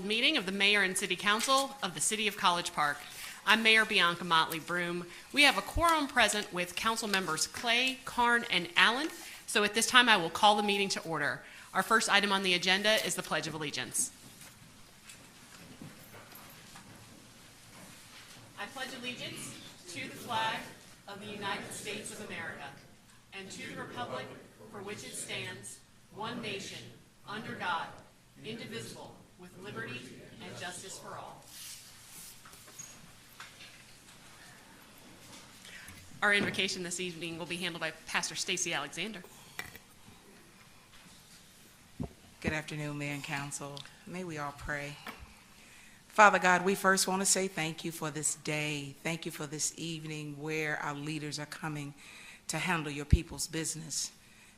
Meeting of the Mayor and City Council of the City of College Park. I'm Mayor Bianca Motley Broom. We have a quorum present with council members Clay, Karn, and Allen. So at this time, I will call the meeting to order. Our first item on the agenda is the Pledge of Allegiance. I pledge allegiance to the flag of the United States of America and to the republic for which it stands, one nation, under God, indivisible, with liberty and justice for all. Our invocation this evening will be handled by Pastor Stacy Alexander. Good afternoon, Mayor and Council. May we all pray. Father God, we first want to say thank you for this day. Thank you for this evening where our leaders are coming to handle your people's business.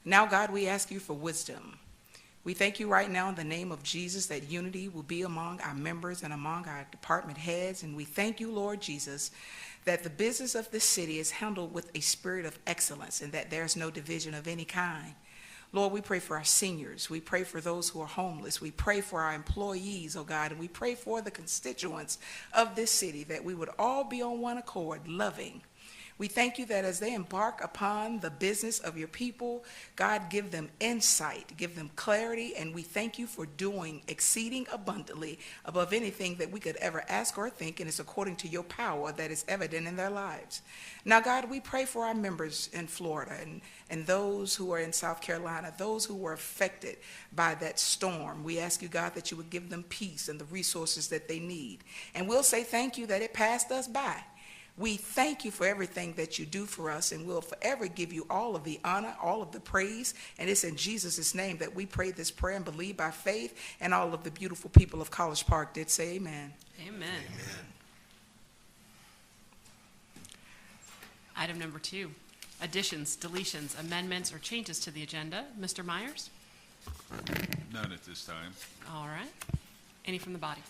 Now, God, we ask you for wisdom. We thank you right now in the name of Jesus that unity will be among our members and among our department heads. And we thank you, Lord Jesus, that the business of this city is handled with a spirit of excellence and that there's no division of any kind. Lord, we pray for our seniors. We pray for those who are homeless. We pray for our employees, oh God, and we pray for the constituents of this city that we would all be on one accord, loving. We thank you that as they embark upon the business of your people, God, give them insight, give them clarity, and we thank you for doing exceeding abundantly above anything that we could ever ask or think, and it's according to your power that is evident in their lives. Now, God, we pray for our members in Florida and those who are in South Carolina, those who were affected by that storm. We ask you, God, that you would give them peace and the resources that they need. And we'll say thank you that it passed us by. We thank you for everything that you do for us, and we'll forever give you all of the honor, all of the praise. And it's in Jesus' name that we pray this prayer and believe by faith. And all of the beautiful people of College Park did say amen. Amen. Amen. Item number 2, additions, deletions, amendments, or changes to the agenda. Mr. Myers? None at this time. All right. Any from the body?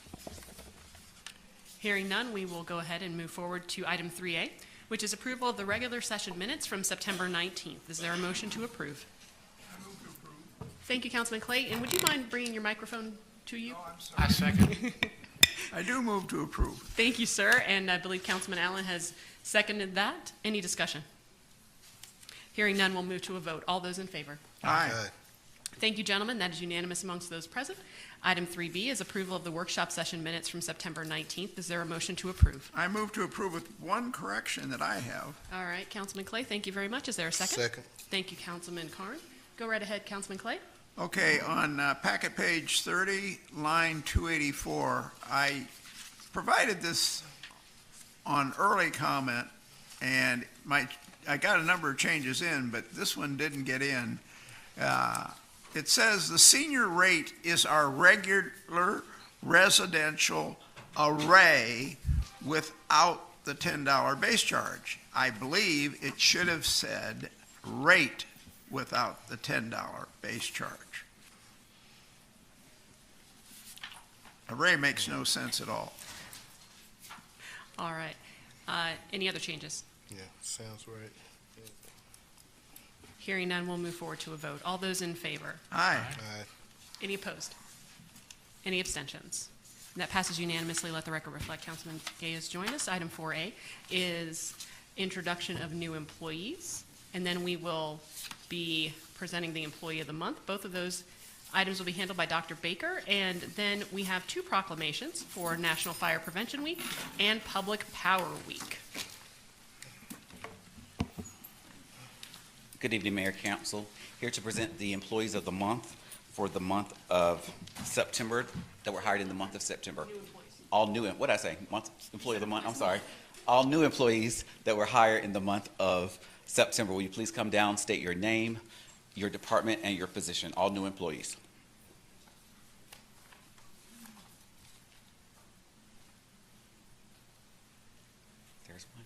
Hearing none, we will go ahead and move forward to item 3A, which is approval of the regular session minutes from September 19th. Is there a motion to approve? I move to approve. Thank you, Councilman Clay. And would you mind bringing your microphone to you? Oh, I'm sorry. I second. I do move to approve. Thank you, sir. And I believe Councilman Allen has seconded that. Any discussion? Hearing none, we'll move to a vote. All those in favor? Aye. Thank you, gentlemen. That is unanimous amongst those present. Item 3B is approval of the workshop session minutes from September 19th. Is there a motion to approve? I move to approve with one correction that I have. All right, Councilman Clay, thank you very much. Is there a second? Second. Thank you, Councilman Karn. Go right ahead, Councilman Clay. Okay, on packet page 30, line 284, I provided this on early comment, and I got a number of changes in, but this one didn't get in. It says the senior rate is our regular residential array without the $10 base charge. I believe it should have said rate without the $10 base charge. Array makes no sense at all. All right. Any other changes? Yeah, sounds right. Hearing none, we'll move forward to a vote. All those in favor? Aye. Aye. Any opposed? Any abstentions? And that passes unanimously. Let the record reflect Councilman Gay has joined us. Item 4A is introduction of new employees, and then we will be presenting the Employee of the Month. Both of those items will be handled by Dr. Baker, and then we have 2 proclamations for National Fire Prevention Week and Public Power Week. Good evening, Mayor, Council. Here to present the Employees of the Month for the month of September that were hired in the month of September. New employees. All new, what did I say? Employee of the Month, I'm sorry. All new employees that were hired in the month of September. Will you please come down, state your name, your department, and your position? All new employees. There's one.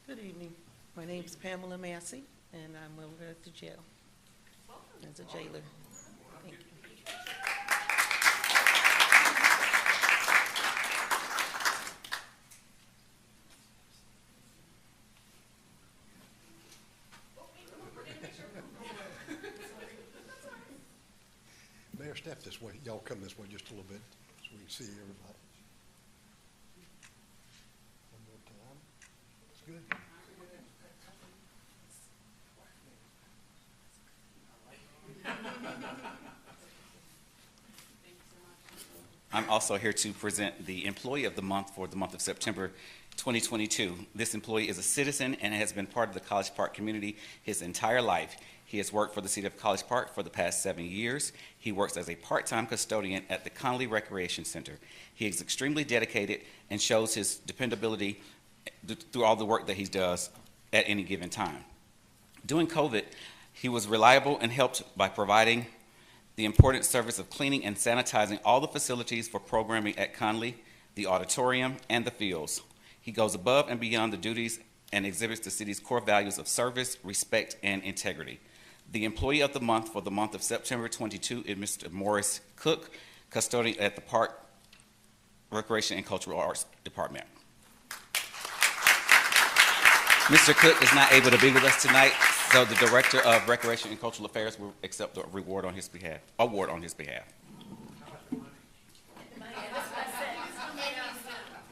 Good evening. My name is Pamela Massey, and I'm over at the jail as a jailer. Thank you. step this way. Y'all come this way just a little bit so we can see everybody. One more time. That's good. I'm also here to present the Employee of the Month for the month of September 2022. This employee is a citizen and has been part of the College Park community his entire life. He has worked for the City of College Park for the past 7 years. He works as a part-time custodian at the Conley Recreation Center. He is extremely dedicated and shows his dependability through all the work that he does at any given time. During COVID, he was reliable and helped by providing the important service of cleaning and sanitizing all the facilities for programming at Conley, the auditorium, and the fields. He goes above and beyond the duties and exhibits the city's core values of service, respect, and integrity. The Employee of the Month for the month of September 22 is Mr. Morris Cook, custodian at the Park, Recreation, and Cultural Arts Department. Mr. Cook is not able to be with us tonight, so the Director of Recreation and Cultural Affairs will accept the award on his behalf.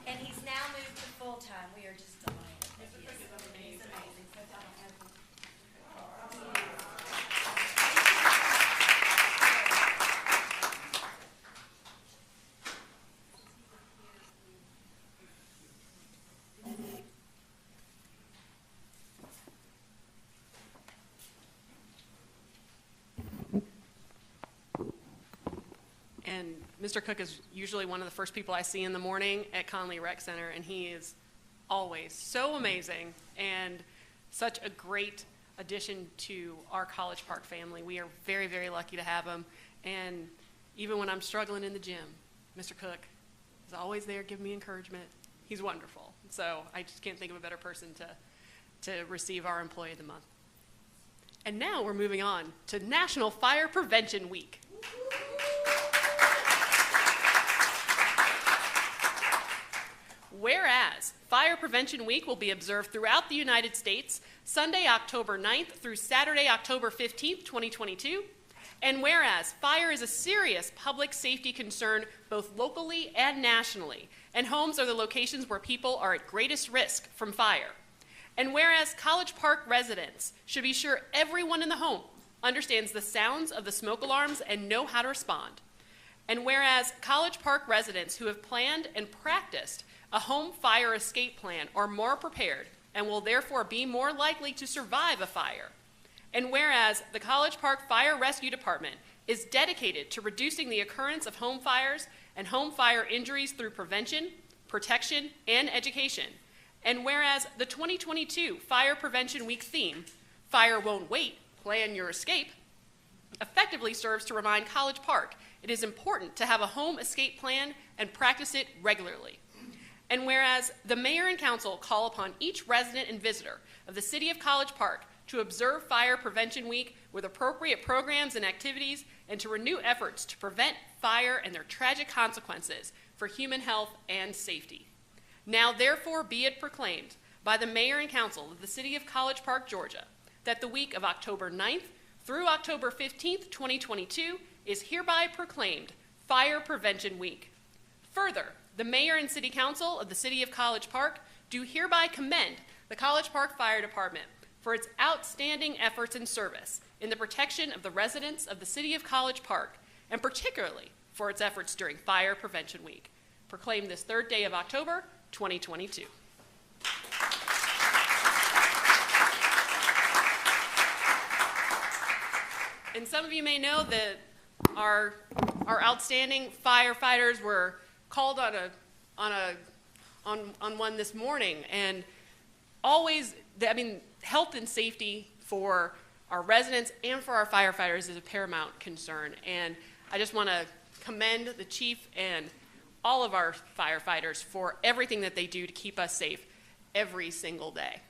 And he's now moved to full-time. We are just delighted. He's amazing. And Mr. Cook is usually one of the first people I see in the morning at Conley Rec Center, and he is always so amazing and such a great addition to our College Park family. We are very, very lucky to have him. And even when I'm struggling in the gym, Mr. Cook is always there giving me encouragement. He's wonderful. So I just can't think of a better person to receive our Employee of the Month. And now we're moving on to National Fire Prevention Week. Whereas Fire Prevention Week will be observed throughout the United States, Sunday, October 9th through Saturday, October 15th, 2022. And whereas fire is a serious public safety concern both locally and nationally, and homes are the locations where people are at greatest risk from fire. And whereas College Park residents should be sure everyone in the home understands the sounds of the smoke alarms and know how to respond. And whereas College Park residents who have planned and practiced a home fire escape plan are more prepared and will therefore be more likely to survive a fire. And whereas the College Park Fire Rescue Department is dedicated to reducing the occurrence of home fires and home fire injuries through prevention, protection, and education. And whereas the 2022 Fire Prevention Week theme, Fire Won't Wait, Plan Your Escape, effectively serves to remind College Park it is important to have a home escape plan and practice it regularly. And whereas the mayor and council call upon each resident and visitor of the city of College Park to observe Fire Prevention Week with appropriate programs and activities and to renew efforts to prevent fire and their tragic consequences for human health and safety. Now therefore be it proclaimed by the mayor and council of the city of College Park, Georgia, that the week of October 9th through October 15th, 2022 is hereby proclaimed Fire Prevention Week. Further, the mayor and city council of the city of College Park do hereby commend the College Park Fire Department for its outstanding efforts and service in the protection of the residents of the city of College Park, and particularly for its efforts during Fire Prevention Week. Proclaimed this third day of October, 2022. And some of you may know that our outstanding firefighters were called on one this morning, and always, health and safety for our residents and for our firefighters is a paramount concern. And I just want to commend the chief and all of our firefighters for everything that they do to keep us safe every single day.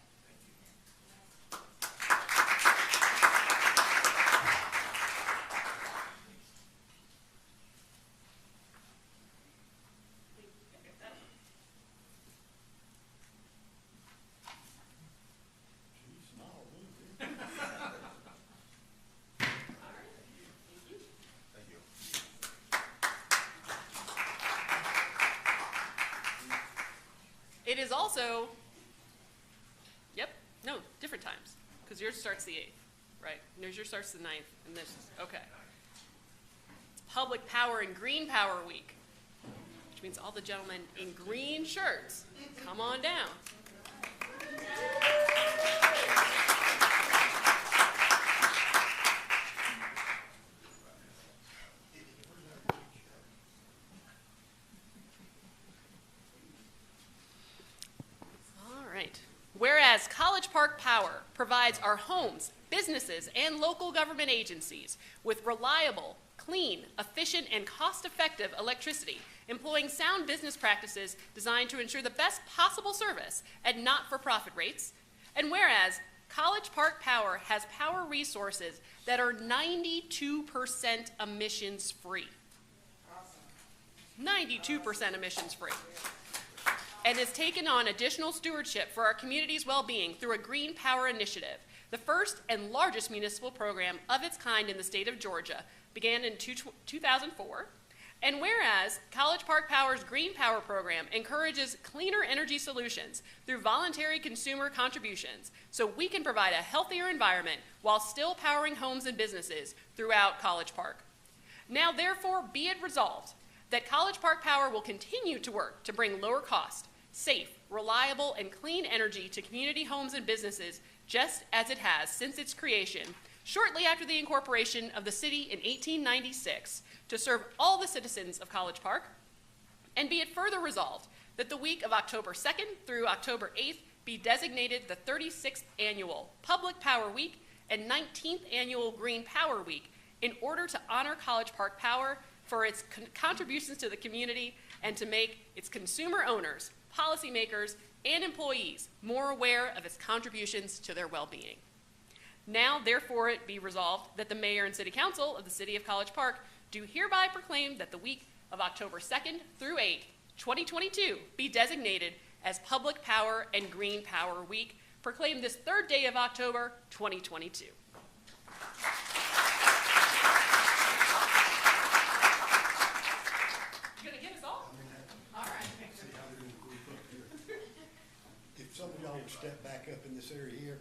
also, yep, no, different times, because yours starts the 8th, right? Yours starts the 9th, and this, okay. It's Public Power and Green Power Week, which means all the gentlemen in green shirts, come on down. All right. Whereas College Park Power provides our homes, businesses, and local government agencies with reliable, clean, efficient, and cost-effective electricity, employing sound business practices designed to ensure the best possible service at not-for-profit rates. And whereas College Park Power has power resources that are 92% emissions-free. 92% emissions-free. And has taken on additional stewardship for our community's well-being through a Green Power Initiative, the first and largest municipal program of its kind in the state of Georgia, began in 2004. And whereas College Park Power's Green Power program encourages cleaner energy solutions through voluntary consumer contributions, so we can provide a healthier environment while still powering homes and businesses throughout College Park. Now, therefore, be it resolved that College Park Power will continue to work to bring lower cost, safe, reliable, and clean energy to community homes and businesses, just as it has since its creation, shortly after the incorporation of the city in 1896, to serve all the citizens of College Park. And be it further resolved that the week of October 2nd through October 8th be designated the 36th Annual Public Power Week and 19th Annual Green Power Week in order to honor College Park Power for its contributions to the community and to make its consumer owners, policymakers, and employees more aware of its contributions to their well-being. Now, therefore, it be resolved that the Mayor and City Council of the City of College Park do hereby proclaim that the week of October 2nd through 8th, 2022, be designated as Public Power and Green Power Week, proclaimed this 3rd day of October, 2022. You gonna give us all? All right. If some of y'all would step back up in this area here,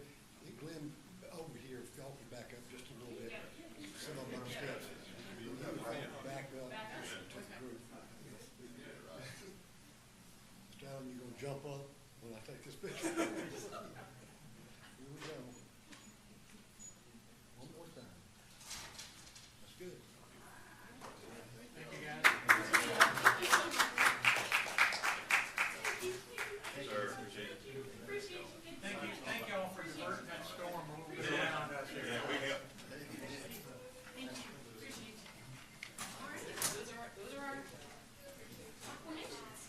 Glenn, over here, if y'all could back up just a little bit. Some of them are steps. Back up to the group. Mr. Allen, you gonna jump up when I take this picture? Here we go. One more time. That's good. Thank you, guys. Thank y'all for diverting that storm a little bit around out there. Yeah, we helped. Those are our proclamations.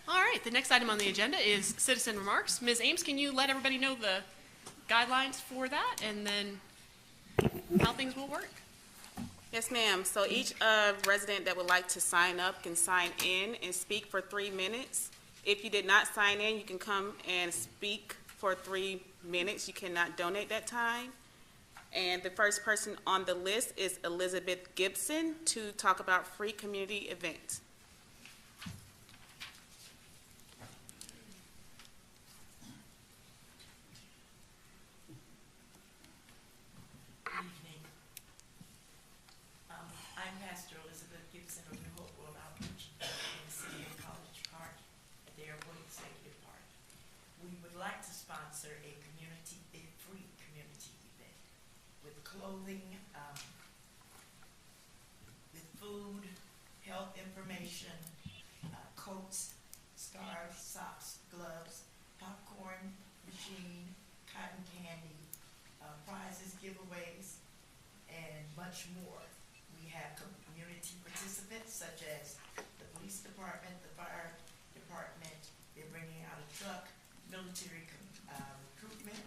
All right, the next item on the agenda is citizen remarks. Ms. Ames, can you let everybody know the guidelines for that and then how things will work? Yes, ma'am. So each resident that would like to sign up can sign in and speak for 3 minutes. If you did not sign in, you can come and speak for 3 minutes. You cannot donate that time. And the first person on the list is Elizabeth Gibson to talk about free community events. Evening. I'm Pastor Elizabeth Gibson of New Hope World Outreach in the city of College Park at the Airport Executive Park. We would like to sponsor a free community event with clothing, with food, health information, coats, scarves, socks, gloves, popcorn machine, cotton candy, prizes, giveaways, and much more. We have community participants such as the police department, the fire department. They're bringing out a truck, military recruitment,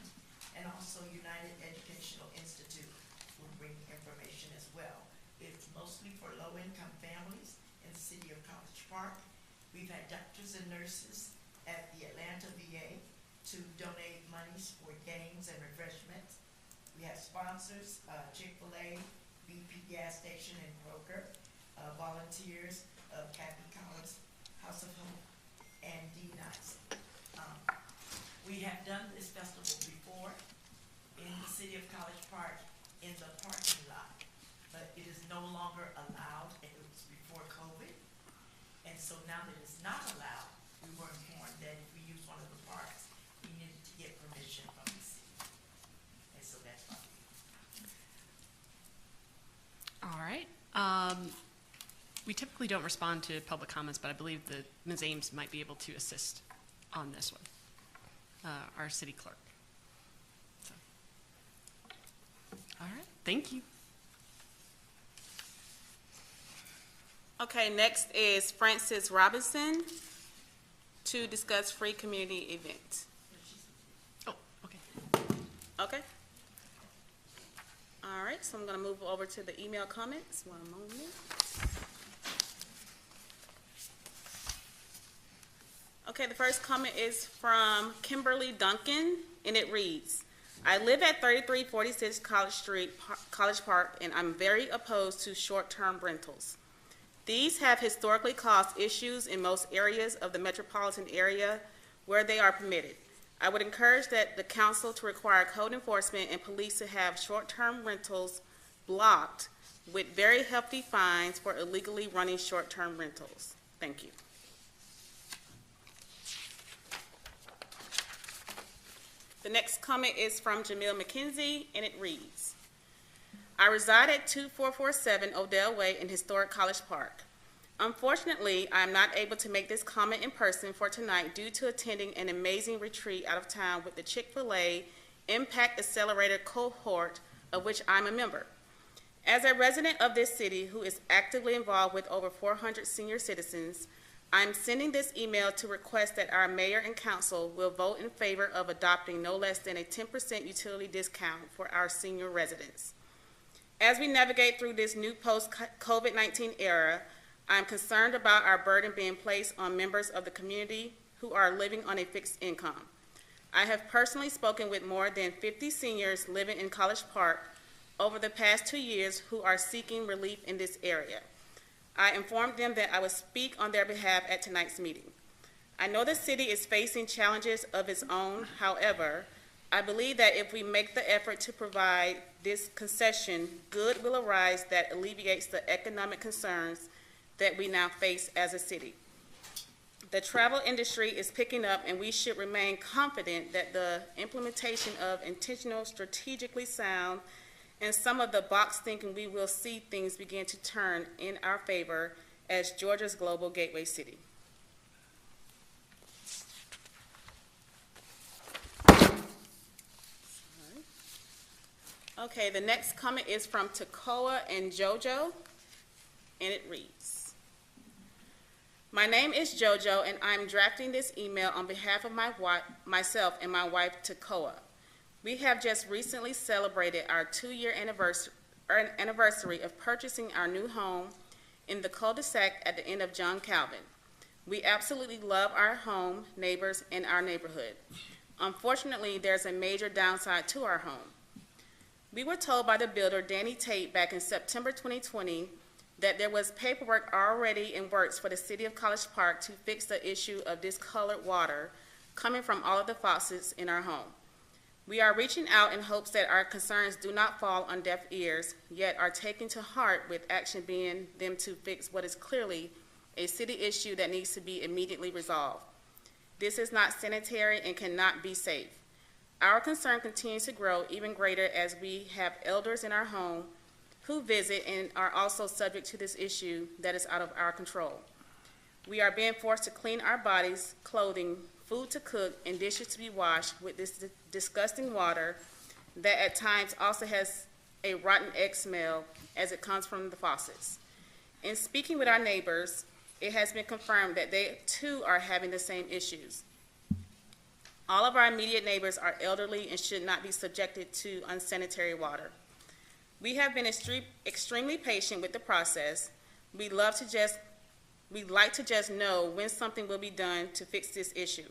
and also United Educational Institute will bring information as well. It's mostly for low-income families in the city of College Park. We've had doctors and nurses at the Atlanta VA to donate monies for games and refreshments. We have sponsors, Chick-fil-A, BP Gas Station and Kroger, volunteers of Kathy Collins House of Hope, and D-Nice. We have done this festival before in the city of College Park in the parking lot, but it is no longer allowed, and it was before COVID. And so now that it's not allowed, we were informed that if we use one of the parks, we needed to get permission from the city. And so that's why. All right. We typically don't respond to public comments, but I believe that Ms. Ames might be able to assist on this one, our city clerk. So. All right, thank you. Okay, next is Francis Robinson to discuss free community events. Oh, okay. Okay. All right, so I'm going to move over to the email comments. One moment. Okay, the first comment is from Kimberly Duncan, and it reads, I live at 3346 College Park, and I'm very opposed to short-term rentals. These have historically caused issues in most areas of the metropolitan area where they are permitted. I would encourage that the council to require code enforcement and police to have short-term rentals blocked with very hefty fines for illegally running short-term rentals. Thank you. The next comment is from Jamil McKenzie, and it reads, I reside at 2447 Odell Way in historic College Park. Unfortunately, I am not able to make this comment in person for tonight due to attending an amazing retreat out of town with the Chick-fil-A Impact Accelerator cohort, of which I'm a member. As a resident of this city who is actively involved with over 400 senior citizens, I'm sending this email to request that our mayor and council will vote in favor of adopting no less than a 10% utility discount for our senior residents. As we navigate through this new post-COVID-19 era, I'm concerned about our burden being placed on members of the community who are living on a fixed income. I have personally spoken with more than 50 seniors living in College Park over the past 2 years who are seeking relief in this area. I informed them that I would speak on their behalf at tonight's meeting. I know the city is facing challenges of its own. However, I believe that if we make the effort to provide this concession, good will arise that alleviates the economic concerns that we now face as a city. The travel industry is picking up, and we should remain confident that the implementation of intentional, strategically sound, and some of the box thinking, we will see things begin to turn in our favor as Georgia's global gateway city. Okay, the next comment is from Takoa and JoJo, and it reads, my name is JoJo, and I'm drafting this email on behalf of myself and my wife, Takoa. We have just recently celebrated our 2-year anniversary of purchasing our new home in the cul-de-sac at the end of John Calvin. We absolutely love our home, neighbors, and our neighborhood. Unfortunately, there's a major downside to our home. We were told by the builder, Danny Tate, back in September 2020, that there was paperwork already in works for the city of College Park to fix the issue of discolored water coming from all of the faucets in our home. We are reaching out in hopes that our concerns do not fall on deaf ears, yet are taken to heart with action being them to fix what is clearly a city issue that needs to be immediately resolved. This is not sanitary and cannot be safe. Our concern continues to grow even greater as we have elders in our home who visit and are also subject to this issue that is out of our control. We are being forced to clean our bodies, clothing, food to cook, and dishes to be washed with this disgusting water that at times also has a rotten egg smell as it comes from the faucets. In speaking with our neighbors, it has been confirmed that they too are having the same issues. All of our immediate neighbors are elderly and should not be subjected to unsanitary water. We have been extremely patient with the process. We'd like to just know when something will be done to fix this issue.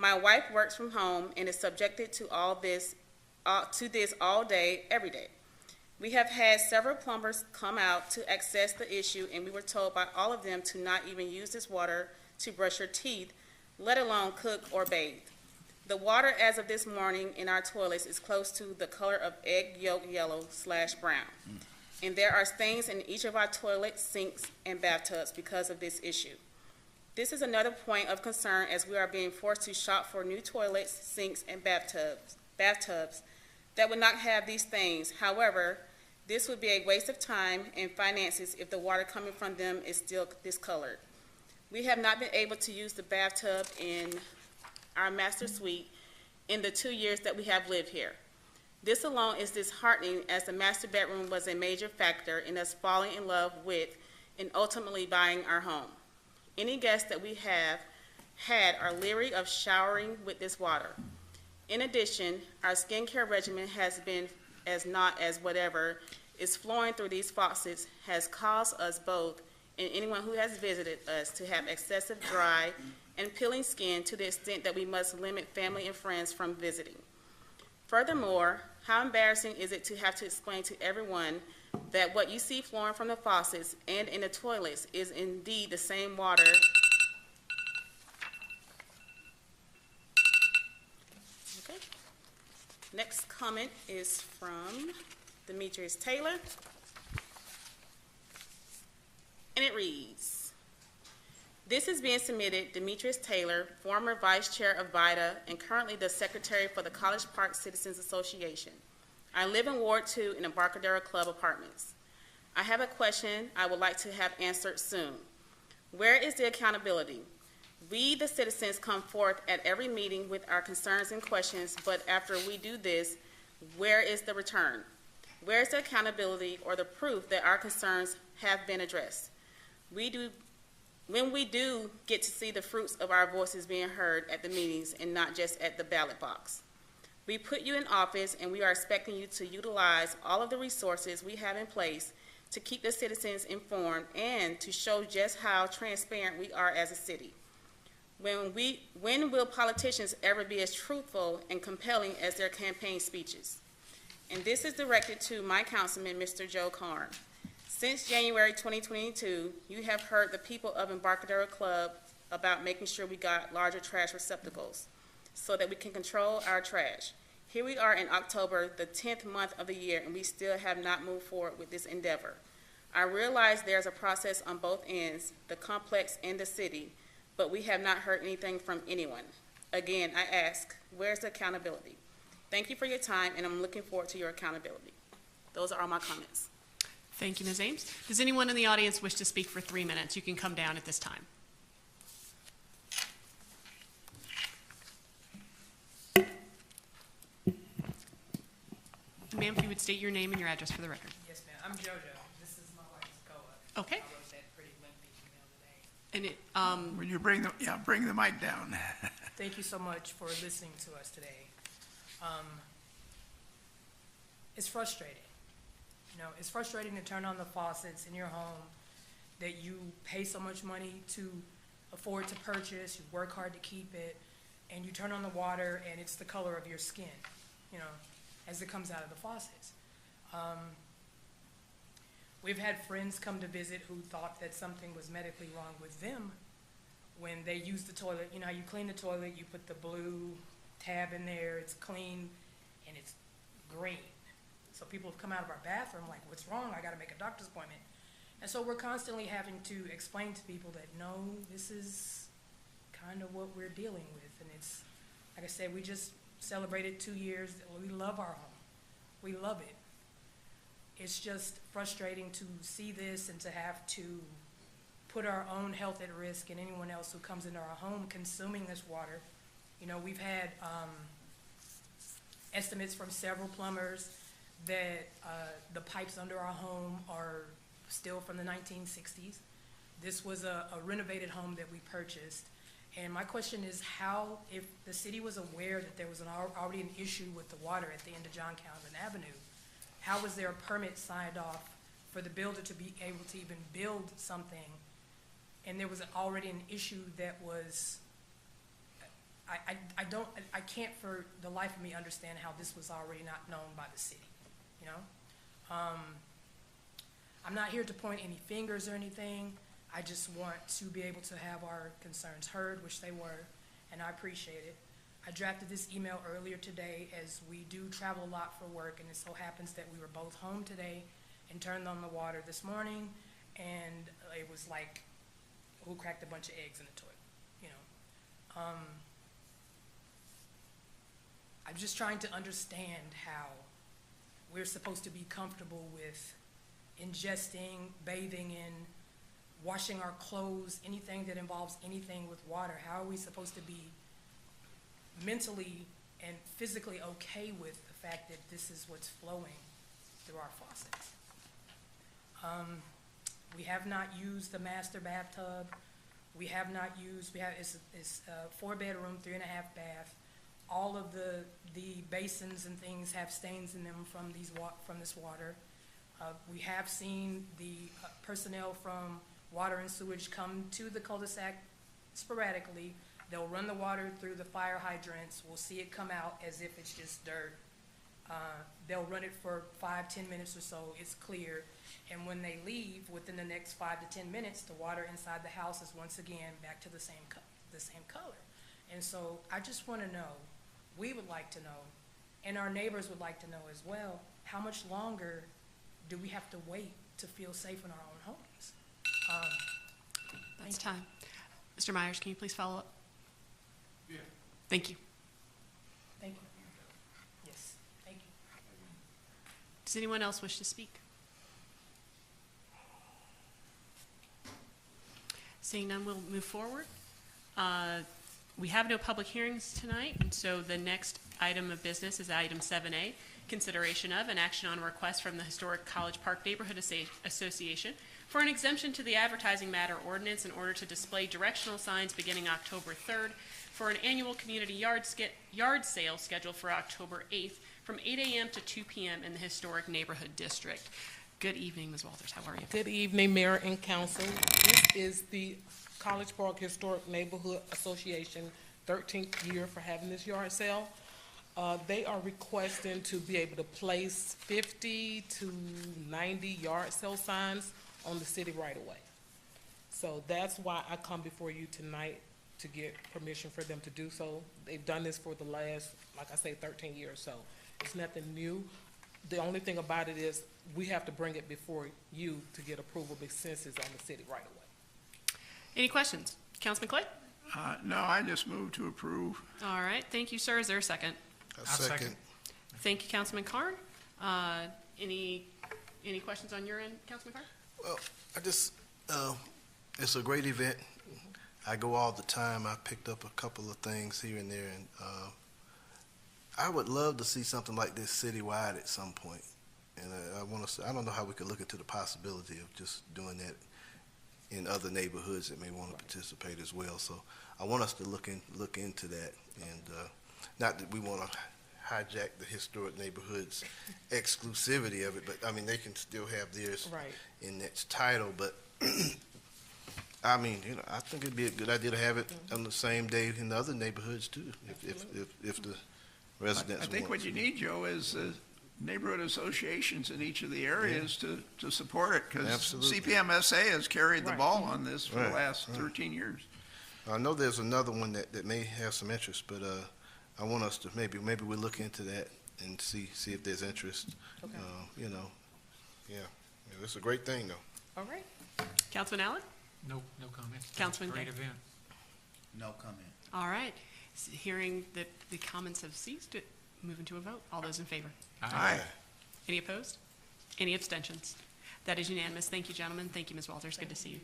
My wife works from home and is subjected to this all day, every day. We have had several plumbers come out to assess the issue, and we were told by all of them to not even use this water to brush your teeth, let alone cook or bathe. The water as of this morning in our toilets is close to the color of egg yolk yellow/brown. And there are stains in each of our toilets, sinks, and bathtubs because of this issue. This is another point of concern as we are being forced to shop for new toilets, sinks, and bathtubs that would not have these stains. However, this would be a waste of time and finances if the water coming from them is still discolored. We have not been able to use the bathtub in our master suite in the 2 years that we have lived here. This alone is disheartening, as the master bedroom was a major factor in us falling in love with and ultimately buying our home. Any guests that we have had are leery of showering with this water. In addition, our skincare regimen has been as whatever is flowing through these faucets has caused us both and anyone who has visited us to have excessive dry and peeling skin to the extent that we must limit family and friends from visiting. Furthermore, how embarrassing is it to have to explain to everyone that what you see flowing from the faucets and in the toilets is indeed the same water. Okay. Next comment is from Demetrius Taylor, and it reads, "This is being submitted, Demetrius Taylor, former vice chair of Vita and currently the secretary for the College Park Citizens Association. I live in Ward 2 in Embarcadero Club Apartments. I have a question I would like to have answered soon. Where is the accountability? We, the citizens, come forth at every meeting with our concerns and questions, but after we do this, where is the return? Where is the accountability or the proof that our concerns have been addressed? When we do get to see the fruits of our voices being heard at the meetings and not just at the ballot box. We put you in office, and we are expecting you to utilize all of the resources we have in place to keep the citizens informed and to show just how transparent we are as a city. When will politicians ever be as truthful and compelling as their campaign speeches?" And this is directed to my councilman, Mr. Joe Carn. Since January 2022, you have heard the people of Embarcadero Club about making sure we got larger trash receptacles so that we can control our trash. Here we are in October, the 10th month of the year, and we still have not moved forward with this endeavor. I realize there's a process on both ends, the complex and the city, but we have not heard anything from anyone. Again, I ask, where's the accountability? Thank you for your time, and I'm looking forward to your accountability. Those are all my comments. Thank you, Ms. Ames. Does anyone in the audience wish to speak for 3 minutes? You can come down at this time. Ma'am, if you would state your name and your address for the record. Yes, ma'am. I'm JoJo. This is my wife's Koa. Okay. I wrote that pretty lengthy email today. And When you bring the mic down. Thank you so much for listening to us today. It's frustrating. You know, it's frustrating to turn on the faucets in your home that you pay so much money to afford to purchase, you work hard to keep it, and you turn on the water and it's the color of your skin, you know, as it comes out of the faucets. We've had friends come to visit who thought that something was medically wrong with them when they use the toilet. You know how you clean the toilet, you put the blue tab in there, it's clean, and it's green. So people have come out of our bathroom like, what's wrong? I gotta make a doctor's appointment. And so we're constantly having to explain to people that, no, this is kind of what we're dealing with. And it's, like I said, we just celebrated 2 years. We love our home. We love it. It's just frustrating to see this and to have to put our own health at risk and anyone else who comes into our home consuming this water. You know, we've had estimates from several plumbers that the pipes under our home are still from the 1960s. This was a renovated home that we purchased. And my question is how, if the city was aware that there was already an issue with the water at the end of John Calvin Avenue, how was there a permit signed off for the builder to be able to even build something? And there was already an issue that was, I can't for the life of me understand how this was already not known by the city, you know? I'm not here to point any fingers or anything. I just want to be able to have our concerns heard, which they were, and I appreciate it. I drafted this email earlier today as we do travel a lot for work, and it so happens that we were both home today and turned on the water this morning, and it was like, who cracked a bunch of eggs in the toilet, you know? I'm just trying to understand how we're supposed to be comfortable with ingesting, bathing in, washing our clothes, anything that involves anything with water. How are we supposed to be mentally and physically okay with the fact that this is what's flowing through our faucets? We have not used the master bathtub. We have not used, it's a 4-bedroom, 3.5 bath. All of the basins and things have stains in them from this water. We have seen the personnel from water and sewage come to the cul-de-sac sporadically. They'll run the water through the fire hydrants. We'll see it come out as if it's just dirt. They'll run it for 5-10 minutes or so. It's clear. And when they leave, within the next 5 to 10 minutes, the water inside the house is once again back to the same color. And so I just want to know, we would like to know, and our neighbors would like to know as well, how much longer do we have to wait to feel safe in our own homes? That's time. Mr. Myers, can you please follow up? Yeah. Thank you. Thank you. Yes, thank you. Does anyone else wish to speak? Seeing none, we'll move forward. We have no public hearings tonight, and so the next item of business is item 7A, consideration of an action on a request from the Historic College Park Neighborhood Association for an exemption to the advertising matter ordinance in order to display directional signs beginning October 3rd for an annual community yard sale scheduled for October 8th from 8 a.m. to 2 p.m. in the Historic Neighborhood District. Good evening, Ms. Walters. How are you? Good evening, Mayor and Council. This is the College Park Historic Neighborhood Association 13th year for having this yard sale. They are requesting to be able to place 50 to 90 yard sale signs on the city right away. So that's why I come before you tonight to get permission for them to do so. They've done this for the last, like I say, 13 years, so it's nothing new. The only thing about it is we have to bring it before you to get approval since it's on the city right away. Any questions? Councilman Clay? No, I just move to approve. All right, thank you, sir. Is there a second? A second. Thank you, Councilman Carn. Any questions on your end, Councilman Carn? Well, it's a great event. I go all the time. I picked up a couple of things here and there, and I would love to see something like this citywide at some point. And I don't know how we could look into the possibility of just doing that in other neighborhoods that may want to participate as well. So I want us to look into that, and not that we want to hijack the historic neighborhoods exclusivity of it, but I mean they can still have theirs in that title. But I mean, I think it'd be a good idea to have it on the same day in the other neighborhoods too, if the residents. I think what you need, Joe, is neighborhood associations in each of the areas to support it, because CPMSA has carried the ball on this for the last 13 years. I know there's another one that may have some interest, but I want us to maybe we look into that and see if there's interest. Okay. It's a great thing though. All right. Councilman Allen? No comment. Councilman Great Gay? event. No comment. All right. Hearing that the comments have ceased, moving to a vote. All those in favor? Aye. Any opposed? Any abstentions? That is unanimous. Thank you, gentlemen. Thank you, Ms. Walters. Good to see you.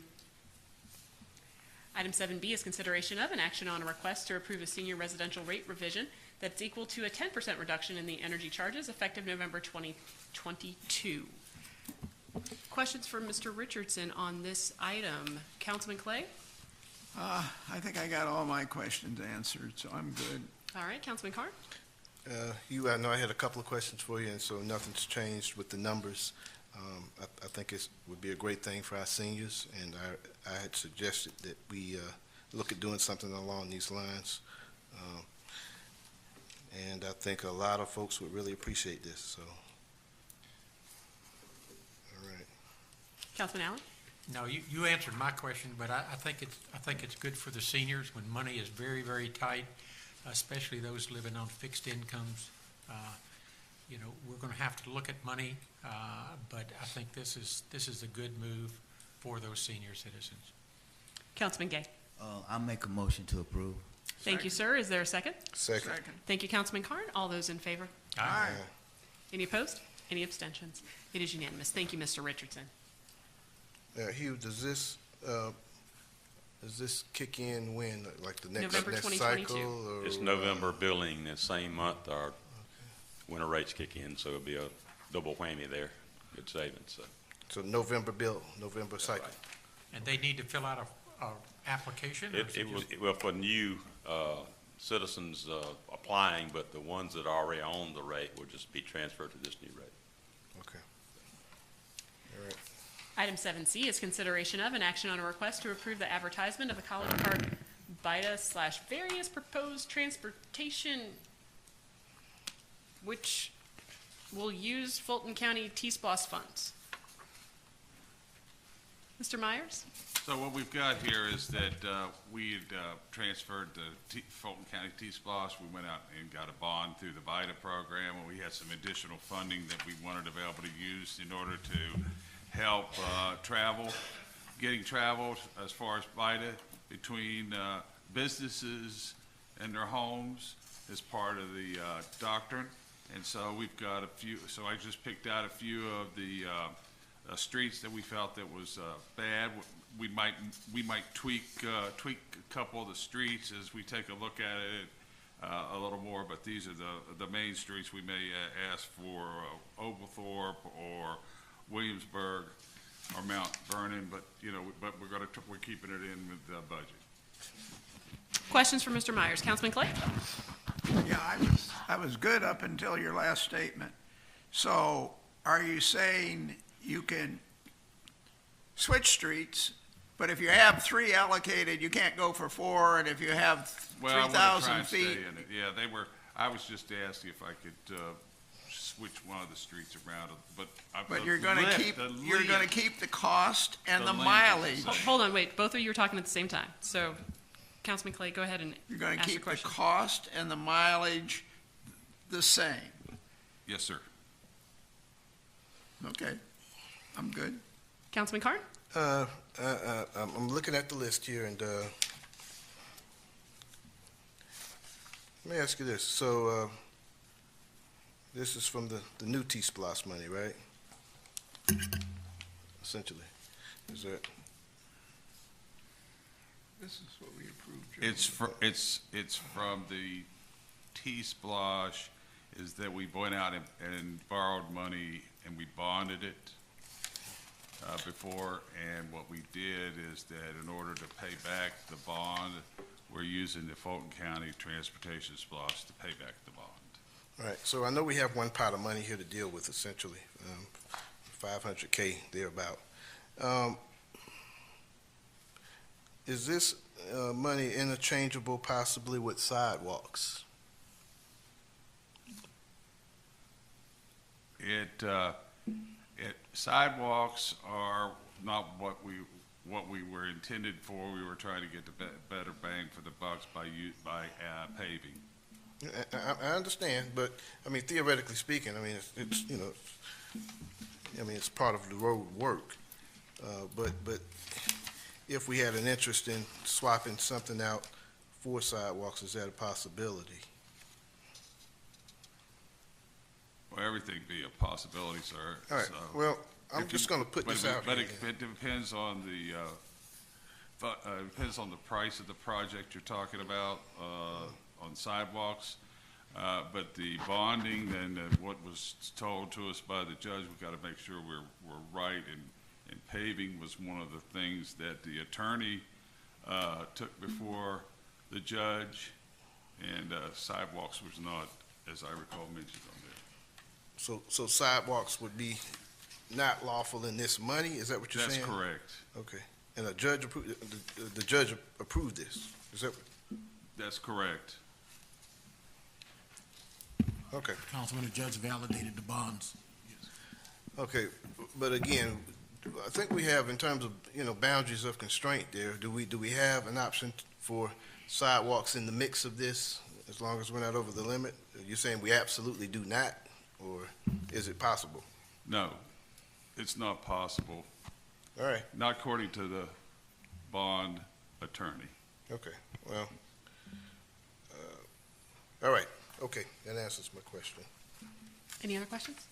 Item 7B is consideration of an action on a request to approve a senior residential rate revision that's equal to a 10% reduction in the energy charges effective November 2022. Questions for Mr. Richardson on this item? Councilman Clay? I think I got all my questions answered, so I'm good. All right, Councilman Carr? I know I had a couple of questions for you, and so nothing's changed with the numbers. I think it would be a great thing for our seniors, and I had suggested that we look at doing something along these lines. And I think a lot of folks would really appreciate this, so. All right. Councilman Allen? No, you answered my question, but I think it's good for the seniors when money is very, very tight, especially those living on fixed incomes. We're going to have to look at money, but I think this is a good move for those senior citizens. Councilman Gay? I'll make a motion to approve. Thank you, sir. Is there a second? Second. Thank you, Councilman Carn. All those in favor? Aye. Any opposed? Any abstentions? It is unanimous. Thank you, Mr. Richardson. Hugh, does this kick in when, like the next November next 2022. cycle? Or, It's November billing, the same month our winter rates kick in, so it'll be a double whammy there. Good savings, so. So November bill, November cycle. Right. And they need to fill out a application? or is it just- Well, for new citizens applying, but the ones that are already on the rate will just be transferred to this new rate. Okay. All right. Item 7C is consideration of an action on a request to approve the advertisement of a College Park Vita / various proposed transportation which will use Fulton County T-Sposs funds. Mr. Myers? So what we've got here is that we had transferred the Fulton County T-Sposs. We went out and got a bond through the Vita program, and we had some additional funding that we wanted to be able to use in order to help getting travel as far as Vita between businesses and their homes as part of the doctrine. And so we've got so I just picked out a few of the streets that we felt that was bad. We might tweak a couple of the streets as we take a look at it a little more, but these are the main streets. We may ask for Oglethorpe or Williamsburg or Mount Vernon, but we're keeping it in with the budget. Questions for Mr. Myers? Councilman Clay? Yeah, I was good up until your last statement. So are you saying you can switch streets, but if you have 3 allocated, you can't go for 4, and if you have 3,000 feet? Yeah, I was just asking if I could switch one of the streets around, but you're going to keep the cost and the mileage. Hold on, wait. Both of you are talking at the same time. So, Councilman Clay, go ahead and You're going to ask your keep the question. cost and the mileage the same. Yes, sir. Okay, I'm good. Councilman Carn? I'm looking at the list here, and let me ask you this. So this is from the new T-Sposs money, right? Essentially, is that? This is what we approved. It's from the T-Sposs, is that we went out and borrowed money and we bonded it before, and what we did is that in order to pay back the bond, we're using the Fulton County Transportation Sposs to pay back the bond. All right, so I know we have one pot of money here to deal with, essentially, $500K thereabout. Is this money interchangeable possibly with sidewalks? Sidewalks are not what we were intended for. We were trying to get the better bang for the bucks by paving. I understand, but I mean, theoretically speaking, I mean, it's it's part of the road work. But if we had an interest in swapping something out for sidewalks, is that a possibility? Well, everything be a possibility, sir. All right. So, Well, I'm just going to put this out. But here. it depends on the price of the project you're talking about on sidewalks. But the bonding and what was told to us by the judge, we've got to make sure we're right. And paving was one of the things that the attorney took before the judge, and sidewalks was not, as I recall, mentioned on there. So sidewalks would be not lawful in this money? Is that what you're saying? That's correct. Okay. And the judge approved this? Is that? That's correct. Okay, Councilman, the judge validated the bonds. okay, but again, I think we have, in terms of, boundaries of constraint there, do we have an option for sidewalks in the mix of this, as long as we're not over the limit? You're saying we absolutely do not, or is it possible? No, it's not possible, All right, not according to the bond attorney. okay, well, all right, okay, that answers my question. Any other questions?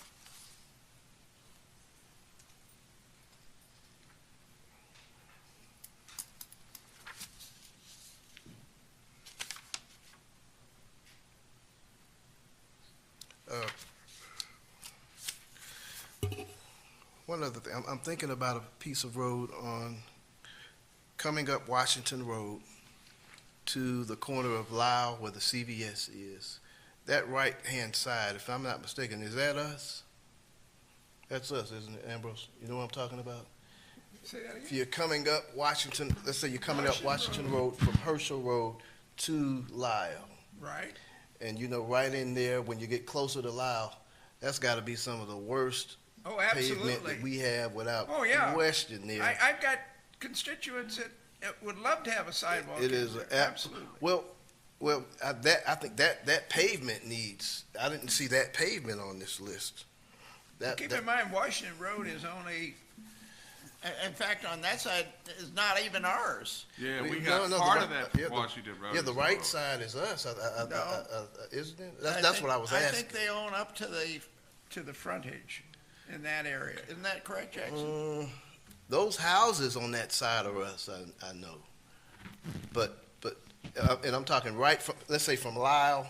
One other thing, I'm thinking about a piece of road coming up Washington Road to the corner of Lyle where the CVS is. That right-hand side, if I'm not mistaken, is that us? That's us, isn't it, Ambrose? You know what I'm talking about? Say that If again? you're coming up Washington, let's say you're coming up Washington Road from Herschel Road to Lyle. Right? And right in there, when you get closer to Lyle, that's gotta be some of the worst Oh, pavement absolutely. that we have without Oh, yeah. question there. I've got constituents that would love to have a sidewalk. It in is there. absolutely. Well, I think that pavement needs, I didn't see that pavement on this list. Keep in mind, Washington Road is only, in fact, on that side is not even ours. Yeah, we No, got no, part the of that right- yeah, Washington Road. Yeah, the is right road. side is us, No. isn't it? That's what I was I asking. think they own up to the frontage in that area. Isn't that correct, Jackson? Those houses on that side are us, I know. But, and I'm talking right from, let's say from Lyle,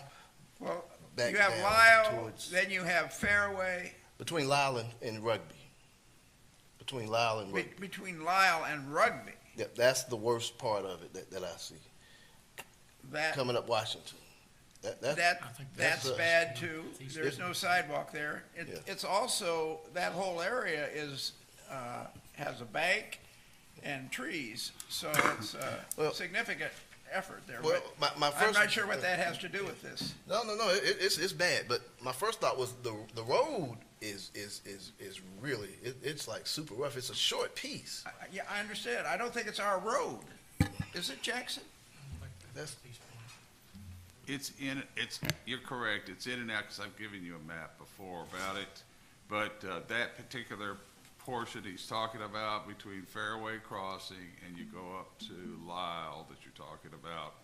Well, back you have down Lyle, towards- then you have Fairway, between Lyle and Rugby. Between Lyle and Rugby. between Lyle and Rugby. Yep, that's the worst part of it that I see, That, coming up Washington. That's that's us. bad too. There's no sidewalk there. Yeah. It's also, that whole area has a bank and trees, so it's Well- a significant effort there. Well, But my I'm first. not sure what that has to do with this. No, it's bad, but my first thought was the road is really, it's like super rough. It's a short piece. Yeah, I understand. I don't think it's our road. Is it, Jackson? That's, You're correct, it's in and out, because I've given you a map before about it. But that particular portion he's talking about between Fairway Crossing and you go up to Lyle that you're talking about,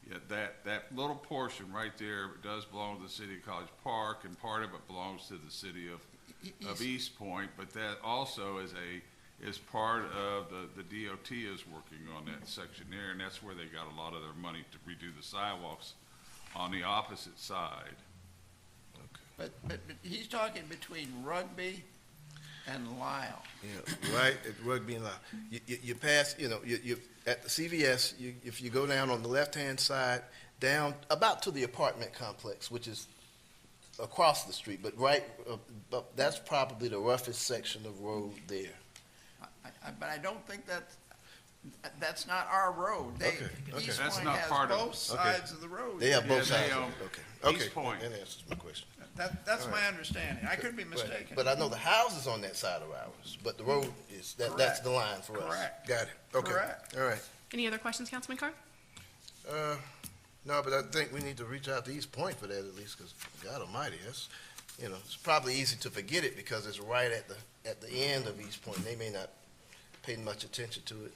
yeah, that little portion right there does belong to the city of College Park, and part of it belongs to the city of East Point, but that also is part of the DOT is working on that section there, and that's where they got a lot of their money to redo the sidewalks on the opposite side. But he's talking between Rugby and Lyle. yeah, right at Rugby and Lyle. You pass, you at the CVS, if you go down on the left-hand side, down about to the apartment complex, which is across the street, but but that's probably the roughest section of road there. But I don't think that's not our road. Okay. East That's Point not has part of both it. sides of the road. They have both Yeah, they sides. own Okay. East Point. That answers my question. That's All my right. understanding. I could be mistaken. But I know the houses on that side are ours, but the road is, that's Correct. the line for us. Correct. Got it. Okay. Correct. All right. Any other questions, Councilman Carr? No, but I think we need to reach out to East Point for that at least, because God Almighty, that's, it's probably easy to forget it because it's right at the end of East Point. They may not pay much attention to it.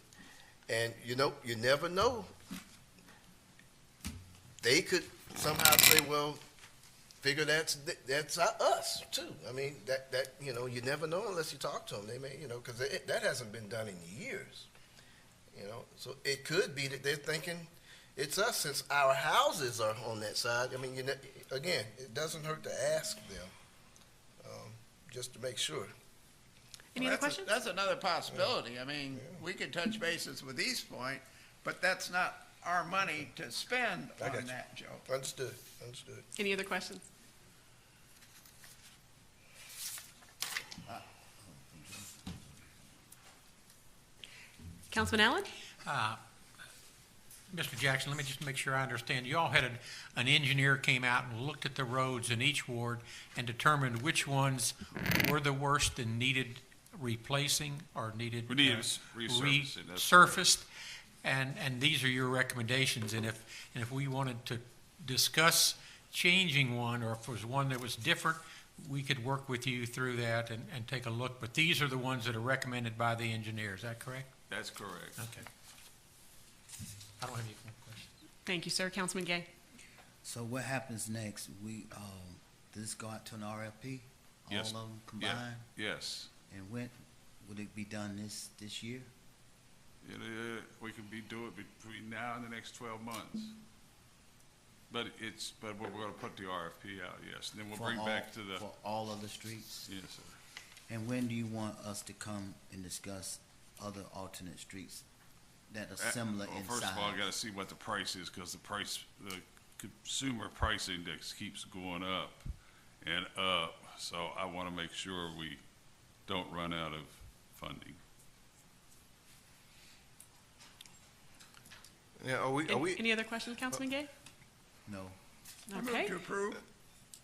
And, you never know. They could somehow say, well, figure that's us too. I mean, that you never know unless you talk to them. They may, because that hasn't been done in years. So it could be that they're thinking it's us since our houses are on that side. I mean, again, it doesn't hurt to ask them, just to make sure. Any other questions? That's another possibility. I mean, we could touch bases with East Point, but that's not our money to spend I got on you. that, Joe. Understood. Any other questions? Councilman Allen? Mr. Jackson, let me just make sure I understand. You all had an engineer came out and looked at the roads in each ward and determined which ones were the worst and needed replacing or needed We need resurfacing. That's resurfaced. And these are your recommendations. And if we wanted to discuss changing one, or if there was one that was different, we could work with you through that and take a look. But these are the ones that are recommended by the engineer. Is that correct? That's correct. Okay. I don't have any more questions. Thank you, sir. Councilman Gay. So what happens next? Does this go out to an RFP? Yes. All of them Yeah. combined? Yes. And when would it be done this year? We can do it between now and the next 12 months. But we're gonna put the RFP out, yes, and then we'll bring back to the. For all of the streets? Yes, sir. And when do you want us to come and discuss other alternate streets that are similar in size? First of all, I gotta see what the price is, because the consumer price index keeps going up and up, so I wanna make sure we don't run out of funding. Yeah, Any other questions, Councilman Gay? No. I move Okay. to approve.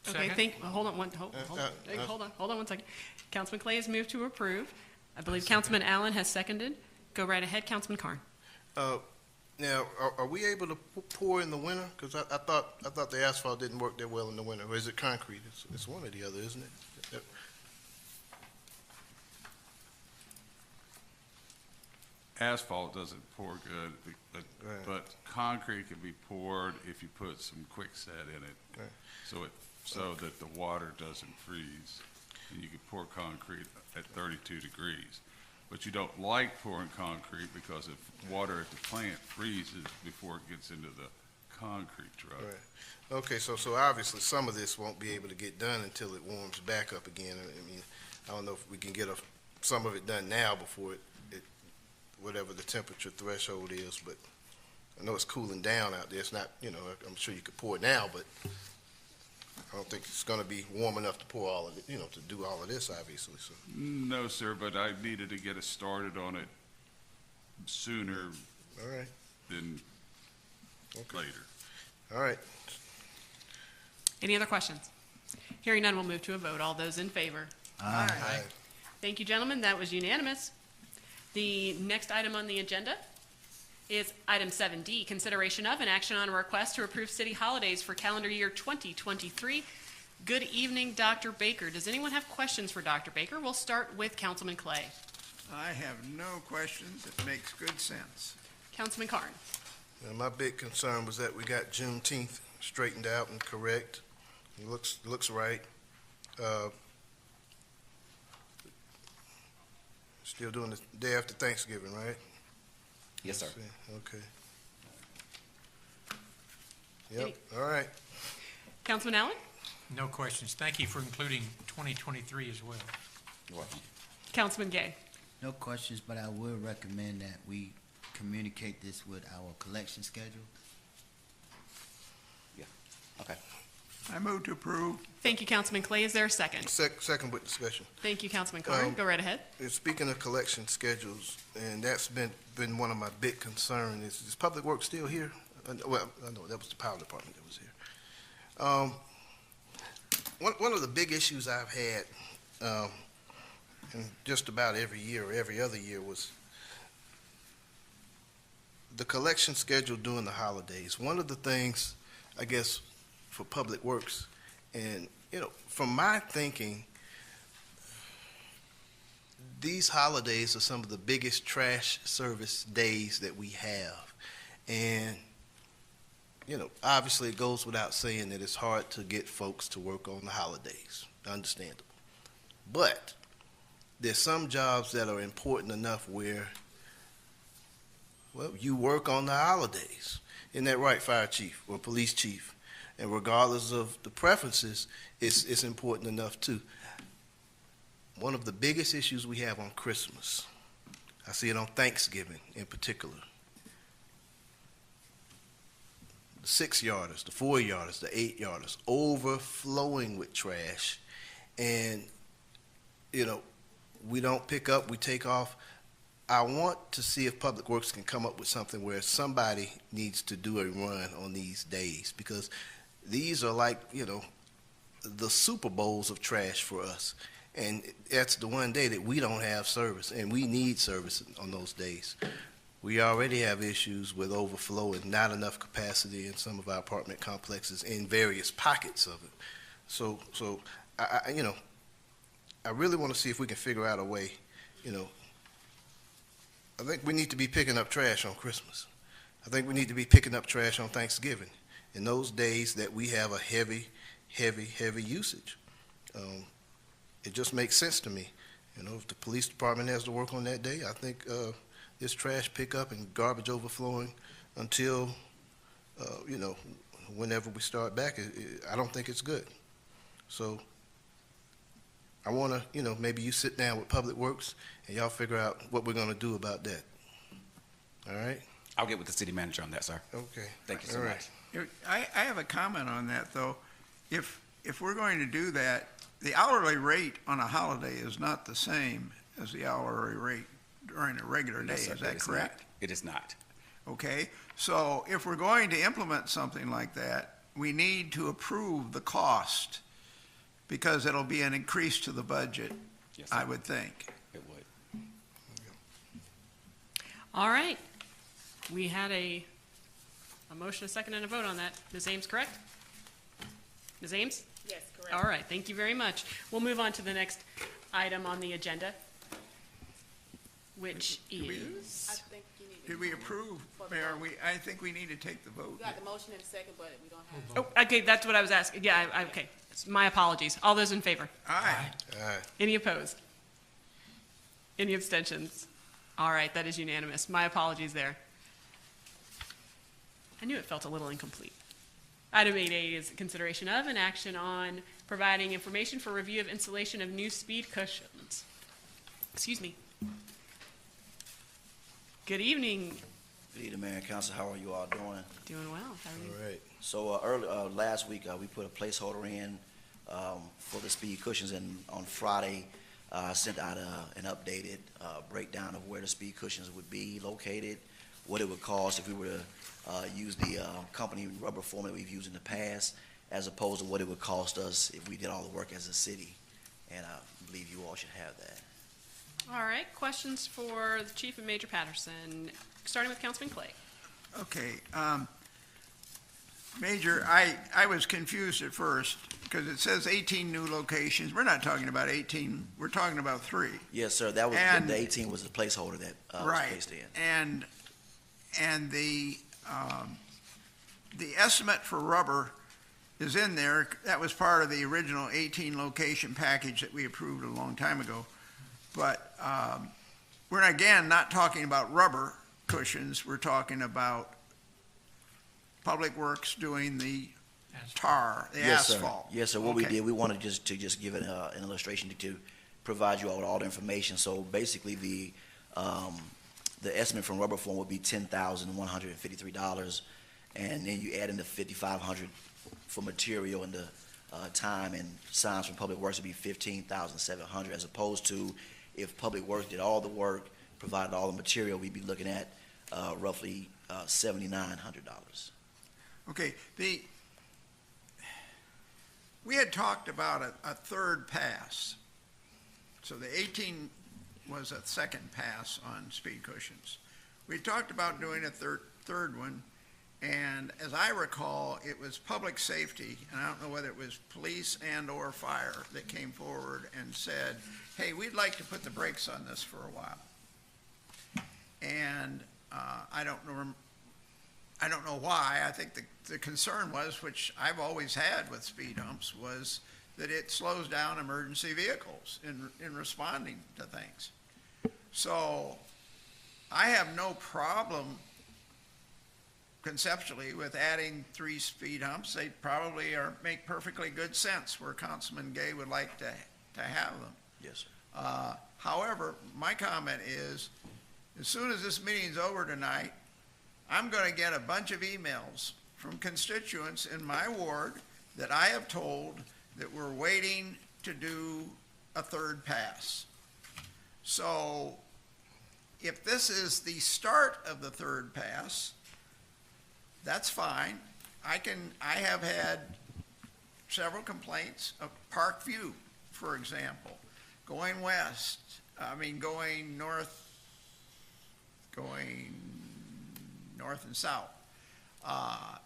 Okay, Second. hold on one second. Councilman Clay has moved to approve. I believe Councilman Allen has seconded. Go right ahead, Councilman Carn. Now, are we able to pour in the winter? Because I thought the asphalt didn't work that well in the winter. Or is it concrete? It's one or the other, isn't it? Asphalt doesn't pour good, but concrete can be poured if you put some quickset in it, Right. so that the water doesn't freeze. And you can pour concrete at 32 degrees. But you don't like pouring concrete because if water at the plant freezes before it gets into the concrete truck. Right. Okay, so obviously some of this won't be able to get done until it warms back up again. I mean, I don't know if we can get some of it done now before it whatever the temperature threshold is, but I know it's cooling down out there. It's not, I'm sure you could pour it now, but I don't think it's going to be warm enough to pour all of it, to do all of this, obviously. So. No, sir, but I needed to get us started on it sooner All right. than later. All right. Any other questions? Hearing none, we'll move to a vote. All those in favor? Aye. Thank you, gentlemen. That was unanimous. The next item on the agenda is item 7D, consideration of and action on a request to approve city holidays for calendar year 2023. Good evening, Dr. Baker. Does anyone have questions for Dr. Baker? We'll start with Councilman Clay. I have no questions. It makes good sense. Councilman Carn. My big concern was that we got Juneteenth straightened out and correct. It looks right. Still doing the day after Thanksgiving, right? Yes, sir. Okay. Yep, all right. Councilman Allen. No questions. Thank you for including 2023 as well. You're welcome. Councilman Gay. No questions, but I would recommend that we communicate this with our collection schedule. Yeah. Okay. I move to approve. Thank you, Councilman Clay. Is there a second? Second with discussion. Thank you, Councilman Carn. Go right ahead. And speaking of collection schedules, and that's been one of my big concerns, is Public Works still here? Well, I know that was the power department that was here. One of the big issues I've had, and just about every year or every other year, was the collection schedule during the holidays. One of the things, I guess, for Public Works, and from my thinking, these holidays are some of the biggest trash service days that we have. And obviously it goes without saying that it's hard to get folks to work on the holidays. Understandable. But there's some jobs that are important enough where, well, you work on the holidays. Isn't that right, fire chief or police chief? And regardless of the preferences, it's important enough too. One of the biggest issues we have on Christmas, I see it on Thanksgiving in particular. The 6-yarders, the 4-yarders, the 8-yarders, overflowing with trash. And, we don't pick up, we take off. I want to see if Public Works can come up with something where somebody needs to do a run on these days, because these are like, the Super Bowls of trash for us. And that's the one day that we don't have service, and we need service on those days. We already have issues with overflow and not enough capacity in some of our apartment complexes in various pockets of it. So I really want to see if we can figure out a way, I think we need to be picking up trash on Christmas. I think we need to be picking up trash on Thanksgiving, in those days that we have a heavy usage. It just makes sense to me. If the police department has to work on that day, I think this trash pickup and garbage overflowing until, whenever we start back, I don't think it's good. So I want to, maybe you sit down with Public Works and y'all figure out what we're going to do about that. All right? I'll get with the city manager on that, sir. Okay. Thank you so All much. right. I have a comment on that, though. If we're going to do that, the hourly rate on a holiday is not the same as the hourly rate during a regular day. No, sir, Is that it correct? not. It is not. Okay, so if we're going to implement something like that, we need to approve the cost, because it'll be an increase to the budget, Yes, sir. I would think. It would. All right. We had a motion, a second, and a vote on that. Ms. Ames, correct? Ms. Ames? Yes, correct. All right, thank you very much. We'll move on to the next item on the agenda, which I is, think you need to. Did we approve, Mayor? I think we need to take the vote. You got the motion in a second, but we don't have. oh, okay, that's what I was asking. Yeah, okay. My apologies. All those in favor? Aye. All right. Any opposed? Any abstentions? All right, that is unanimous. My apologies there. I knew it felt a little incomplete. Item 8A is consideration of and action on providing information for review of installation of new speed cushions. Excuse me. Good evening. Good evening, Mayor and Council. How are you all doing? Doing well. How are you? All right. So last week, we put a placeholder in for the speed cushions, and on Friday, sent out an updated breakdown of where the speed cushions would be located, what it would cost if we were to use the company rubber foam that we've used in the past, as opposed to what it would cost us if we did all the work as a city. And I believe you all should have that. All right, questions for the Chief and Major Patterson, starting with Councilman Clay. Okay, Major, I was confused at first, because it says 18 new locations. We're not talking about 18, we're talking about 3. Yes, sir. That was And- the 18 was the placeholder that was Right. placed in. And the estimate for rubber is in there. That was part of the original 18 location package that we approved a long time ago. But we're again not talking about rubber cushions. We're talking about Public Works doing the tar, the Yes, sir. asphalt. Yes, sir. What we Okay. did, we wanted to just give it an illustration to provide you all with all the information. So basically, the estimate from rubber form would be $10,153, and then you add in the $5,500 for material and the time and signs from Public Works would be $15,700, as opposed to if Public Works did all the work, provided all the material, we'd be looking at roughly $7,900. Okay, we had talked about a third pass. So the 18 was a second pass on speed cushions. We talked about doing a third one, and as I recall, it was public safety, and I don't know whether it was police and or fire that came forward and said, hey, we'd like to put the brakes on this for a while. And I don't know why. I think the concern was, which I've always had with speed humps, was that it slows down emergency vehicles in responding to things. So I have no problem conceptually with adding 3 speed humps. They probably make perfectly good sense where Councilman Gay would like to have them. Yes, sir. However, my comment is, as soon as this meeting's over tonight, I'm going to get a bunch of emails from constituents in my ward that I have told that we're waiting to do a third pass. So if this is the start of the third pass, that's fine. I have had several complaints of Parkview, for example, going west, going north and south,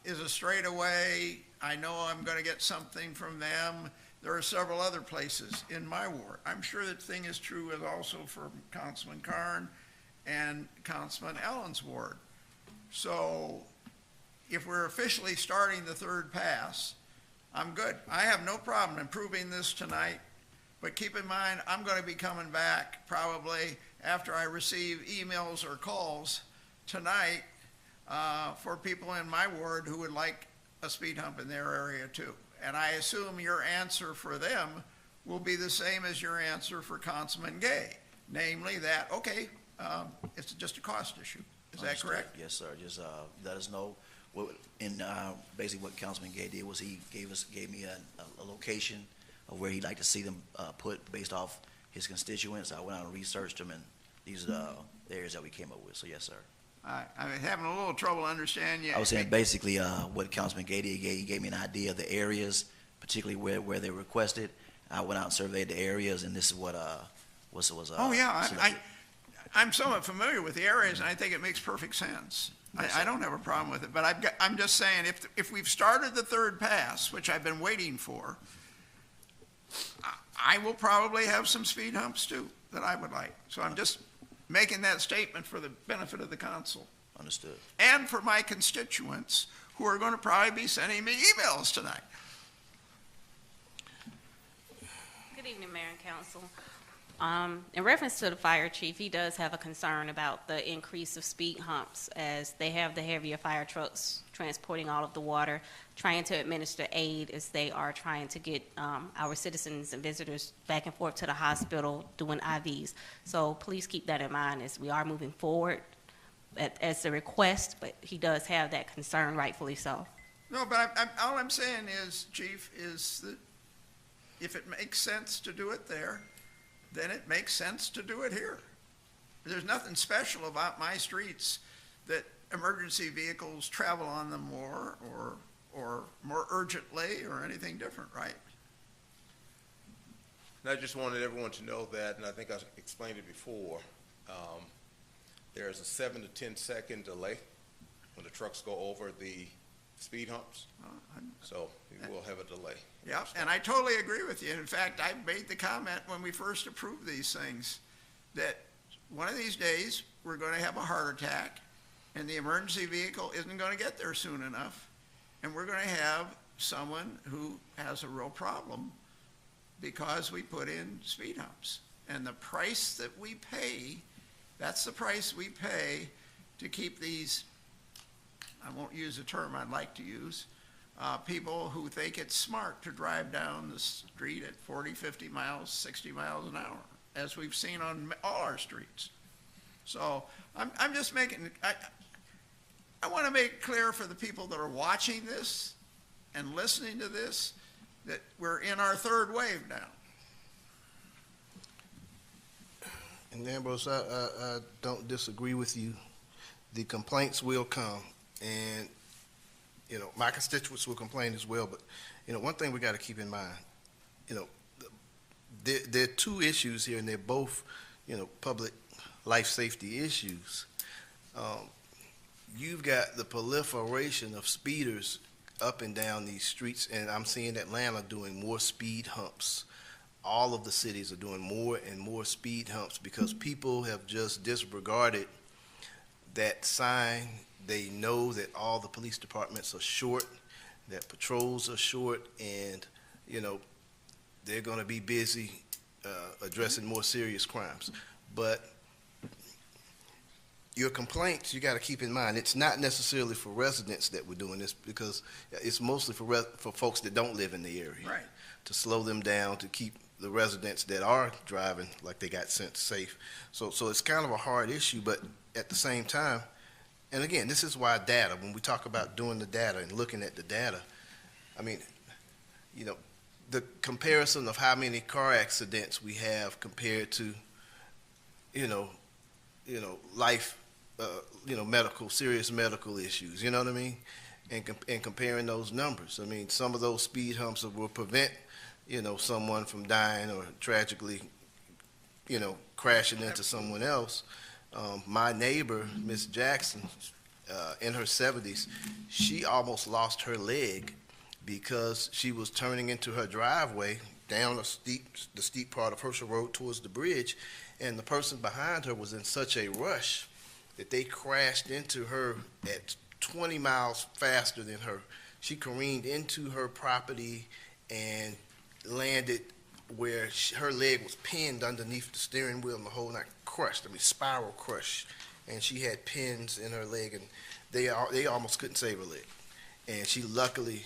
is a straightaway. I know I'm going to get something from them. There are several other places in my ward. I'm sure that thing is true also for Councilman Karn and Councilman Allen's ward. So if we're officially starting the third pass, I'm good. I have no problem improving this tonight, but keep in mind, I'm going to be coming back probably after I receive emails or calls tonight for people in my ward who would like a speed hump in their area too. And I assume your answer for them will be the same as your answer for Councilman Gay, namely that, okay, it's just a cost issue. Is that correct? Yes, sir. Just let us know. Basically what Councilman Gay did was he gave me a location of where he'd like to see them put based off his constituents. I went out and researched them, and these are the areas that we came up with. So yes, sir. I'm having a little trouble understanding you. I was saying basically what Councilman Gay did. He gave me an idea of the areas, particularly where they requested. I went out and surveyed the areas, and this is what was. Oh yeah, I'm somewhat familiar with the areas, and I think it makes perfect sense. I don't have a problem with it, but I'm just saying if we've started the third pass, which I've been waiting for, I will probably have some speed humps too that I would like. So I'm just making that statement for the benefit of the council. Understood. And for my constituents who are going to probably be sending me emails tonight. Good evening, Mayor and Council. In reference to the fire chief, he does have a concern about the increase of speed humps as they have the heavier fire trucks transporting all of the water, trying to administer aid as they are trying to get our citizens and visitors back and forth to the hospital doing IVs. So please keep that in mind as we are moving forward as a request, but he does have that concern, rightfully so. No, but all I'm saying is, Chief, is that if it makes sense to do it there, then it makes sense to do it here. There's nothing special about my streets that emergency vehicles travel on them more or more urgently or anything different, right? And I just wanted everyone to know that, and I think I explained it before, there's a 7 to 10 second delay when the trucks go over the speed humps. So we will have a delay. Yeah, and I totally agree with you. In fact, I made the comment when we first approved these things that one of these days we're going to have a heart attack and the emergency vehicle isn't going to get there soon enough, and we're going to have someone who has a real problem because we put in speed humps. And the price that we pay, that's the price we pay to keep these, I won't use a term I'd like to use, people who think it's smart to drive down the street at 40, 50 miles, 60 miles an hour, as we've seen on all our streets. So I'm just making, I want to make it clear for the people that are watching this and listening to this that we're in our third wave now. And Ambrose, I don't disagree with you. The complaints will come, and my constituents will complain as well. But one thing we got to keep in mind, there are two issues here, and they're both public life safety issues. You've got the proliferation of speeders up and down these streets, and I'm seeing Atlanta doing more speed humps. All of the cities are doing more and more speed humps because people have just disregarded that sign. They know that all the police departments are short, that patrols are short, and, they're going to be busy addressing more serious crimes. But your complaints, you got to keep in mind, it's not necessarily for residents that we're doing this because it's mostly for folks that don't live in the area. Right. To slow them down, to keep the residents that are driving like they got sent safe. So it's kind of a hard issue, but at the same time, and again, this is why data, when we talk about doing the data and looking at the data, I mean, the comparison of how many car accidents we have compared to, life, serious medical issues, you know what I mean? And comparing those numbers. I mean, some of those speed humps will prevent, someone from dying or tragically, crashing into someone else. My neighbor, Miss Jackson, in her 70s, she almost lost her leg because she was turning into her driveway down the steep part of Herschel Road towards the bridge, and the person behind her was in such a rush that they crashed into her at 20 miles faster than her. She careened into her property and landed where her leg was pinned underneath the steering wheel, and the whole night crushed. Spiral crush. And she had pins in her leg, and they almost couldn't save her leg. And she luckily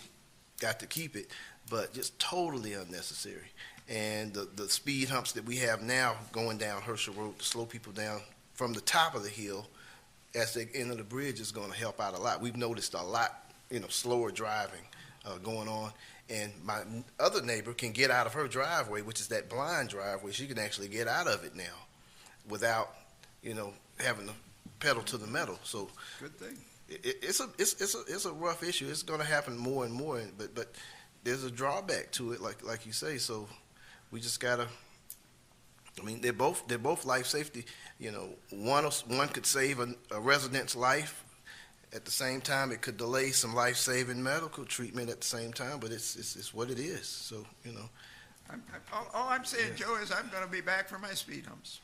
got to keep it, but just totally unnecessary. And the speed humps that we have now going down Herschel Road to slow people down from the top of the hill as they enter the bridge is going to help out a lot. We've noticed a lot, slower driving going on. And my other neighbor can get out of her driveway, which is that blind driveway. She can actually get out of it now without, having to pedal to the metal. So Good thing. it's a rough issue. It's going to happen more and more, but there's a drawback to it, like you say. So we just gotta. They're both life safety. One could save a resident's life. At the same time, it could delay some life-saving medical treatment at the same time. But it's what it is. So All I'm saying, Joe, is I'm going to be back for my speed humps.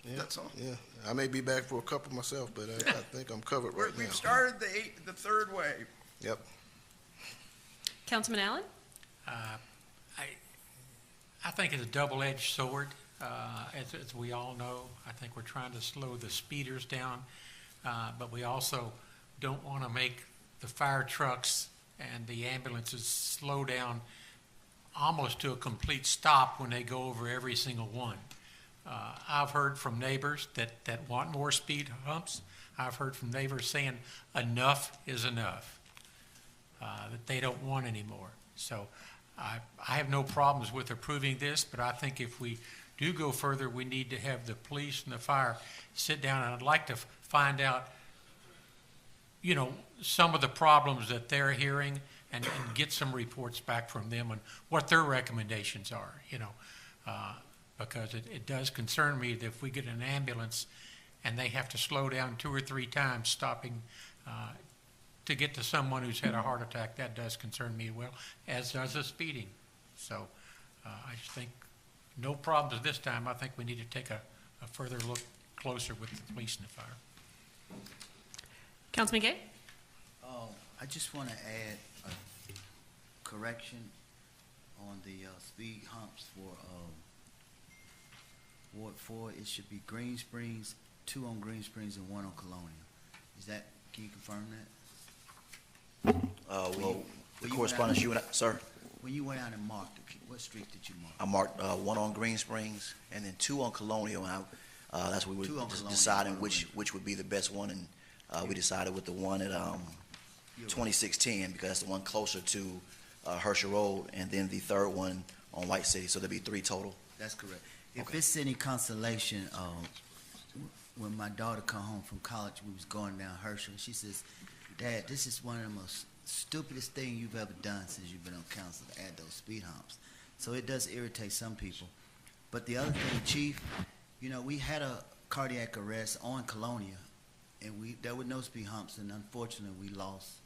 Yeah, That's all. Yeah, I may be back for a couple myself, but I think I'm covered right now. We've started the third wave. Yep. Councilman Allen? I think it's a double-edged sword. As we all know, I think we're trying to slow the speeders down, but we also don't want to make the fire trucks and the ambulances slow down almost to a complete stop when they go over every single one. I've heard from neighbors that want more speed humps. I've heard from neighbors saying enough is enough, that they don't want any more. So I have no problems with approving this, but I think if we do go further, we need to have the police and the fire sit down, and I'd like to find out, some of the problems that they're hearing and get some reports back from them on what their recommendations are, because it does concern me that if we get an ambulance and they have to slow down 2 or 3 times stopping to get to someone who's had a heart attack, that does concern me well, as does the speeding. So I just think no problems this time. I think we need to take a further look closer with the police and the fire. Councilman Gay? I just want to add a correction on the speed humps for Ward 4. It should be Green Springs, 2 on Green Springs and 1 on Colonial. Can you confirm that? The correspondence sir? When you went out and marked, what street did you mark? I marked 1 on Green Springs and then 2 on Colonial. And that's what we were deciding which would be the best one, and we decided with the one at 2610 because that's the one closer to Herschel Road, and then the third one on White City. So there'll be 3 total. That's correct. If it's any consolation, when my daughter come home from college, we was going down Herschel, she says, "Dad, this is one of the most stupidest thing you've ever done since you've been on council, to add those speed humps." So it does irritate some people. But the other thing, Chief, we had a cardiac arrest on Colonia, and there were no speed humps, and unfortunately we lost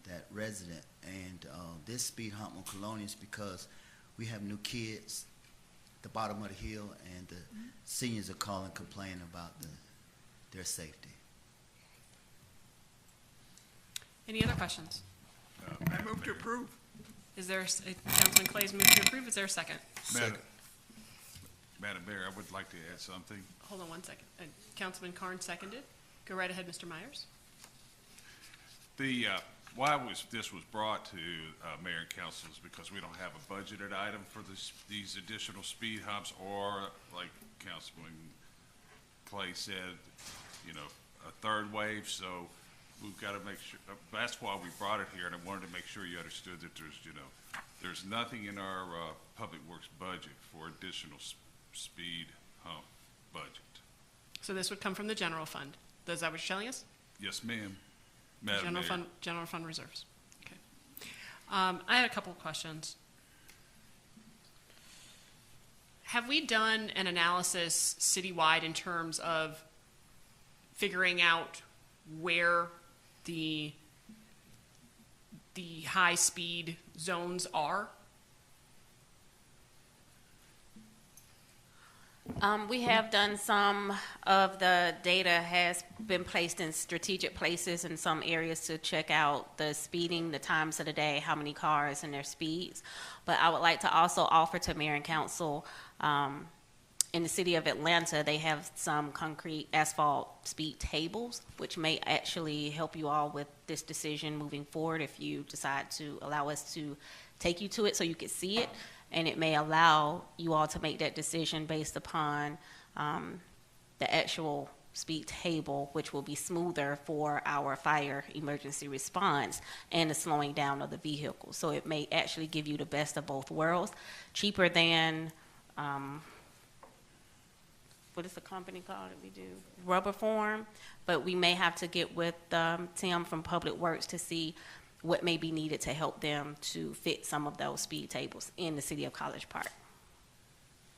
that resident. And this speed hump on Colonia is because we have new kids at the bottom of the hill, and the seniors are calling, complaining about their safety. Any other questions? I move to approve. Is there, Councilman Clay's moved to approve, is there a second? Madam Mayor, I would like to add something. Hold on one second. Councilman Carn seconded. Go right ahead, Mr. Myers. Why this was brought to Mayor and Council is because we don't have a budgeted item for these additional speed humps, or like Councilman Clay said, a third wave. So we've got to make sure. That's why we brought it here, and I wanted to make sure you understood that there's nothing in our Public Works budget for additional speed hump budget. So this would come from the general fund. Is that what you're telling us? Yes, ma'am. Madam General Mayor. fund, general fund reserves. Okay. I had a couple of questions. Have we done an analysis citywide in terms of figuring out where the high-speed zones are? We have done some of the data has been placed in strategic places in some areas to check out the speeding, the times of the day, how many cars and their speeds. But I would like to also offer to Mayor and Council, in the city of Atlanta, they have some concrete asphalt speed tables, which may actually help you all with this decision moving forward if you decide to allow us to take you to it so you can see it. And it may allow you all to make that decision based upon the actual speed table, which will be smoother for our fire emergency response and the slowing down of the vehicle. So it may actually give you the best of both worlds, cheaper than, what is the company called that we do? Rubber form, but we may have to get with Tim from Public Works to see what may be needed to help them to fit some of those speed tables in the city of College Park.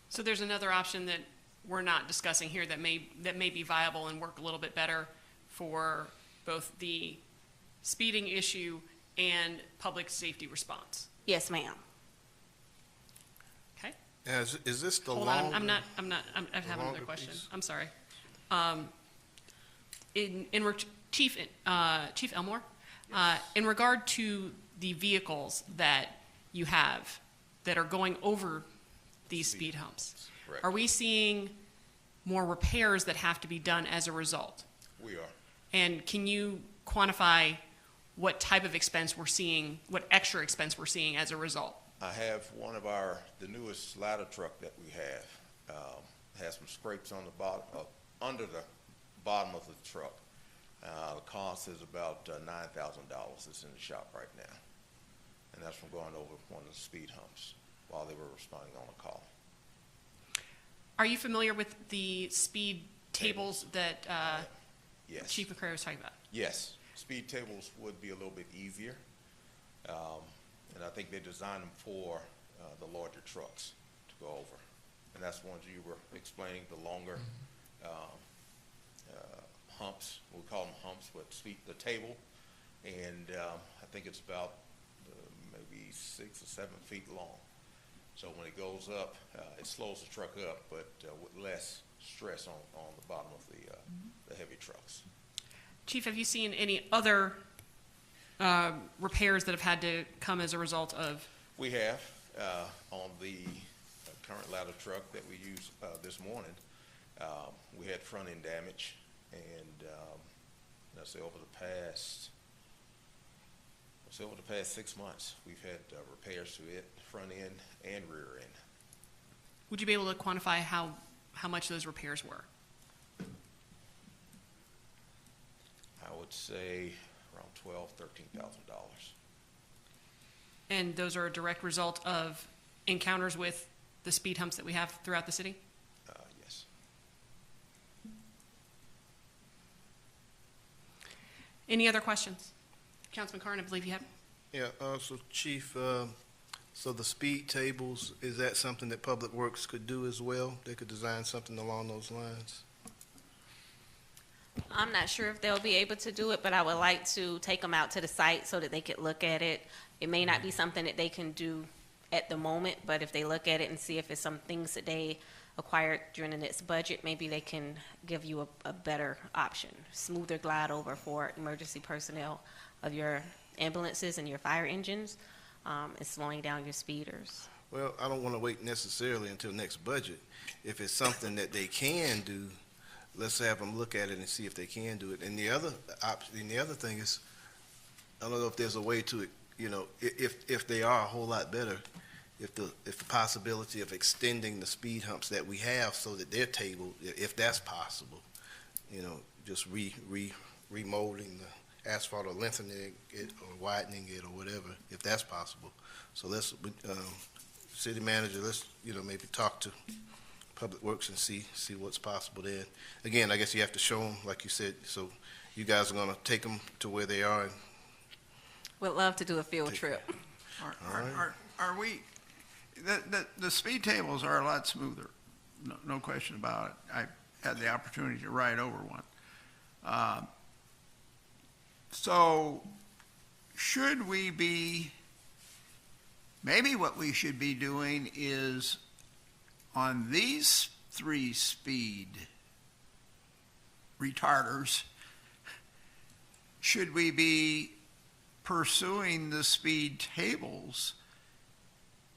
So there's another option that we're not discussing here that may be viable and work a little bit better for both the speeding issue and public safety response. Yes, ma'am. Okay. Is this the Hold longer? on, I have another longer question. piece? I'm sorry. Chief Elmore, in regard to the vehicles that you have that are going over these speed humps, Correct. are we seeing more repairs that have to be done as a result? We are. And can you quantify what type of expense we're seeing, what extra expense we're seeing as a result? I have one of the newest ladder truck that we have, has some scrapes on the bottom, under the bottom of the truck. The cost is about $9,000. It's in the shop right now. And that's from going over one of the speed humps while they were responding on a call. Are you familiar with the speed tables that Yes. Chief McCrary was talking about? Yes. Speed tables would be a little bit easier. And I think they designed them for the larger trucks to go over. And that's the ones you were explaining, the longer humps. We call them humps, but the table. And I think it's about maybe 6 or 7 feet long. So when it goes up, it slows the truck up, but with less stress on the bottom of the heavy trucks. Chief, have you seen any other repairs that have had to come as a result of? We have, on the current ladder truck that we used this morning, we had front end damage, and let's say over the past 6 months, we've had repairs to it, front end and rear end. Would you be able to quantify how much those repairs were? I would say around $12,000, $13,000. And those are a direct result of encounters with the speed humps that we have throughout the city? Yes. Any other questions? Councilman Carn, I believe you have. Yeah, so Chief, so the speed tables, is that something that Public Works could do as well? They could design something along those lines? I'm not sure if they'll be able to do it, but I would like to take them out to the site so that they could look at it. It may not be something that they can do at the moment, but if they look at it and see if it's some things that they acquired during the next budget, maybe they can give you a better option, smoother glide over for emergency personnel of your ambulances and your fire engines, and slowing down your speeders. Well, I don't want to wait necessarily until next budget. If it's something that they can do, let's have them look at it and see if they can do it. And the other option, the other thing is, I don't know if there's a way to, if they are a whole lot better, if the possibility of extending the speed humps that we have so that they're tabled, if that's possible, just remolding the asphalt or lengthening it or widening it or whatever, if that's possible. So let's, city manager, let's, maybe talk to Public Works and see what's possible there. Again, I guess you have to show them, like you said, so you guys are gonna take them to where they are. And We'd love to do a field trip. Are we, the speed tables are a lot smoother, no question about it. I had the opportunity to ride over one. So should we be, maybe what we should be doing is on these 3 speed retarders, should we be pursuing the speed tables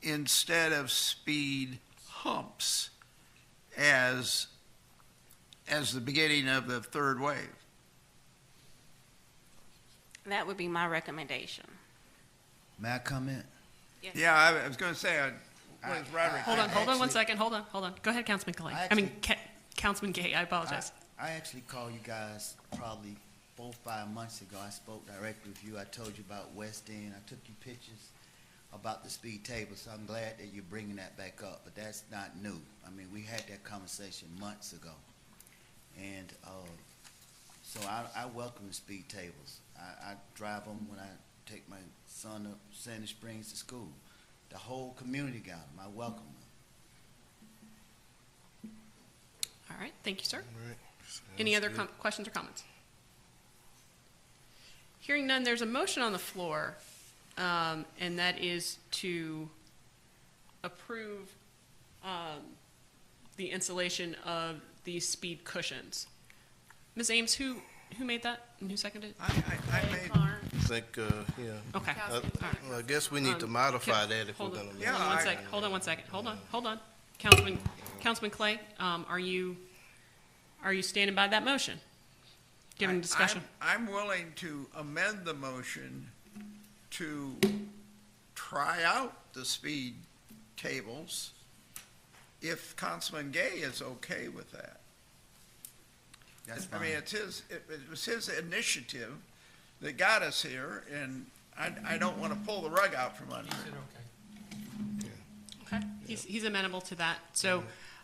instead of speed humps as the beginning of the 3rd wave? That would be my recommendation. May I comment? Yes. Yeah, I was going to say, what is Roderick? Hold on 1 second, hold on. Go ahead, Councilman Clay. Councilman Gay, I apologize. I actually called you guys probably 4 or 5 months ago. I spoke directly with you. I told you about West End. I took you pictures about the speed table, so I'm glad that you're bringing that back up, but that's not new. I mean, we had that conversation months ago. And so I welcome the speed tables. I drive them when I take my son up Sandy Springs to school. The whole community got them. I welcome them. All right, thank you, sir. All right. Any other questions or comments? Hearing none, there's a motion on the floor, and that is to approve the installation of these speed cushions. Ms. Ames, who made that and who seconded it? I made, I think, yeah. Okay. I guess we need to modify that if we're gonna. Hold on one second. Hold on. Councilman Clay, are you standing by that motion? Given discussion. I'm willing to amend the motion to try out the speed tables if Councilman Gay is okay with that. That's I mean, it was his initiative that got us here, and I don't want to pull the rug out from under him. Okay, he's amenable to that. So,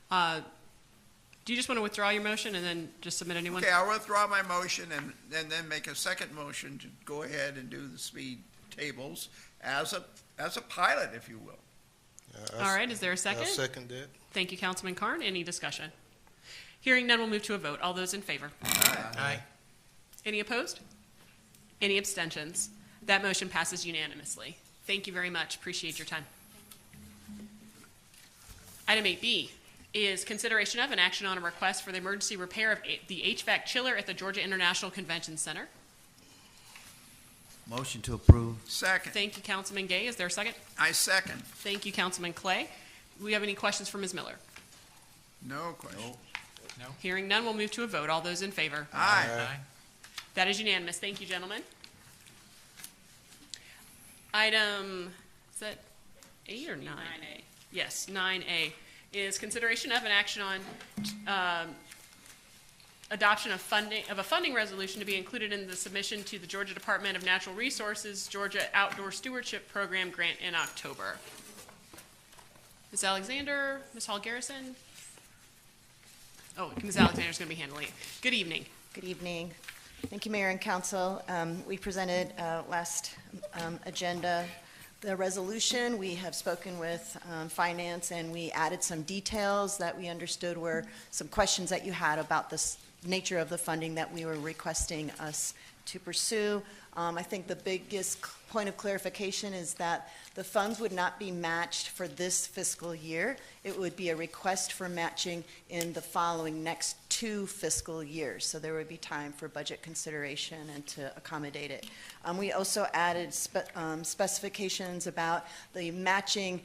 do you just want to withdraw your motion and then just submit a new one? Okay, I'll withdraw my motion and then make a second motion to go ahead and do the speed tables as a pilot, if you will. All right, is there a second? I'll second that. Thank you, Councilman Carn. Any discussion? Hearing none, we'll move to a vote. All those in favor? Aye. Any opposed? Any abstentions? That motion passes unanimously. Thank you very much. Appreciate your time. Item 8B is consideration of an action on a request for the emergency repair of the HVAC chiller at the Georgia International Convention Center. Motion to approve. Second. Thank you, Councilman Gay. Is there a second? I second. Thank you, Councilman Clay. Do we have any questions for Ms. Miller? No question. No? Hearing none, we'll move to a vote. All those in favor? Aye. That is unanimous. Thank you, gentlemen. Item, is that 8 or 9? 9A. Yes, 9A is consideration of an action on adoption of a funding resolution to be included in the submission to the Georgia Department of Natural Resources Georgia Outdoor Stewardship Program grant in October. Ms. Alexander, Ms. Hall Garrison. Oh, Ms. Alexander is going to be handling it. Good evening. Good evening. Thank you, Mayor and Council. We presented last agenda the resolution. We have spoken with Finance, and we added some details that we understood were some questions that you had about the nature of the funding that we were requesting us to pursue. I think the biggest point of clarification is that the funds would not be matched for this fiscal year. It would be a request for matching in the following next 2 fiscal years. So there would be time for budget consideration and to accommodate it. We also added specifications about the matching,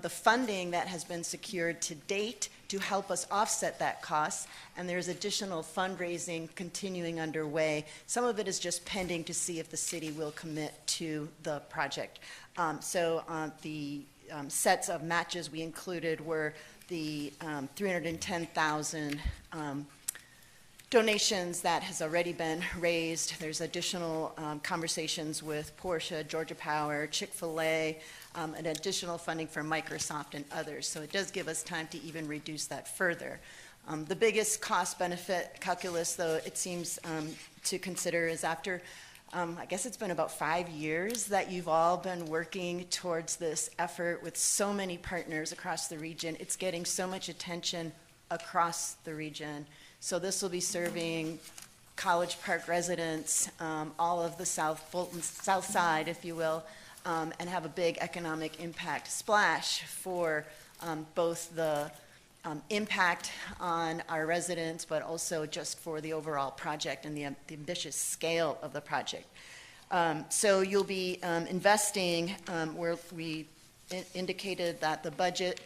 the funding that has been secured to date to help us offset that cost, and there's additional fundraising continuing underway. Some of it is just pending to see if the city will commit to the project. The sets of matches we included were the $310,000 donations that has already been raised. There's additional conversations with Porsche, Georgia Power, Chick-fil-A, and additional funding for Microsoft and others. So it does give us time to even reduce that further. The biggest cost-benefit calculus, though, it seems to consider is after, I guess it's been about 5 years that you've all been working towards this effort with so many partners across the region. It's getting so much attention across the region. So this will be serving College Park residents, all of the Fulton south side, if you will, and have a big economic impact splash for both the impact on our residents, but also just for the overall project and the ambitious scale of the project. So you'll be investing where we indicated that the budget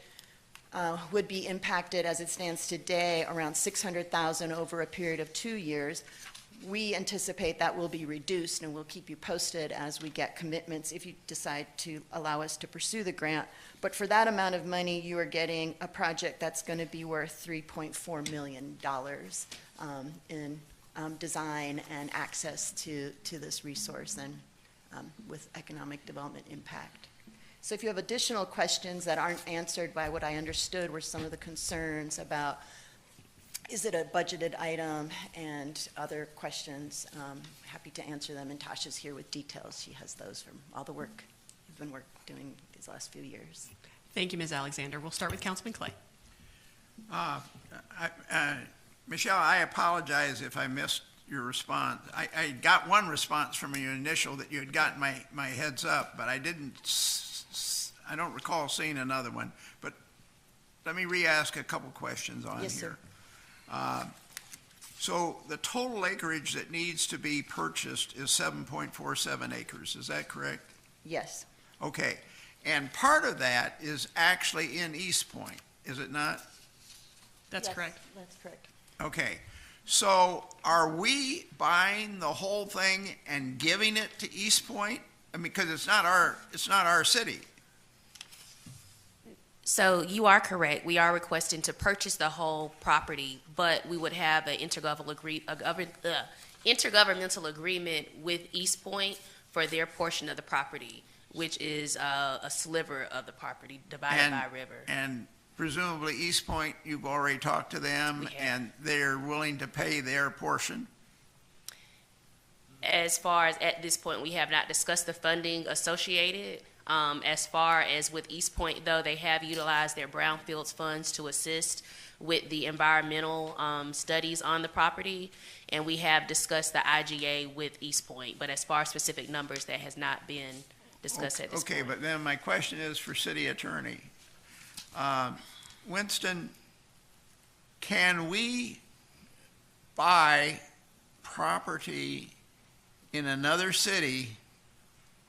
would be impacted as it stands today around $600,000 over a period of 2 years. We anticipate that will be reduced, and we'll keep you posted as we get commitments if you decide to allow us to pursue the grant. But for that amount of money, you are getting a project that's going to be worth $3.4 million in design and access to this resource and with economic development impact. So if you have additional questions that aren't answered by what I understood were some of the concerns about, is it a budgeted item, and other questions, happy to answer them. And Tasha's here with details. She has those from all the work you've been doing these last few years. Thank you, Ms. Alexander. We'll start with Councilman Clay. Michelle, I apologize if I missed your response. I got one response from your initial that you had gotten my heads up, but I don't recall seeing another one. But let me re-ask a couple questions on Yes, here. sir. So the total acreage that needs to be purchased is 7.47 acres, is that correct? Yes. Okay, and part of that is actually in East Point, is it not? That's Yes, correct. That's correct. Okay, so are we buying the whole thing and giving it to East Point? I mean, because it's not our city. So you are correct. We are requesting to purchase the whole property, but we would have an intergovernmental agreement with East Point for their portion of the property, which is a sliver of the property divided by a river. And presumably East Point, you've already talked to them and they're willing to pay their portion? As far as at this point, we have not discussed the funding associated. As far as with East Point, though, they have utilized their brownfields funds to assist with the environmental studies on the property, and we have discussed the IGA with East Point. But as far as specific numbers, that has not been discussed at this point. Okay, but then my question is for City Attorney. Winston, can we buy property in another city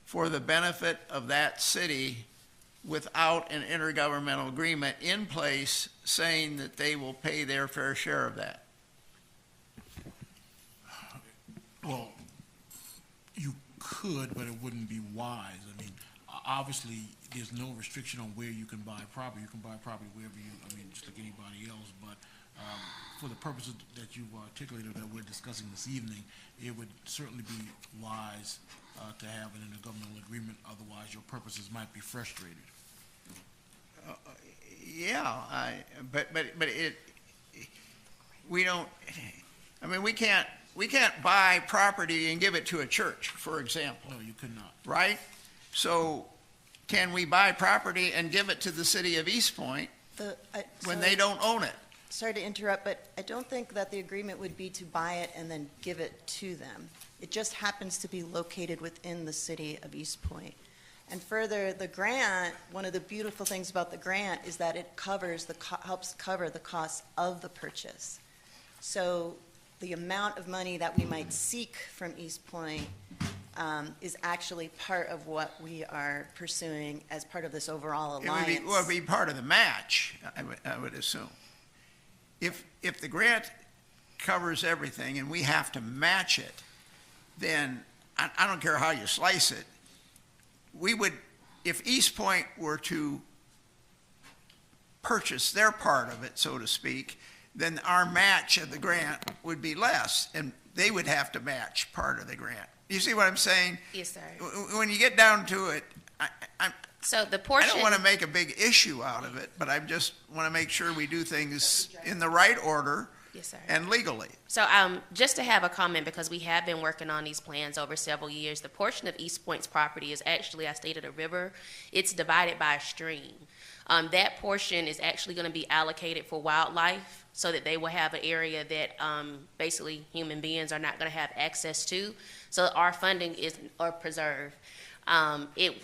for the benefit of that city without an intergovernmental agreement in place saying that they will pay their fair share of that? Well, you could, but it wouldn't be wise. I mean, obviously, there's no restriction on where you can buy property. You can buy property wherever just like anybody else, but for the purposes that you've articulated that we're discussing this evening, it would certainly be wise to have an intergovernmental agreement. Otherwise, your purposes might be frustrated. But we don't. I mean, we can't buy property and give it to a church, for example. No, you could not. Right? So, can we buy property and give it to the city of East Point when they don't own it? Sorry to interrupt, but I don't think that the agreement would be to buy it and then give it to them. It just happens to be located within the city of East Point. And further, the grant, one of the beautiful things about the grant is that it helps cover the cost of the purchase. So the amount of money that we might seek from East Point is actually part of what we are pursuing as part of this overall alliance. It would be part of the match, I would assume. If the grant covers everything and we have to match it, then I don't care how you slice it, we would, if East Point were to purchase their part of it, so to speak, then our match of the grant would be less, and they would have to match part of the grant. You see what I'm saying? Yes, sir. When you get down to it, So the I portion. don't want to make a big issue out of it, but I just want to make sure we do things in the right order Yes, sir. and legally. So just to have a comment, because we have been working on these plans over several years, the portion of East Point's property is actually, I stated, a river. It's divided by a stream. That portion is actually going to be allocated for wildlife so that they will have an area that basically human beings are not going to have access to. So our funding is preserved.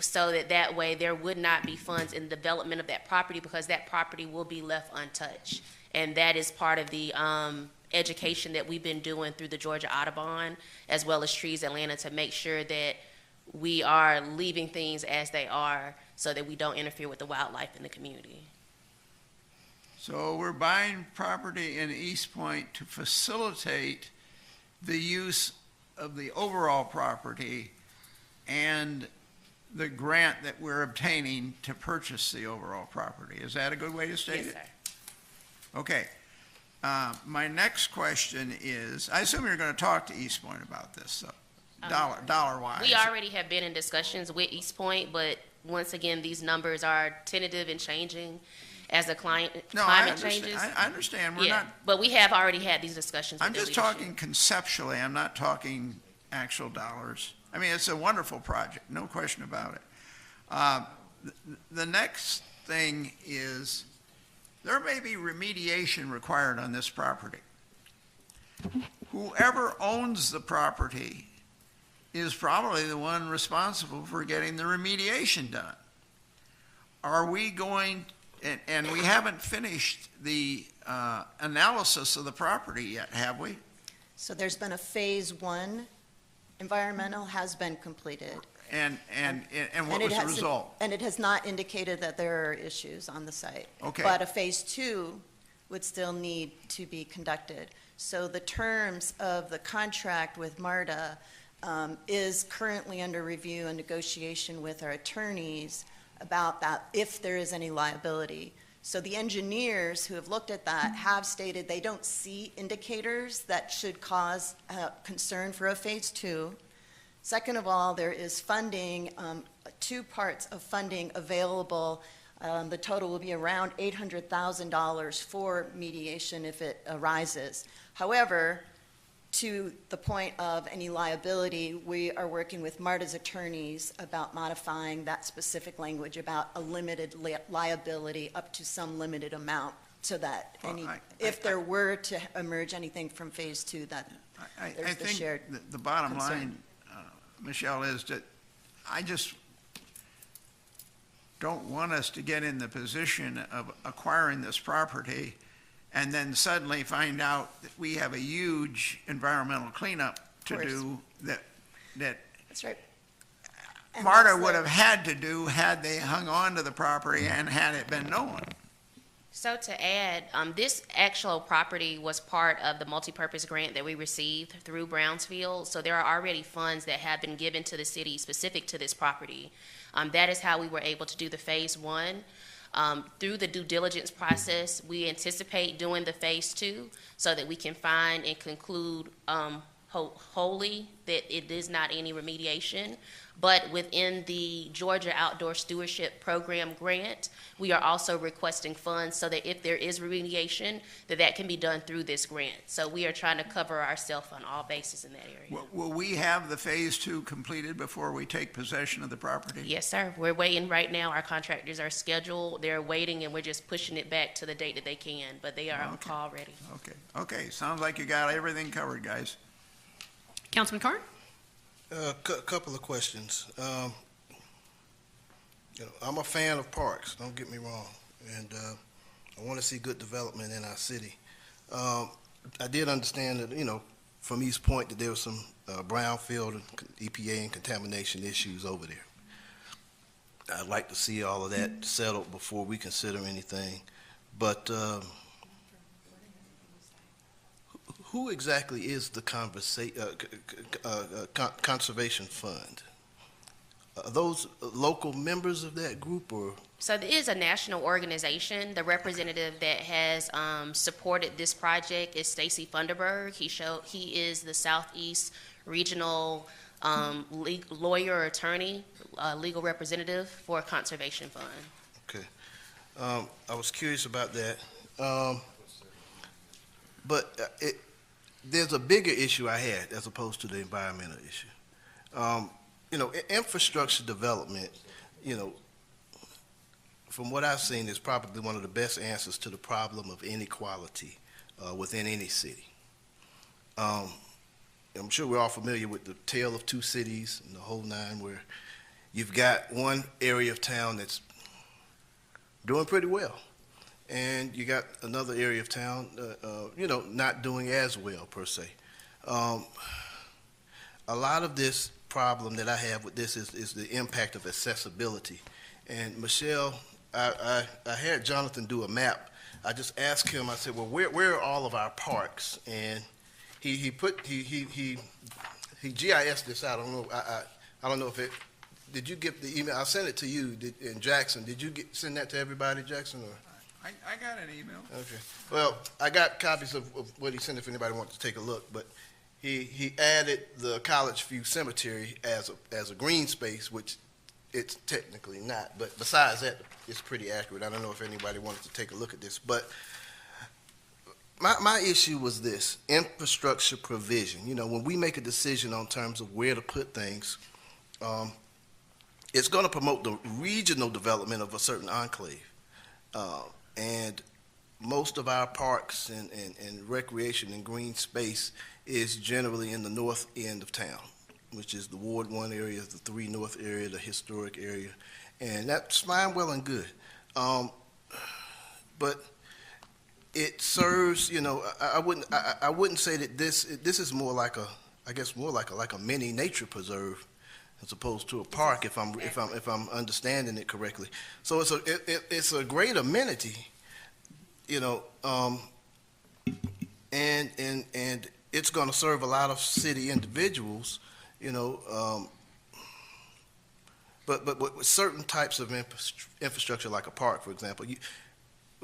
So that way there would not be funds in the development of that property because that property will be left untouched. And that is part of the education that we've been doing through the Georgia Audubon as well as Trees Atlanta to make sure that we are leaving things as they are so that we don't interfere with the wildlife in the community. So we're buying property in East Point to facilitate the use of the overall property and the grant that we're obtaining to purchase the overall property. Is that a good way to state it? Yes, sir. Okay. My next question is, I assume you're going to talk to East Point about this, so dollar-wise. We already have been in discussions with East Point, but once again, these numbers are tentative and changing as the climate changes. I understand. We're Yeah, not, but we have already had these discussions with I'm the just leadership. talking conceptually. I'm not talking actual dollars. I mean, it's a wonderful project, no question about it. The next thing is, there may be remediation required on this property. Whoever owns the property is probably the one responsible for getting the remediation done. Are we going, and we haven't finished the analysis of the property yet, have we? So there's been a phase 1 environmental has been completed. And what And it was the hasn't- result? And it has not indicated that there are issues on the site. Okay. But a phase 2 would still need to be conducted. So the terms of the contract with MARTA is currently under review and negotiation with our attorneys about that, if there is any liability. So the engineers who have looked at that have stated they don't see indicators that should cause concern for a phase 2. Second of all, there is funding, 2 parts of funding available. The total will be around $800,000 for mediation if it arises. However, to the point of any liability, we are working with MARTA's attorneys about modifying that specific language about a limited liability up to some limited amount so that if there were to emerge anything from phase 2, that there's the shared think the bottom concern. line, Michelle, is that I just don't want us to get in the position of acquiring this property and then suddenly find out that we have a huge environmental cleanup to do that That's right. And MARTA that's would the- have had to do had they hung on to the property and had it been known. So to add, this actual property was part of the multipurpose grant that we received through Brownsfield. So there are already funds that have been given to the city specific to this property. That is how we were able to do the phase 1. Through the due diligence process, we anticipate doing the phase 2 so that we can find and conclude wholly that it is not any remediation. But within the Georgia Outdoor Stewardship Program grant, we are also requesting funds so that if there is remediation, that can be done through this grant. So we are trying to cover ourselves on all bases in that area. Will we have the phase 2 completed before we take possession of the property? Yes, sir. We're waiting right now. Our contractors are scheduled. They're waiting, and we're just pushing it back to the date that they can, but they are on call ready. Okay, sounds like you got everything covered, guys. Councilman Carr? Couple of questions. I'm a fan of parks, don't get me wrong, and I want to see good development in our city. I did understand that, from East Point that there was some brownfield and EPA and contamination issues over there. I'd like to see all of that settled before we consider anything. But who exactly is the Conservation Fund? Are those local members of that group, or? So there is a national organization. The representative that has supported this project is Stacy Funderburg. He is the Southeast Regional lawyer, attorney, legal representative for a conservation fund. Okay. I was curious about that. But there's a bigger issue I had as opposed to the environmental issue. Infrastructure development, from what I've seen, is probably one of the best answers to the problem of inequality within any city. I'm sure we're all familiar with the tale of two cities and the whole nine, where you've got one area of town that's doing pretty well, and you got another area of town, not doing as well per se. A lot of this problem that I have with this is the impact of accessibility. And Michelle, I had Jonathan do a map. I just asked him, I said, well, where are all of our parks? And he GIS'd this out. I don't know if it, did you get the email? I sent it to you in Jackson. Did you send that to everybody, Jackson? Or? I got an email. Okay. Well, I got copies of what he sent if anybody wants to take a look, but he added the College View Cemetery as a green space, which it's technically not. But besides that, it's pretty accurate. I don't know if anybody wanted to take a look at this, but my issue was this: infrastructure provision. When we make a decision on terms of where to put things, it's going to promote the regional development of a certain enclave. And most of our parks and recreation and green space is generally in the north end of town, which is the Ward 1 area, the 3 North area, the historic area. And that's fine, well and good. But it serves, I wouldn't say that this is more like a mini nature preserve as opposed to a park, if I'm understanding it correctly. So it's a great amenity, and it's going to serve a lot of city individuals, but with certain types of infrastructure, like a park, for example.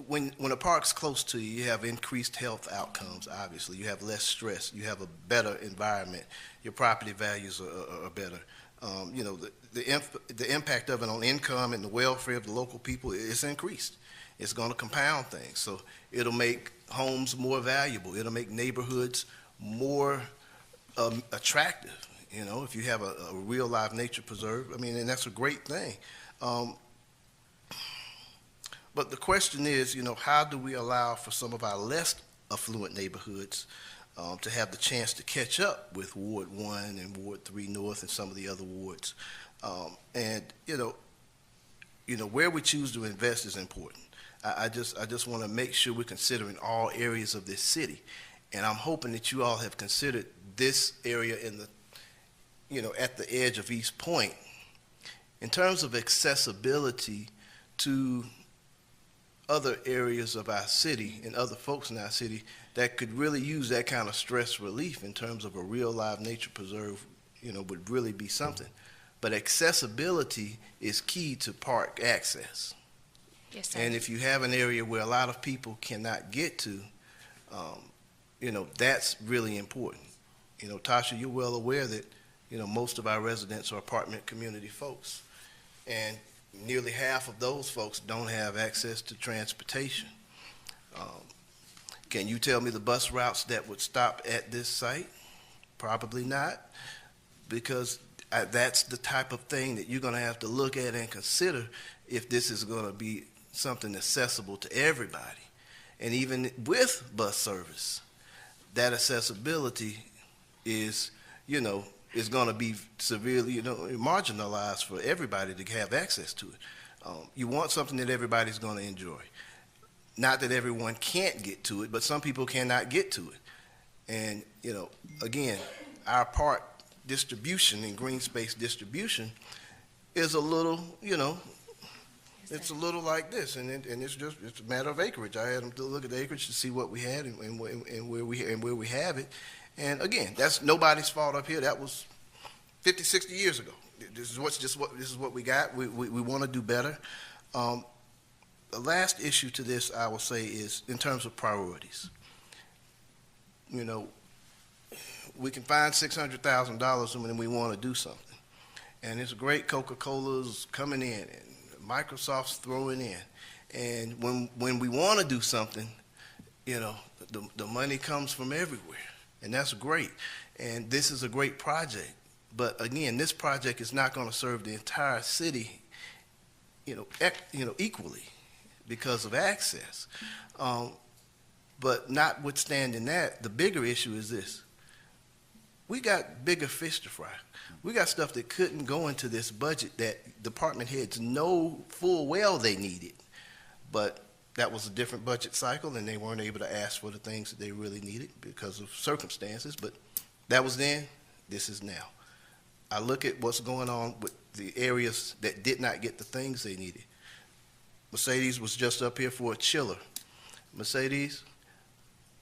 When a park's close to you, you have increased health outcomes, obviously. You have less stress. You have a better environment. Your property values are better. The impact of it on income and the welfare of the local people is increased. It's going to compound things. So it'll make homes more valuable. It'll make neighborhoods more attractive. If you have a real live nature preserve, and that's a great thing. But the question is, how do we allow for some of our less affluent neighborhoods to have the chance to catch up with Ward 1 and Ward 3 North and some of the other wards? Where we choose to invest is important. I just want to make sure we're considering all areas of this city. And I'm hoping that you all have considered this area at the edge of East Point in terms of accessibility to other areas of our city and other folks in our city that could really use that kind of stress relief in terms of a real live nature preserve, would really be something. But accessibility is key to park access. Yes, sir. And if you have an area where a lot of people cannot get to, that's really important. Tasha, you're well aware that, most of our residents are apartment community folks. And nearly half of those folks don't have access to transportation. Can you tell me the bus routes that would stop at this site? Probably not, because that's the type of thing that you're going to have to look at and consider if this is going to be something accessible to everybody. And even with bus service, that accessibility is going to be severely, marginalized for everybody to have access to it. You want something that everybody's going to enjoy. Not that everyone can't get to it, but some people cannot get to it. And, again, our park distribution and green space distribution is a little, it's a little like this, and it's a matter of acreage. I had them to look at the acreage to see what we had and where we have it. And again, that's nobody's fault up here. That was 50, 60 years ago. this is what we got. We want to do better. The last issue to this, I will say, is in terms of priorities. You know, we can find $600,000 when we want to do something. And it's great, Coca-Cola's coming in, and Microsoft's throwing in. And when we want to do something, you know, the money comes from everywhere, and that's great. And this is a great project. But again, this project is not going to serve the entire city, equally because of access. But notwithstanding that, the bigger issue is this. We got bigger fish to fry. We got stuff that couldn't go into this budget that department heads know full well they needed. But that was a different budget cycle, and they weren't able to ask for the things that they really needed because of circumstances. But that was then, this is now. I look at what's going on with the areas that did not get the things they needed. Mercedes was just up here for a chiller. Mercedes,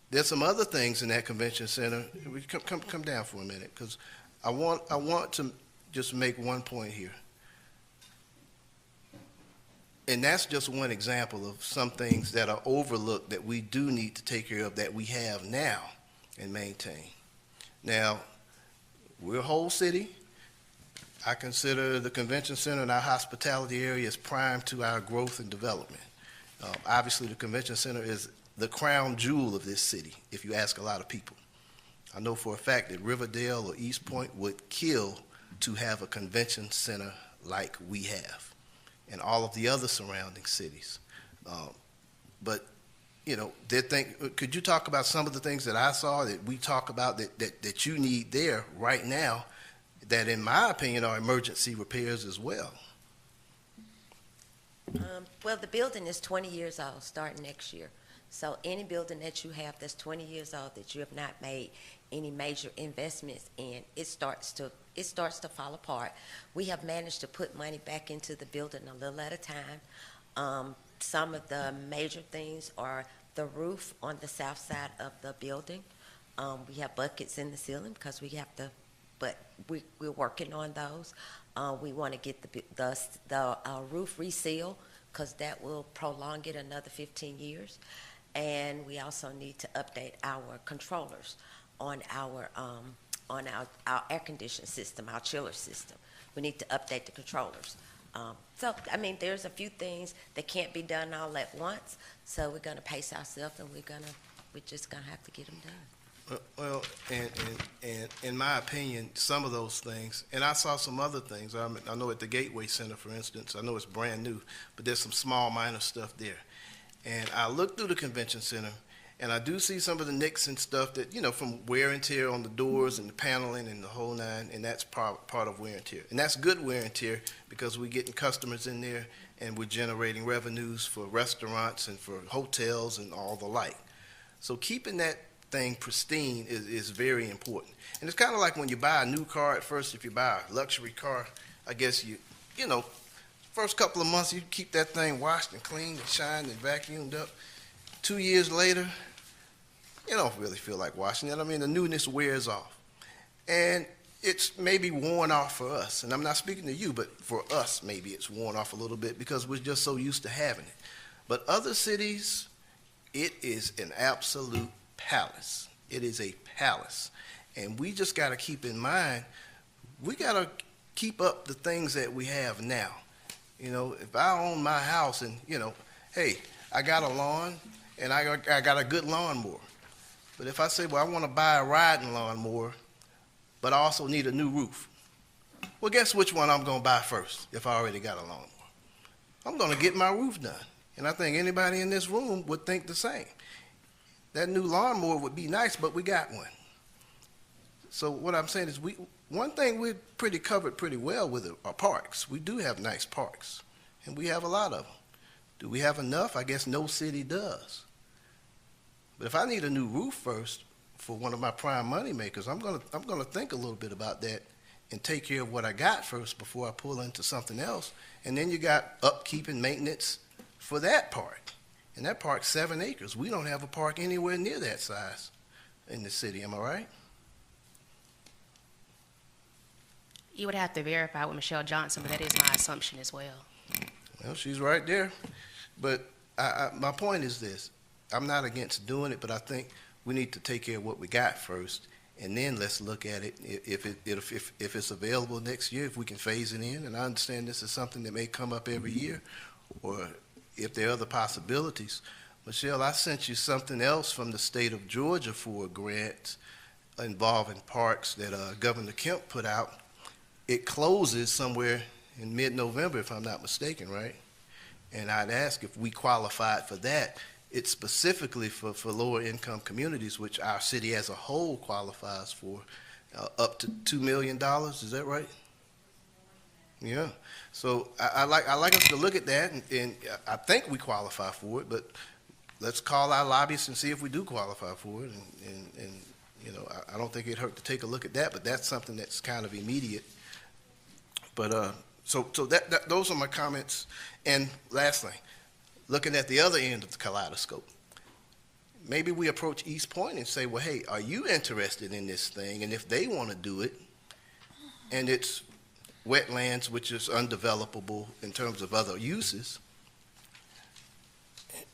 there's some other things in that convention center. We come down for a minute, because I want to just make one point here. And that's just one example of some things that are overlooked that we do need to take care of, that we have now and maintain. Now, we're a whole city. I consider the convention center and our hospitality area as prime to our growth and development. Obviously, the convention center is the crown jewel of this city, if you ask a lot of people. I know for a fact that Riverdale or East Point would kill to have a convention center like we have, and all of the other surrounding cities. But, you know, could you talk about some of the things that I saw that we talk about that you need there right now, that in my opinion are emergency repairs as well? Well, the building is 20 years old, starting next year. So any building that you have that's 20 years old that you have not made any major investments in, it starts to fall apart. We have managed to put money back into the building a little at a time. Some of the major things are the roof on the south side of the building. We have buckets in the ceiling because we have to, but we're working on those. We want to get the roof resealed, because that will prolong it another 15 years. And we also need to update our controllers on our air conditioning system, our chiller system. We need to update the controllers. So, I mean, there's a few things that can't be done all at once. So we're going to pace ourselves, and we're just going to have to get them done. Well, and in my opinion, some of those things, and I saw some other things. I know at the Gateway Center, for instance, I know it's brand new, but there's some small, minor stuff there. And I look through the convention center, and I do see some of the nicks and stuff that, you know, from wear and tear on the doors and the paneling and the whole nine, and that's part of wear and tear. And that's good wear and tear, because we're getting customers in there, and we're generating revenues for restaurants and for hotels and all the like. So keeping that thing pristine is very important. And it's kind of like when you buy a new car at first. If you buy a luxury car, I guess you know, first couple of months you keep that thing washed and cleaned and shined and vacuumed up. 2 years later, you don't really feel like washing it. I mean, the newness wears off. And it's maybe worn off for us. And I'm not speaking to you, but for us, maybe it's worn off a little bit because we're just so used to having it. But other cities, it is an absolute palace. It is a palace. And we just got to keep in mind, we got to keep up the things that we have now. You know, if I own my house and, you know, hey, I got a lawn and I got a good lawnmower. But if I say, well, I want to buy a riding lawnmower, but I also need a new roof. Well, guess which one I'm going to buy first if I already got a lawnmower? I'm going to get my roof done. And I think anybody in this room would think the same. That new lawnmower would be nice, but we got one. So what I'm saying is, one thing we're covered pretty well with are parks. We do have nice parks, and we have a lot of them. Do we have enough? I guess no city does. But if I need a new roof first for one of my prime money makers, I'm gonna think a little bit about that and take care of what I got first before I pull into something else. And then you got upkeep and maintenance for that park. And that park's 7 acres. We don't have a park anywhere near that size in the city. Am I right? You would have to verify with Michelle Johnson, but that is my assumption as well. Well, she's right there. But my point is this. I'm not against doing it, but I think we need to take care of what we got first, and then let's look at it. If it's available next year, if we can phase it in, and I understand this is something that may come up every year, or if there are other possibilities. Michelle, I sent you something else from the state of Georgia for a grant involving parks that Governor Kemp put out. It closes somewhere in mid-November, if I'm not mistaken, right? And I'd ask if we qualified for that. It's specifically for lower income communities, which our city as a whole qualifies for, up to $2 million. Is that right? Yeah. So I like us to look at that, and I think we qualify for it, but let's call our lobbyists and see if we do qualify for it. And you know, I don't think it'd hurt to take a look at that, but that's something that's kind of immediate. But so those are my comments. And last thing, looking at the other end of the kaleidoscope, maybe we approach East Point and say, well, hey, are you interested in this thing? And if they want to do it, and it's wetlands, which is undevelopable in terms of other uses,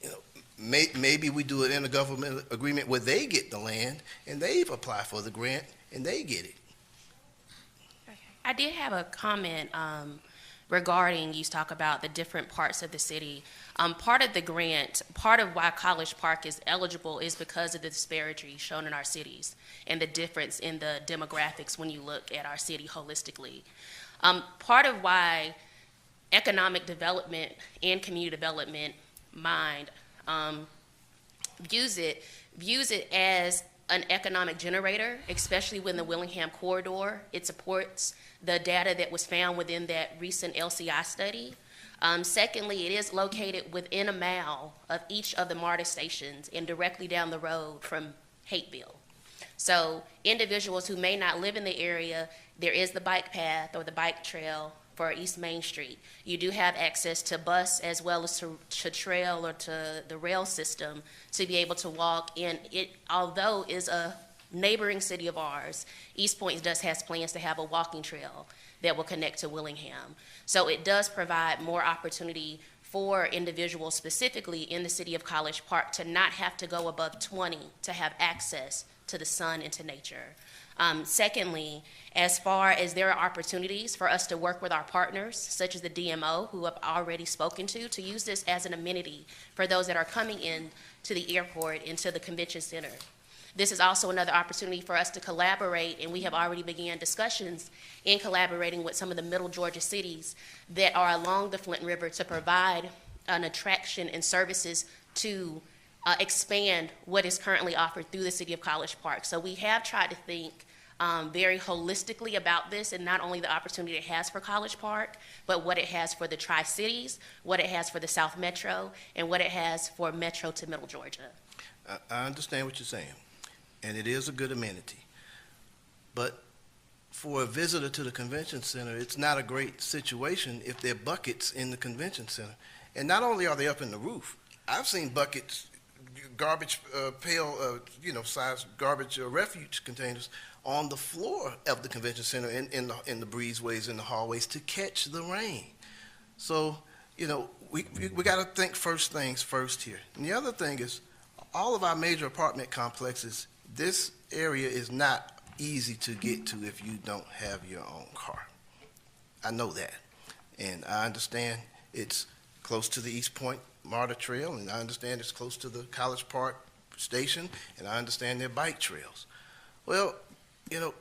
you know, maybe we do an intergovernmental agreement where they get the land and they apply for the grant and they get it. I did have a comment regarding, you talk about the different parts of the city. Part of the grant, part of why College Park is eligible is because of the disparity shown in our cities and the difference in the demographics when you look at our city holistically. Part of why economic development and community development mind views it as an economic generator, especially when the Willingham corridor, it supports the data that was found within that recent LCI study. Secondly, it is located within a mile of each of the MARTA stations and directly down the road from Hateville. So individuals who may not live in the area, there is the bike path or the bike trail for East Main Street. You do have access to bus as well as to trail or to the rail system to be able to walk in. It, although is a neighboring city of ours, East Point does have plans to have a walking trail that will connect to Willingham. So it does provide more opportunity for individuals specifically in the city of College Park to not have to go above 20 to have access to the sun and to nature. Secondly, as far as there are opportunities for us to work with our partners, such as the DMO, who I've already spoken to use this as an amenity for those that are coming in to the airport and to the convention center. This is also another opportunity for us to collaborate, and we have already began discussions in collaborating with some of the middle Georgia cities that are along the Flint River to provide an attraction and services to expand what is currently offered through the city of College Park. So we have tried to think very holistically about this, and not only the opportunity it has for College Park, but what it has for the Tri-Cities, what it has for the South Metro, and what it has for Metro to Middle Georgia. I understand what you're saying, and it is a good amenity. But for a visitor to the convention center, it's not a great situation if there are buckets in the convention center. And not only are they up in the roof, I've seen buckets, garbage size garbage refuge containers on the floor of the convention center in the breezeways and the hallways to catch the rain. So, you know, we got to think first things first here. And the other thing is, all of our major apartment complexes, this area is not easy to get to if you don't have your own car. I know that. And I understand it's close to the East Point MARTA Trail, and I understand it's close to the College Park station, and I understand their bike trails. Well, you know,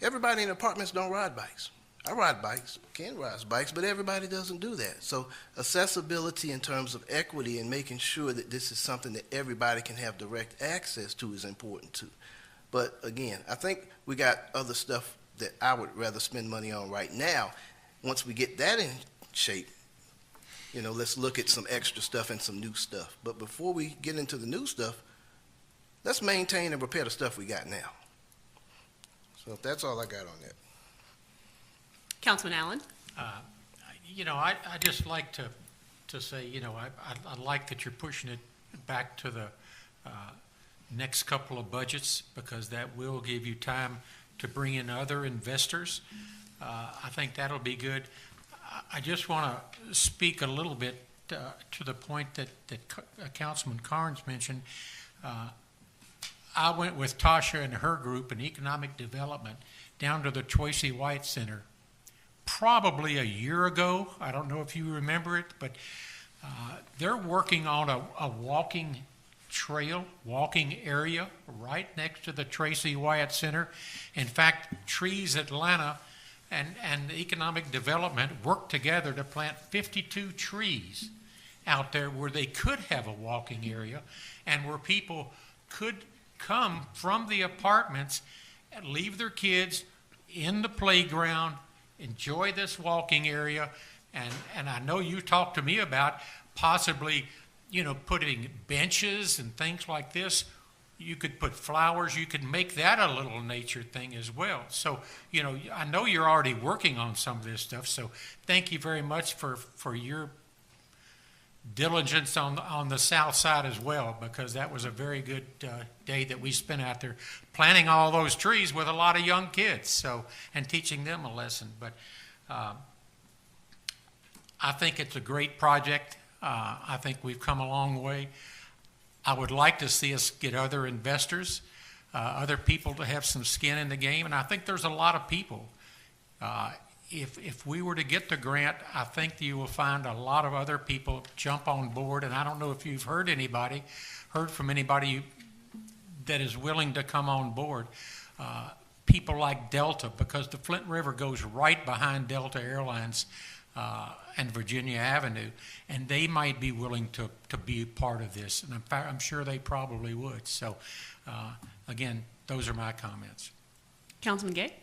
everybody in apartments don't ride bikes. I ride bikes, can ride bikes, but everybody doesn't do that. So accessibility in terms of equity and making sure that this is something that everybody can have direct access to is important too. But again, I think we got other stuff that I would rather spend money on right now. Once we get that in shape, you know, let's look at some extra stuff and some new stuff. But before we get into the new stuff, let's maintain and repair the stuff we got now. So that's all I got on that. Councilman Allen? You know, I just like to say, you know, I like that you're pushing it back to the next couple of budgets, because that will give you time to bring in other investors. I think that'll be good. I just want to speak a little bit to the point that Councilman Carnes mentioned. I went with Tasha and her group in economic development down to the Tracy White Center probably a year ago. I don't know if you remember it, but they're working on a walking trail, walking area right next to the Tracy Wyatt Center. In fact, Trees Atlanta and Economic Development worked together to plant 52 trees out there where they could have a walking area and where people could come from the apartments and leave their kids in the playground, enjoy this walking area. And I know you talked to me about possibly, putting benches and things like this. You could put flowers. You could make that a little nature thing as well. So, I know you're already working on some of this stuff. So thank you very much for your diligence on the south side as well, because that was a very good day that we spent out there planting all those trees with a lot of young kids, and teaching them a lesson. But I think it's a great project. I think we've come a long way. I would like to see us get other investors, other people to have some skin in the game, and I think there's a lot of people. If we were to get the grant, I think you will find a lot of other people jump on board, and I don't know if you've heard from anybody that is willing to come on board. People like Delta, because the Flint River goes right behind Delta Airlines and Virginia Avenue, and they might be willing to be part of this, and I'm sure they probably would. So, again, those are my comments. Councilman Gay?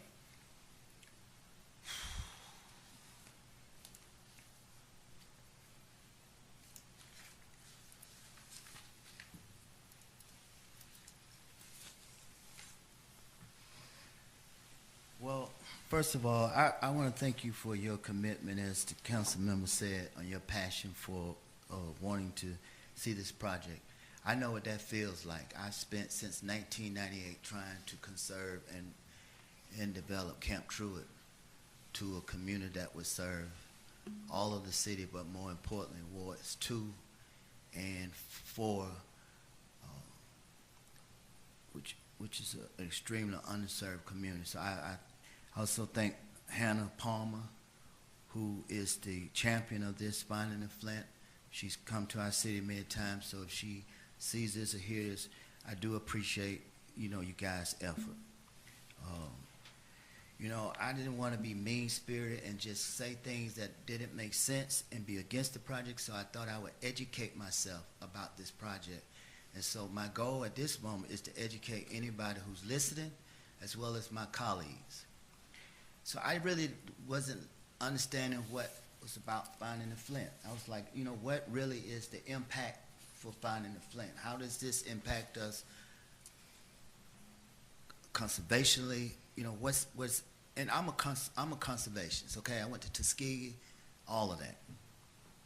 Well, first of all, I want to thank you for your commitment, as the council member said, on your passion for wanting to see this project. I know what that feels like. I've spent since 1998 trying to conserve and develop Camp Truett to a community that would serve all of the city, but more importantly, wards 2 and 4, which is an extremely underserved community. So I also thank Hannah Palmer, who is the champion of this, Finding the Flint. She's come to our city many times, so if she sees this or hears this, I do appreciate, you guys' effort. I didn't want to be mean-spirited and just say things that didn't make sense and be against the project, so I thought I would educate myself about this project. And so my goal at this moment is to educate anybody who's listening, as well as my colleagues. So I really wasn't understanding what was about Finding the Flint. I was like, what really is the impact for Finding the Flint? How does this impact us conservationally? And I'm a conservationist, okay? I went to Tuskegee, all of that,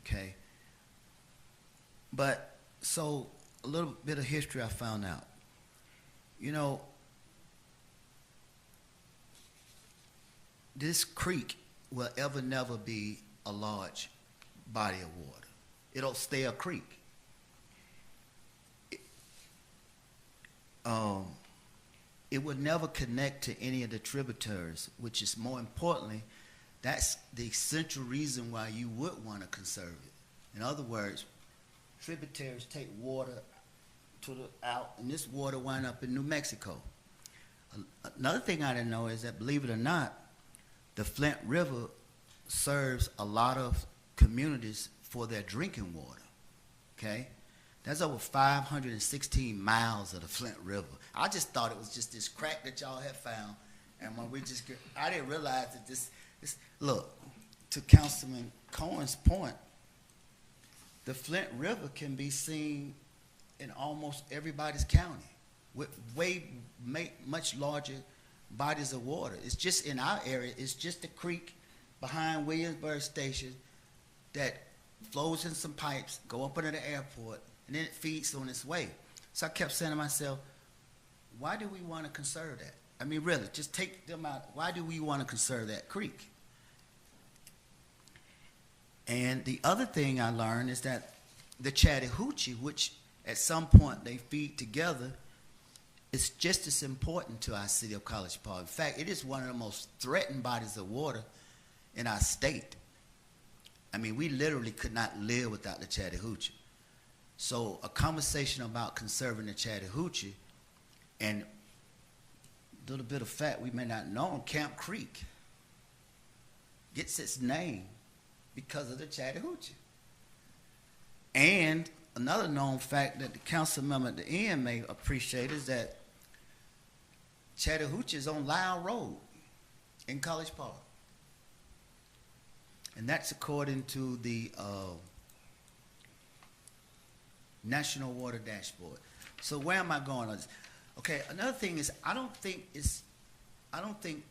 okay? But, so, a little bit of history I found out. This creek will never be a large body of water. It'll stay a creek. It would never connect to any of the tributaries, which is more importantly, that's the central reason why you would want to conserve it. In other words, tributaries take water out, and this water wind up in New Mexico. Another thing I didn't know is that, believe it or not, the Flint River serves a lot of communities for their drinking water, okay? There's over 516 miles of the Flint River. I just thought it was just this crack that y'all had found, and when I didn't realize that this, look, to Councilman Cohen's point, the Flint River can be seen in almost everybody's county with much larger bodies of water. It's just in our area, it's just a creek behind Williamsburg Station that flows in some pipes, go up under the airport, and then it feeds on its way. So I kept saying to myself, why do we want to conserve that? I mean, really, just take them out. Why do we want to conserve that creek? And the other thing I learned is that the Chattahoochee, which at some point they feed together, is just as important to our city of College Park. In fact, it is one of the most threatened bodies of water in our state. I mean, we literally could not live without the Chattahoochee. So a conversation about conserving the Chattahoochee, and a little bit of fact we may not know, Camp Creek gets its name because of the Chattahoochee. And another known fact that the council member at the end may appreciate is that Chattahoochee is on Lyle Road in College Park. And that's according to the National Water Dashboard. So where am I going on this? Okay, another thing is I don't think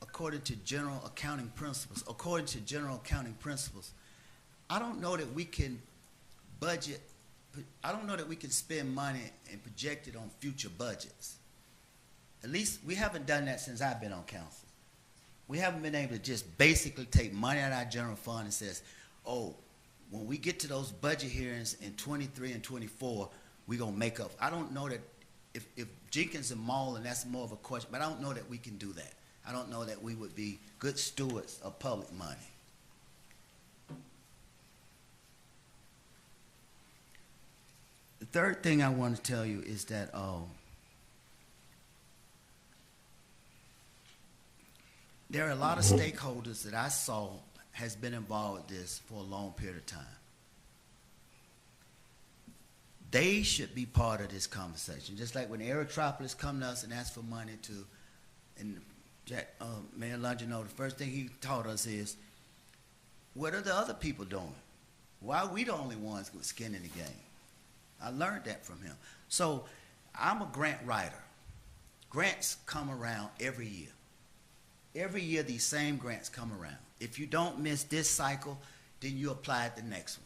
according to general accounting principles, I don't know that we can budget, I don't know that we can spend money and project it on future budgets. At least we haven't done that since I've been on council. We haven't been able to just basically take money out of our general fund and says, oh, when we get to those budget hearings in 23 and 24, we're going to make up. I don't know that if Jenkins and Maul, and that's more of a question, but I don't know that we can do that. I don't know that we would be good stewards of public money. The third thing I want to tell you is that there are a lot of stakeholders that I saw has been involved with this for a long period of time. They should be part of this conversation. Just like when Aerotropolis come to us and ask for money to, and Mayor Longino, the first thing he taught us is, what are the other people doing? Why are we the only ones with skin in the game? I learned that from him. So I'm a grant writer. Grants come around every year. Every year these same grants come around. If you don't miss this cycle, then you apply at the next one.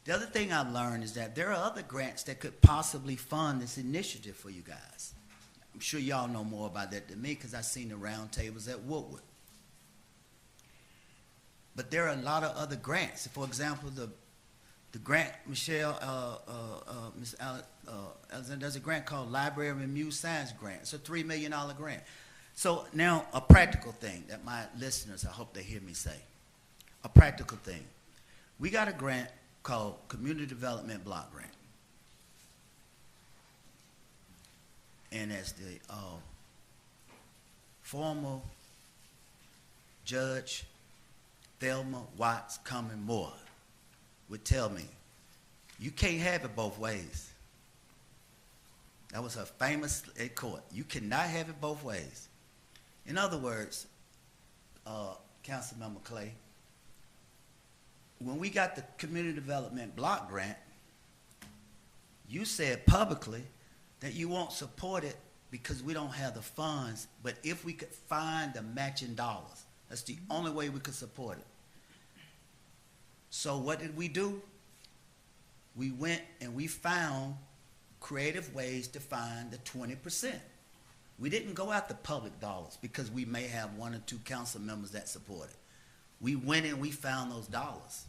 The other thing I've learned is that there are other grants that could possibly fund this initiative for you guys. I'm sure y'all know more about that than me because I've seen the roundtables at Woodward. But there are a lot of other grants. For example, the grant, Michelle, Ms. Alexander, there's a grant called Library and Muse Science Grant. It's a $3 million grant. So now a practical thing that my listeners, I hope they hear me say. A practical thing. We got a grant called Community Development Block Grant. And as the former Judge Thelma Watts Cumming Moore would tell me, you can't have it both ways. That was her famous at court. You cannot have it both ways. In other words, Councilmember Clay, when we got the Community Development Block Grant, you said publicly that you won't support it because we don't have the funds, but if we could find the matching dollars, that's the only way we could support it. So what did we do? We went and we found creative ways to find the 20%. We didn't go after public dollars because we may have one or two council members that support it. We went and we found those dollars.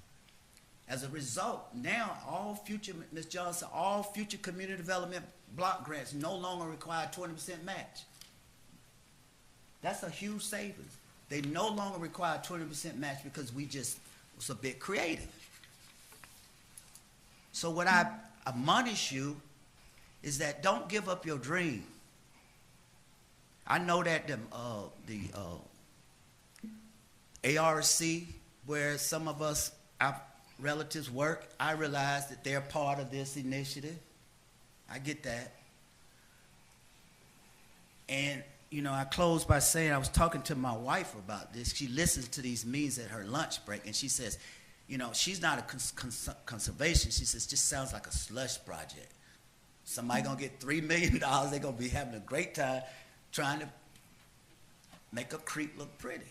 As a result, now all future, Ms. Johnson, all future community development block grants no longer require 20% match. That's a huge savings. They no longer require 20% match because we just was a bit creative. So what I admonish you is that don't give up your dream. I know that the ARC, where some of us, our relatives work, I realize that they're part of this initiative. I get that. And, you know, I close by saying I was talking to my wife about this. She listens to these meetings at her lunch break, and she says, you know, she's not a conservation. She says, just sounds like a slush project. Somebody gonna get $3 million. They're gonna be having a great time trying to make a creek look pretty.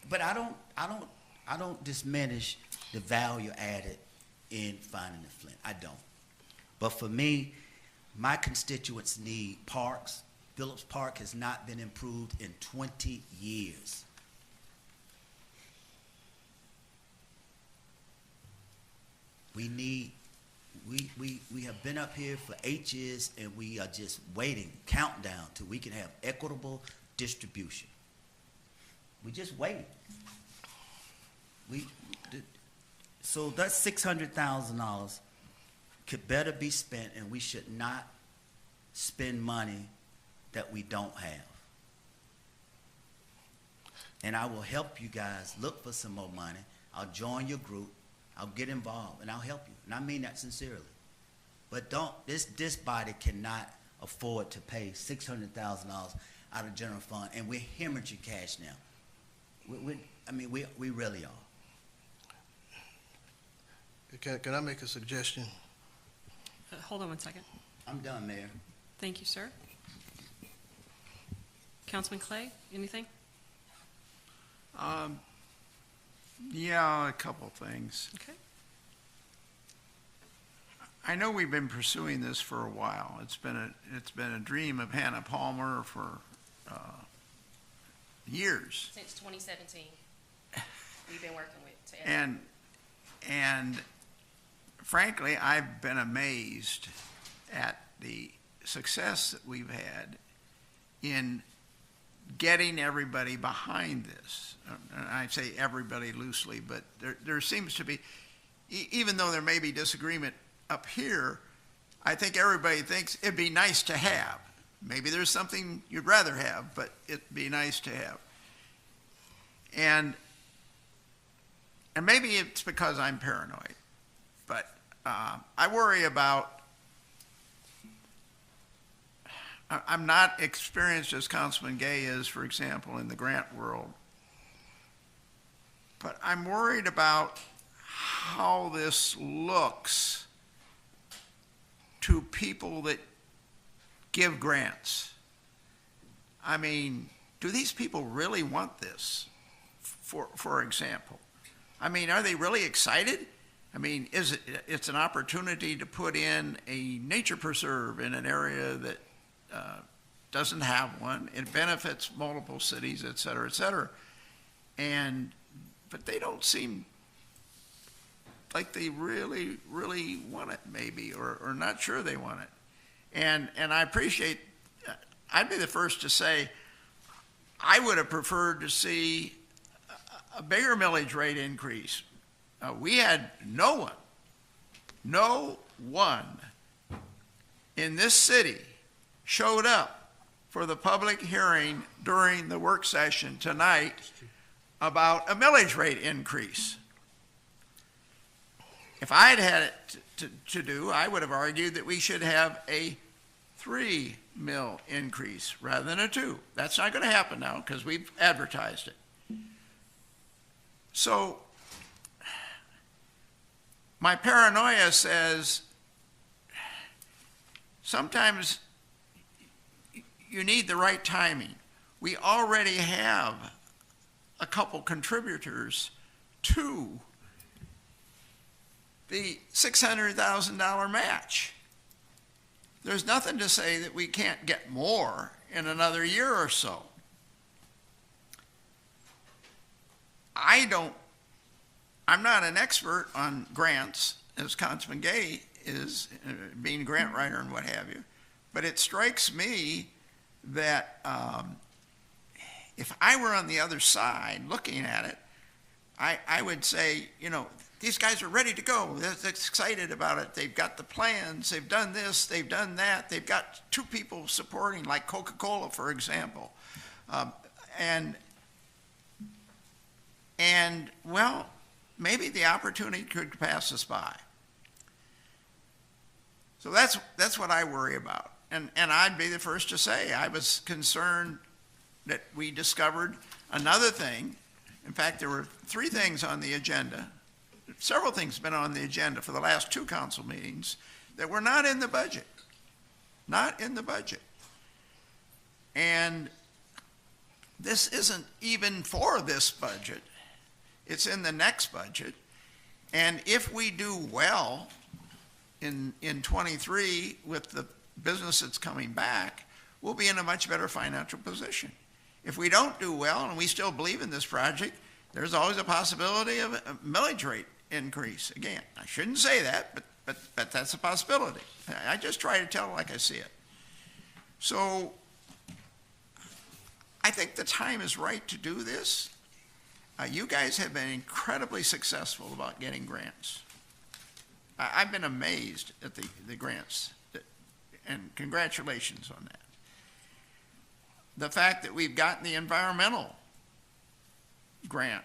But I don't diminish the value added in finding the Flint. I don't. But for me, my constituents need parks, Phillips Park has not been improved in 20 years. We have been up here for 8 years, and we are just waiting, countdown, till we can have equitable distribution. We just waiting. So that $600,000 could better be spent, and we should not spend money that we don't have. And I will help you guys look for some more money. I'll join your group. I'll get involved, and I'll help you. And I mean that sincerely. But this body cannot afford to pay $600,000 out of general fund, and we're hemorrhaging cash now. We really are. Can I make a suggestion? Hold on one second. I'm done, Mayor. Thank you, sir. Councilman Clay, anything? Yeah, a couple things. Okay. I know we've been pursuing this for a while. It's been a dream of Hannah Palmer for years. Since 2017, we've been working with. To And frankly, I've been amazed at the success that we've had in getting everybody behind this. And I say everybody loosely, but there seems to be, even though there may be disagreement up here, I think everybody thinks it'd be nice to have. Maybe there's something you'd rather have, but it'd be nice to have. And maybe it's because I'm paranoid, but I worry about, I'm not experienced as Councilman Gay is, for example, in the grant world, but I'm worried about how this looks to people that give grants. I mean, do these people really want this, for example? I mean, are they really excited? I mean, it's an opportunity to put in a nature preserve in an area that doesn't have one. It benefits multiple cities, et cetera, et cetera. But they don't seem like they really, really want it, maybe, or not sure they want it. And I appreciate, I'd be the first to say, I would have preferred to see a bigger millage rate increase. We had no one in this city showed up for the public hearing during the work session tonight about a millage rate increase. If I'd had it to do, I would have argued that we should have a 3 mil increase rather than a 2. That's not going to happen now because we've advertised it. So my paranoia says sometimes you need the right timing. We already have a couple contributors to the $600,000 match. There's nothing to say that we can't get more in another year or so. I'm not an expert on grants, as Councilman Gay is, being a grant writer and what have you, but it strikes me that if I were on the other side looking at it, I would say, these guys are ready to go. They're excited about it. They've got the plans. They've done this. They've done that. They've got 2 people supporting, like Coca-Cola, for example. Well, maybe the opportunity could pass us by. So that's what I worry about. And I'd be the first to say I was concerned that we discovered another thing. In fact, there were 3 things on the agenda. Several things have been on the agenda for the last 2 council meetings that were not in the budget. Not in the budget. And this isn't even for this budget. It's in the next budget. And if we do well in 23 with the business that's coming back, we'll be in a much better financial position. If we don't do well and we still believe in this project, there's always a possibility of a millage rate increase. Again, I shouldn't say that, but that's a possibility. I just try to tell it like I see it. So I think the time is right to do this. You guys have been incredibly successful about getting grants. I've been amazed at the grants, and congratulations on that. The fact that we've gotten the environmental grant,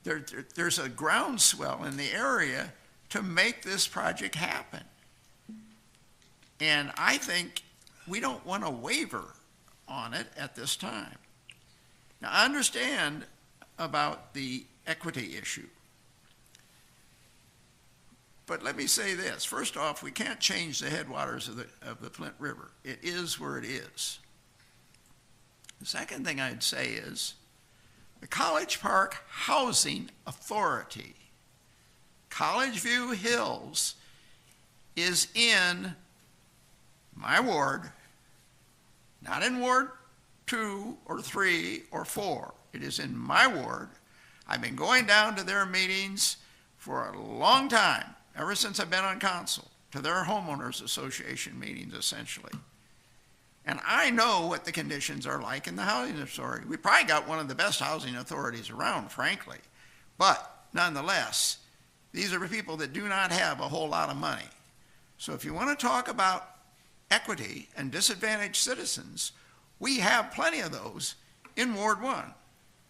there's a groundswell in the area to make this project happen. And I think we don't want to waver on it at this time. Now, I understand about the equity issue. But let me say this. First off, we can't change the headwaters of the Flint River. It is where it is. The second thing I'd say is the College Park Housing Authority, College View Hills, is in my ward, not in Ward 2 or 3 or 4. It is in my ward. I've been going down to their meetings for a long time, ever since I've been on council, to their homeowners association meetings, essentially. And I know what the conditions are like in the housing authority. We probably got one of the best housing authorities around, frankly. But nonetheless, these are people that do not have a whole lot of money. So if you want to talk about equity and disadvantaged citizens, we have plenty of those in Ward 1.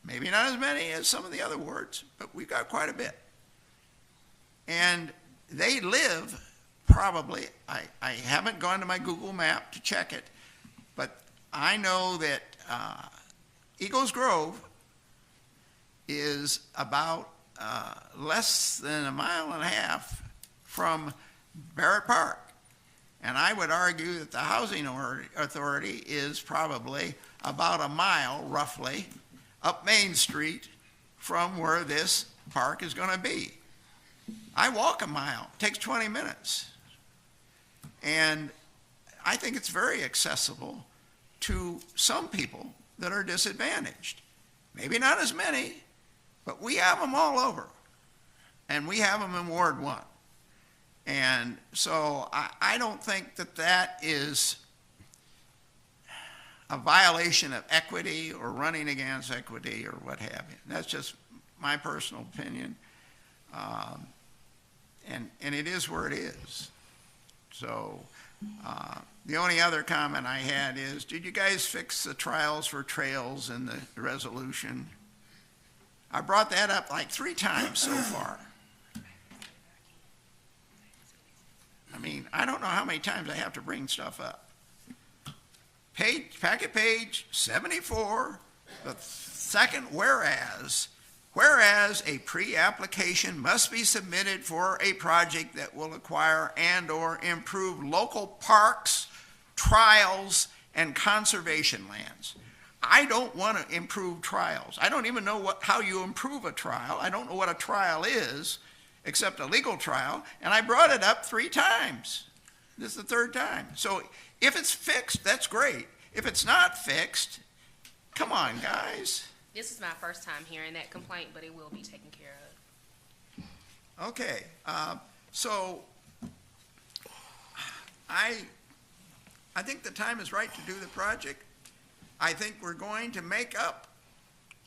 Maybe not as many as some of the other wards, but we've got quite a bit. And they live probably, I haven't gone to my Google map to check it, but I know that Eagles Grove is about less than 1.5 miles from Barrett Park. And I would argue that the housing authority is probably about 1 mile, roughly, up Main Street from where this park is going to be. I walk 1 mile. It takes 20 minutes. And I think it's very accessible to some people that are disadvantaged. Maybe not as many, but we have them all over. And we have them in Ward 1. And so I don't think that that is a violation of equity or running against equity or what have you. That's just my personal opinion. And it is where it is. So the only other comment I had is, did you guys fix the trials for trails in the resolution? I brought that up like 3 times so far. I mean, I don't know how many times I have to bring stuff up. Packet page 74, the second whereas a pre-application must be submitted for a project that will acquire and/or improve local parks, trials, and conservation lands. I don't want to improve trials. I don't even know how you improve a trial. I don't know what a trial is, except a legal trial, and I brought it up 3 times. This is the 3rd time. So if it's fixed, that's great. If it's not fixed, come on, guys. This is my first time hearing that complaint, but it will be taken care of. Okay, so I think the time is right to do the project. I think we're going to make up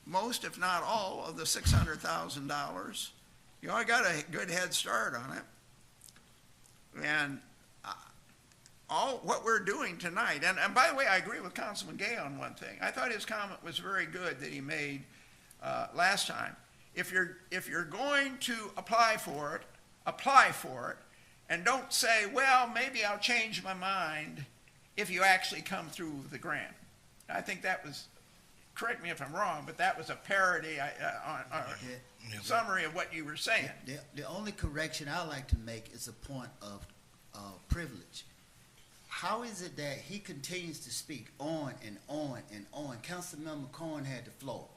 most, if not all, of the $600,000. You know, I got a good head start on it. And all what we're doing tonight, and by the way, I agree with Councilman Gay on one thing. I thought his comment was very good that he made last time. If you're going to apply for it, and don't say, well, maybe I'll change my mind if you actually come through the grant. I think that was, correct me if I'm wrong, but that was a parody summary of what you were saying. The only correction I like to make is a point of privilege. How is it that he continues to speak on and on and on? Councilmember Corn had the floor.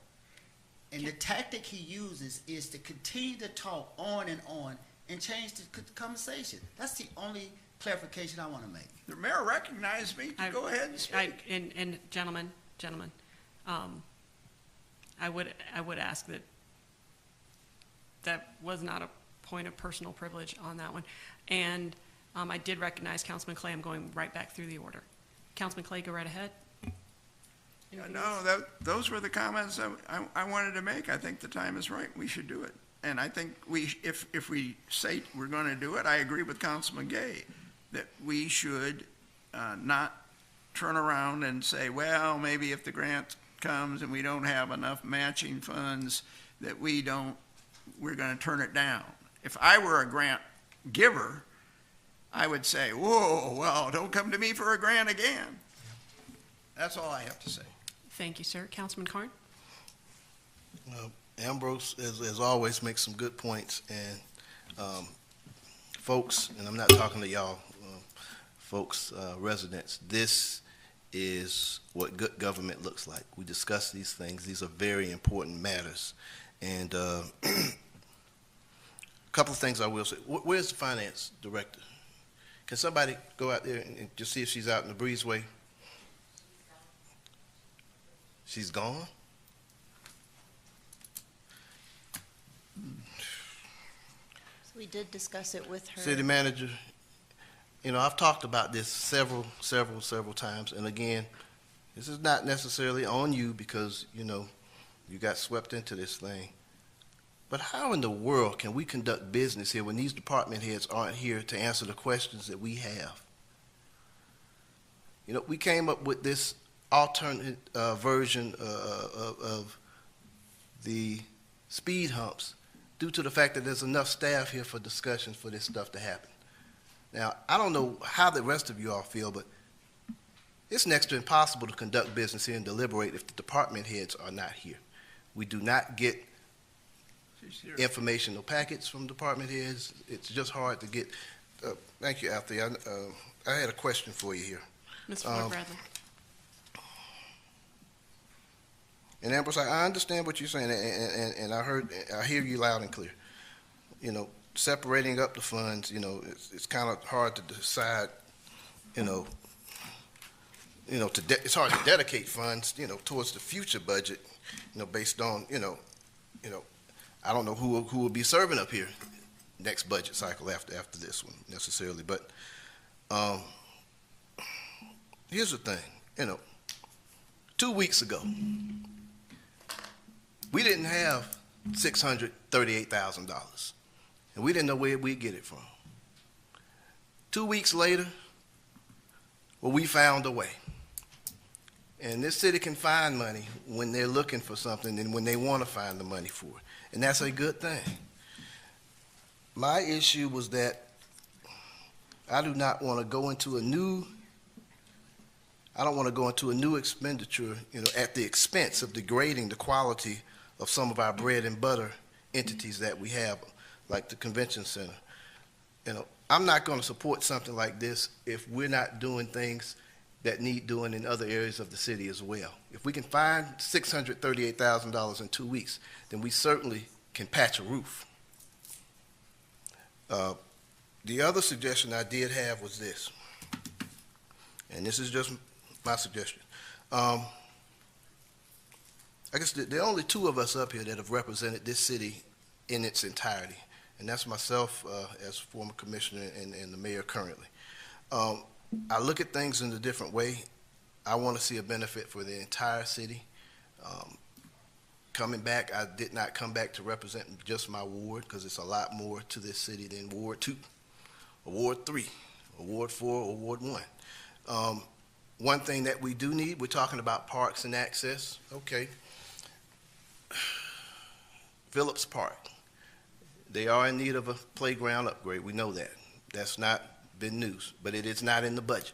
And the tactic he uses is to continue to talk on and change the conversation. That's the only clarification I want to make. The mayor recognized me. Go ahead and speak. And gentlemen, I would ask that was not a point of personal privilege on that one. And I did recognize Councilman Clay. I'm going right back through the order. Councilman Clay, go right ahead. No, those were the comments I wanted to make. I think the time is right. We should do it. And I think if we say we're going to do it, I agree with Councilman Gay that we should not turn around and say, well, maybe if the grant comes and we don't have enough matching funds that we're going to turn it down. If I were a grant giver, I would say, whoa, well, don't come to me for a grant again. That's all I have to say. Thank you, sir. Councilman Carn? Ambrose, as always, makes some good points, and folks, and I'm not talking to y'all, folks, residents, this is what good government looks like. We discuss these things. These are very important matters. And a couple of things I will say. Where's the finance director? Can somebody go out there and just see if she's out in the breezeway? She's gone? We did discuss it with her. City manager, I've talked about this several times, and again, this is not necessarily on you because, you got swept into this thing. But how in the world can we conduct business here when these department heads aren't here to answer the questions that we have? We came up with this alternate version of the speed humps due to the fact that there's enough staff here for discussions for this stuff to happen. Now, I don't know how the rest of you all feel, but it's next to impossible to conduct business here and deliberate if the department heads are not here. We do not get informational packets from department heads. It's just hard to get. Thank you, Althea. I had a question for you here. Mr. Floyd Bradley. And Ambrose, I understand what you're saying, and I hear you loud and clear. Separating up the funds, it's kind of hard to decide, it's hard to dedicate funds, towards the future budget, based on, I don't know who will be serving up here next budget cycle after this one necessarily, but here's the thing, 2 weeks ago, we didn't have $638,000, and we didn't know where we'd get it from. 2 weeks later, we found a way. And this city can find money when they're looking for something and when they want to find the money for it. And that's a good thing. My issue was that I do not want to go into a new expenditure, at the expense of degrading the quality of some of our bread and butter entities that we have, like the convention center. I'm not going to support something like this if we're not doing things that need doing in other areas of the city as well. If we can find $638,000 in 2 weeks, then we certainly can patch a roof. The other suggestion I did have was this, and this is just my suggestion. I guess there are only two of us up here that have represented this city in its entirety, and that's myself as former commissioner and the mayor currently. I look at things in a different way. I want to see a benefit for the entire city. Coming back, I did not come back to represent just my ward because it's a lot more to this city than Ward 2, or Ward 3, or Ward 4, or Ward 1. One thing that we do need, we're talking about parks and access. Okay. Phillips Park. They are in need of a playground upgrade. We know that. That's not been news, but it is not in the budget.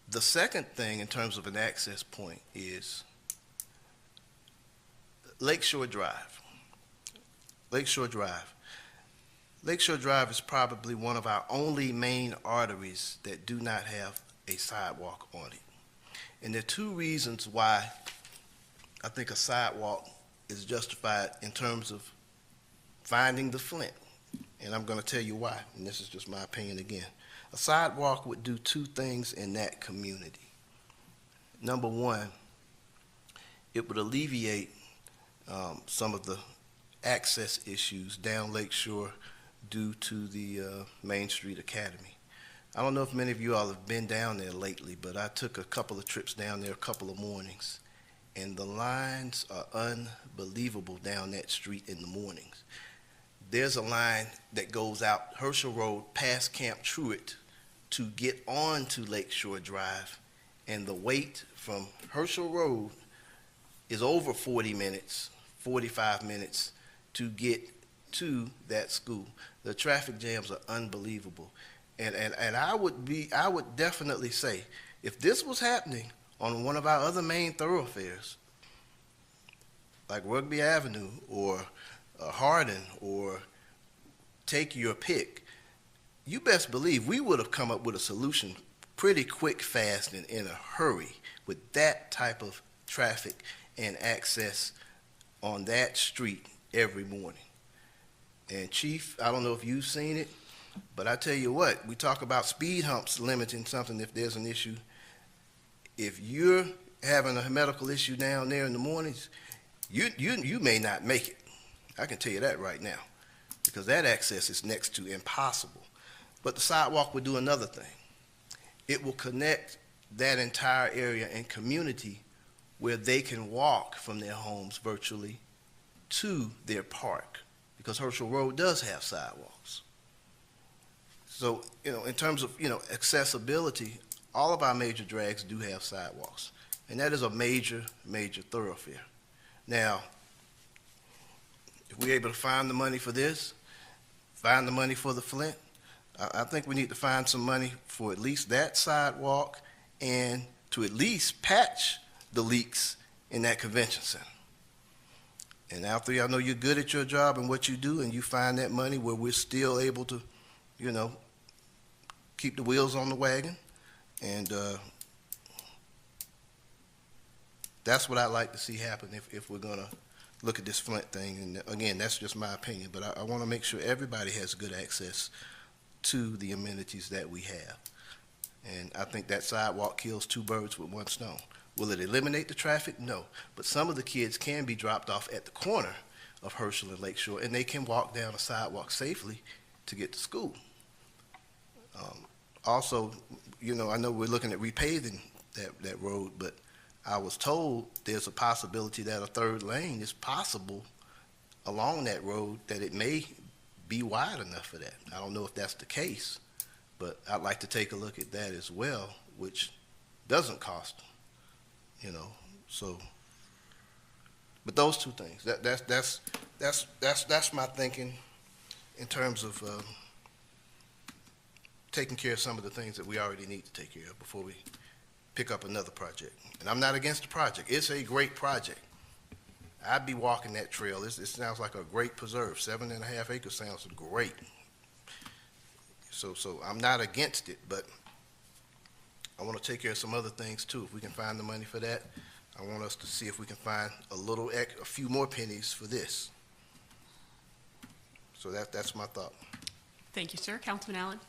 The second thing in terms of an access point is Lakeshore Drive. Lakeshore Drive. Lakeshore Drive is probably one of our only main arteries that do not have a sidewalk on it. And there are two reasons why I think a sidewalk is justified in terms of finding the Flint. And I'm going to tell you why, and this is just my opinion again. A sidewalk would do two things in that community. Number one, it would alleviate some of the access issues down Lakeshore due to the Main Street Academy. I don't know if many of you all have been down there lately, but I took a couple of trips down there a couple of mornings, and the lines are unbelievable down that street in the mornings. There's a line that goes out Herschel Road past Camp Truett to get on to Lakeshore Drive, and the wait from Herschel Road is over 40 minutes, 45 minutes to get to that school. The traffic jams are unbelievable. And I would definitely say, if this was happening on one of our other main thoroughfares, like Rugby Avenue or Hardin, or take your pick, you best believe we would have come up with a solution pretty quick, fast, and in a hurry with that type of traffic and access on that street every morning. And Chief, I don't know if you've seen it, but I tell you what, we talk about speed humps limiting something if there's an issue. If you're having a medical issue down there in the mornings, you may not make it. I can tell you that right now, because that access is next to impossible. But the sidewalk will do another thing. It will connect that entire area and community where they can walk from their homes virtually to their park, because Herschel Road does have sidewalks. So, in terms of, accessibility, all of our major drags do have sidewalks, and that is a major, major thoroughfare. Now, if we're able to find the money for this, find the money for the Flint, I think we need to find some money for at least that sidewalk and to at least patch the leaks in that convention center. And after y'all know you're good at your job and what you do, and you find that money where we're still able to, keep the wheels on the wagon, and that's what I'd like to see happen if we're going to look at this Flint thing. And again, that's just my opinion, but I want to make sure everybody has good access to the amenities that we have. And I think that sidewalk kills two birds with one stone. Will it eliminate the traffic? No. But some of the kids can be dropped off at the corner of Herschel and Lakeshore, and they can walk down a sidewalk safely to get to school. Also, I know we're looking at repaving that road, but I was told there's a possibility that a third lane is possible along that road, that it may be wide enough for that. I don't know if that's the case, but I'd like to take a look at that as well, which doesn't cost, so. But those two things, that's my thinking in terms of taking care of some of the things that we already need to take care of before we pick up another project. And I'm not against the project. It's a great project. I'd be walking that trail. It sounds like a great preserve. 7.5 acres sounds great. So I'm not against it, but I want to take care of some other things too. If we can find the money for that, I want us to see if we can find a few more pennies for this. So that's my thought. Thank you, sir. Councilman Allen?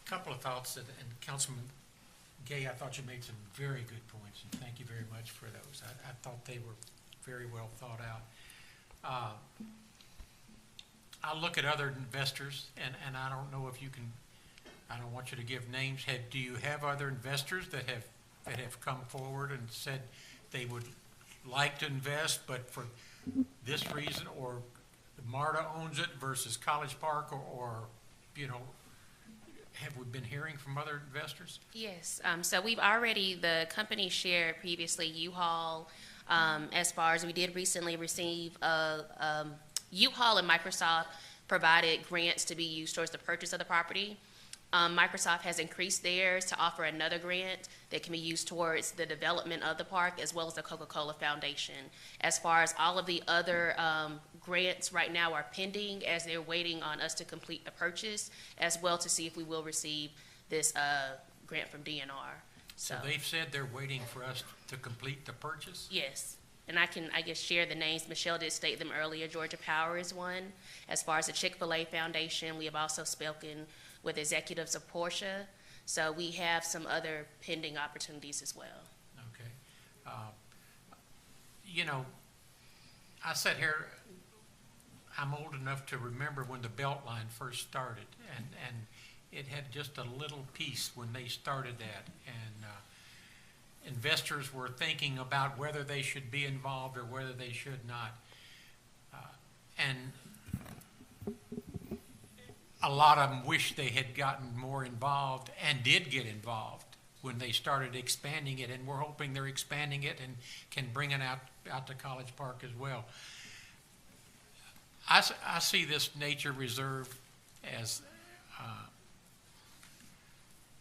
Couple of thoughts, and Councilman Gay, I thought you made some very good points, and thank you very much for those. I thought they were very well thought out. I look at other investors, and I don't know if you can, I don't want you to give names. Do you have other investors that have come forward and said they would like to invest, but for this reason, or MARTA owns it versus College Park, or have we been hearing from other investors? Yes, so the company shared previously U-Haul, as far as we did recently receive U-Haul and Microsoft provided grants to be used towards the purchase of the property. Microsoft has increased theirs to offer another grant that can be used towards the development of the park, as well as the Coca-Cola Foundation. As far as all of the other grants right now are pending, as they're waiting on us to complete the purchase, as well to see if we will receive this grant from DNR. So they've said they're waiting for us to complete the purchase? Yes. And I can, share the names. Michelle did state them earlier. Georgia Power is one. As far as the Chick-fil-A Foundation, we have also spoken with executives of Porsche. So we have some other pending opportunities as well. Okay. You know, I sat here, I'm old enough to remember when the Beltline first started, and it had just a little piece when they started that, and investors were thinking about whether they should be involved or whether they should not. And a lot of them wish they had gotten more involved and did get involved when they started expanding it, and we're hoping they're expanding it and can bring it out to College Park as well. I see this nature reserve as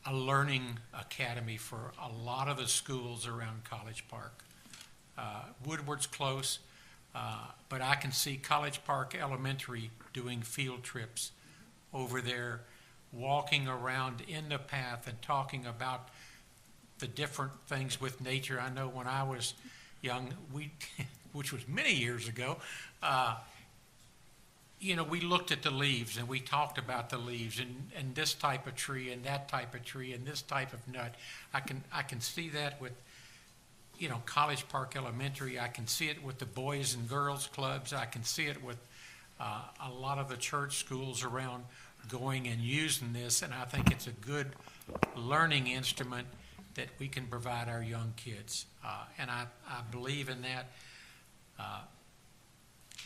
a learning academy for a lot of the schools around College Park. Woodward's close, but I can see College Park Elementary doing field trips over there, walking around in the path and talking about the different things with nature. I know when I was young, which was many years ago, you know, we looked at the leaves and we talked about the leaves and this type of tree and that type of tree and this type of nut. I can see that with, you know, College Park Elementary. I can see it with the Boys and Girls Clubs. I can see it with a lot of the church schools around going and using this, and I think it's a good learning instrument that we can provide our young kids. And I believe in that.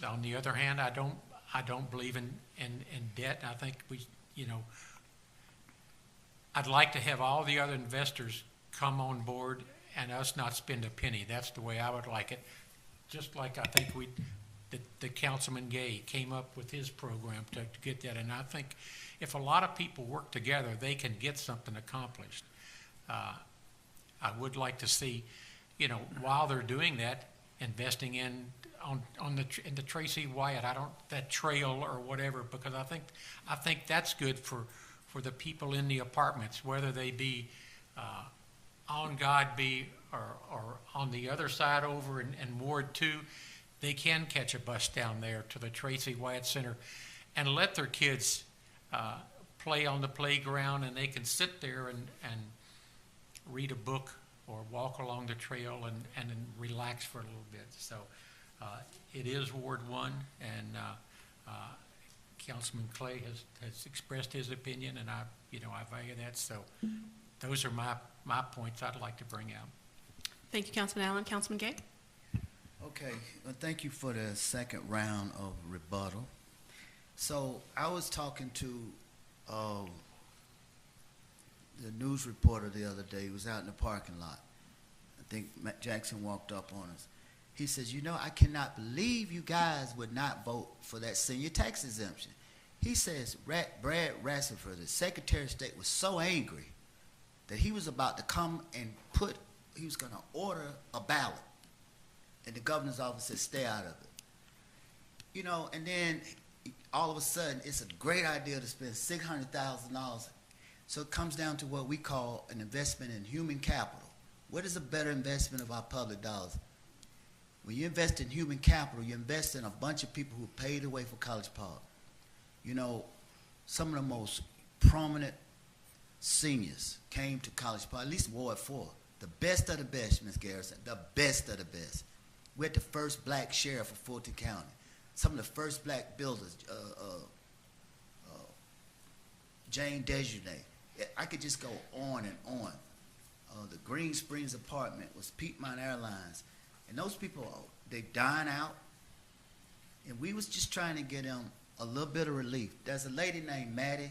On the other hand, I don't believe in debt. I think we, you know, I'd like to have all the other investors come on board and us not spend a penny. That's the way I would like it. Just like I think the Councilman Gay came up with his program to get that. And I think if a lot of people work together, they can get something accomplished. I would like to see, you know, while they're doing that, investing in the Tracy Wyatt, that trail or whatever, because I think that's good for the people in the apartments, whether they be on Godby or on the other side over in Ward 2. They can catch a bus down there to the Tracy Wyatt Center and let their kids play on the playground, and they can sit there and read a book or walk along the trail and relax for a little bit. So it is Ward 1, and Councilman Clay has expressed his opinion, and I value that. So those are my points I'd like to bring out. Thank you, Councilman Allen. Councilman Gay? Okay, well, thank you for the second round of rebuttal. So I was talking to the news reporter the other day. He was out in the parking lot. I think Matt Jackson walked up on us. He says, you know, I cannot believe you guys would not vote for that senior tax exemption. He says Brad Rassiford, the Secretary of State, was so angry that he was about to come and he was going to order a ballot. And the governor's office said, stay out of it. You know, and then all of a sudden, it's a great idea to spend $600,000. So it comes down to what we call an investment in human capital. What is a better investment of our public dollars? When you invest in human capital, you invest in a bunch of people who paid the way for College Park. You know, some of the most prominent seniors came to College Park, at least Ward 4. The best of the best, Ms. Garrison, the best of the best. We had the first black sheriff of Fulton County. Some of the first black builders, Jane Desjardins. I could just go on and on. The Green Springs apartment was Piedmont Airlines. And those people, they dine out. And we was just trying to get them a little bit of relief. There's a lady named Maddie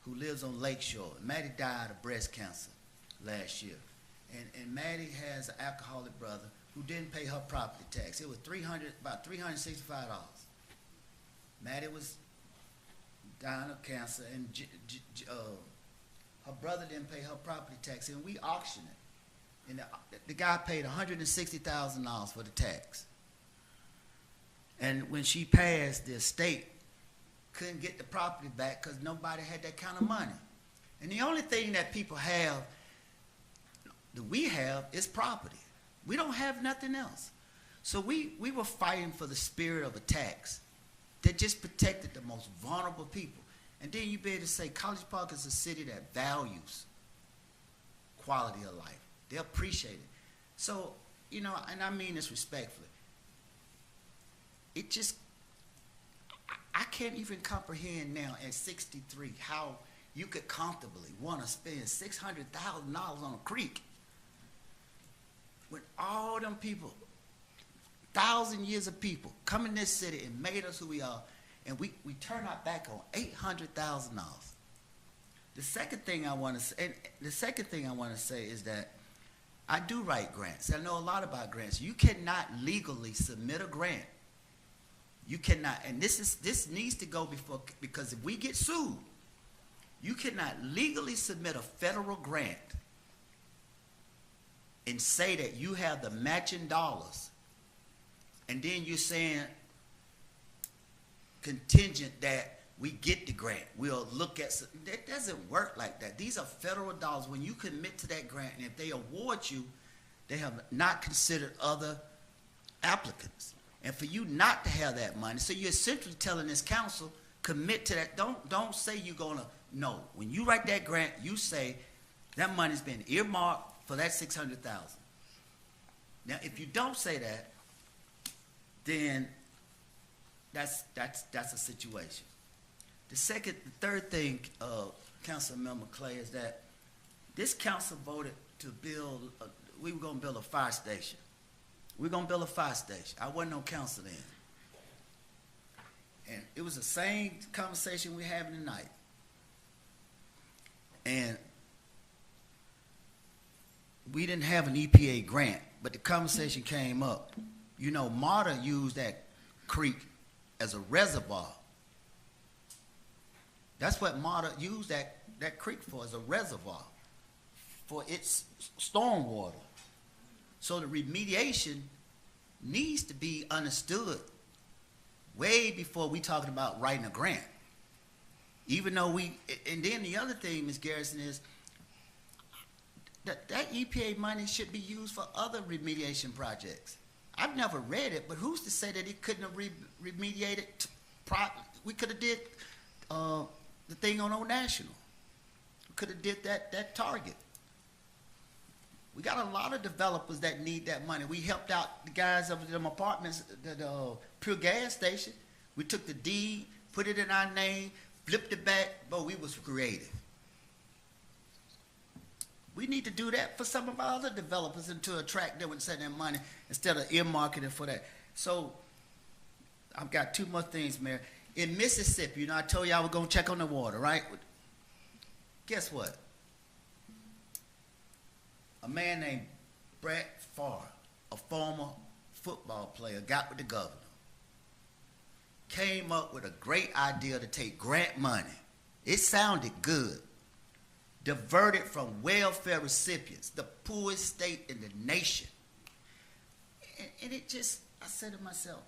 who lives on Lakeshore. Maddie died of breast cancer last year. And Maddie has an alcoholic brother who didn't pay her property tax. It was about $365. Maddie was dying of cancer, and her brother didn't pay her property tax, and we auctioned it. And the guy paid $160,000 for the tax. And when she passed, the estate couldn't get the property back because nobody had that kind of money. And the only thing that people have, that we have, is property. We don't have nothing else. So we were fighting for the spirit of a tax that just protected the most vulnerable people. And then you be able to say College Park is a city that values quality of life. They appreciate it. So, you know, and I mean this respectfully. It just, I can't even comprehend now at 63 how you could comfortably want to spend $600,000 on a creek when all them people, 1,000 years of people come in this city and made us who we are, and we turn our back on $800,000. The second thing I want to say is that I do write grants. I know a lot about grants. You cannot legally submit a grant. You cannot, and this needs to go before, because if we get sued, you cannot legally submit a federal grant and say that you have the matching dollars, and then you're saying contingent that we get the grant. We'll look at, that doesn't work like that. These are federal dollars. When you commit to that grant, and if they award you, they have not considered other applicants. And for you not to have that money, so you're essentially telling this council, commit to that. Don't say you're gonna, no. When you write that grant, you say that money's been earmarked for that $600,000. Now, if you don't say that, then that's a situation. The third thing, Councilmember Clay, is that this council voted to build, we were gonna build a fire station. We're gonna build a fire station. I wasn't on council then. And it was the same conversation we're having tonight. And we didn't have an EPA grant, but the conversation came up. You know, MARTA used that creek as a reservoir. That's what MARTA used that creek for, as a reservoir for its stormwater. So the remediation needs to be understood way before we talking about writing a grant. Even though and then the other thing, Ms. Garrison, is that EPA money should be used for other remediation projects. I've never read it, but who's to say that it couldn't have remediated? We could have did the thing on Old National. We could have did that Target. We got a lot of developers that need that money. We helped out the guys of them apartments, the Pure Gas Station. We took the deed, put it in our name, flipped it back, but we was creative. We need to do that for some of our other developers, and to attract them and send them money instead of earmarking it for that. So I've got two more things, Mayor. In Mississippi, you know, I told you I was going to check on the water, right? Guess what? A man named Brett Favre, a former football player, got with the governor, came up with a great idea to take grant money. It sounded good. Diverted from welfare recipients, the poorest state in the nation. And it just, I said to myself,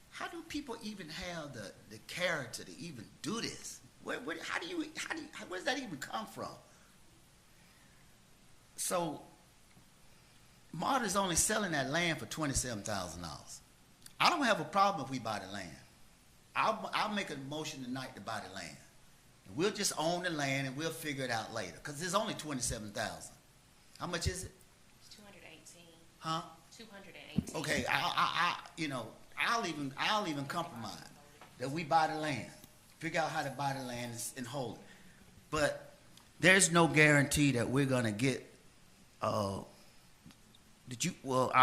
how do people even have the character to even do this? Where does that even come from? So, MARTA's only selling that land for $27,000. I don't have a problem if we buy the land. I'll make a motion tonight to buy the land. And we'll just own the land and we'll figure it out later, because there's only $27,000. How much is it? It's 218. Huh? 218. Okay, I'll even compromise that we buy the land, figure out how to buy the land and hold it. But there's no guarantee that we're gonna get. I'll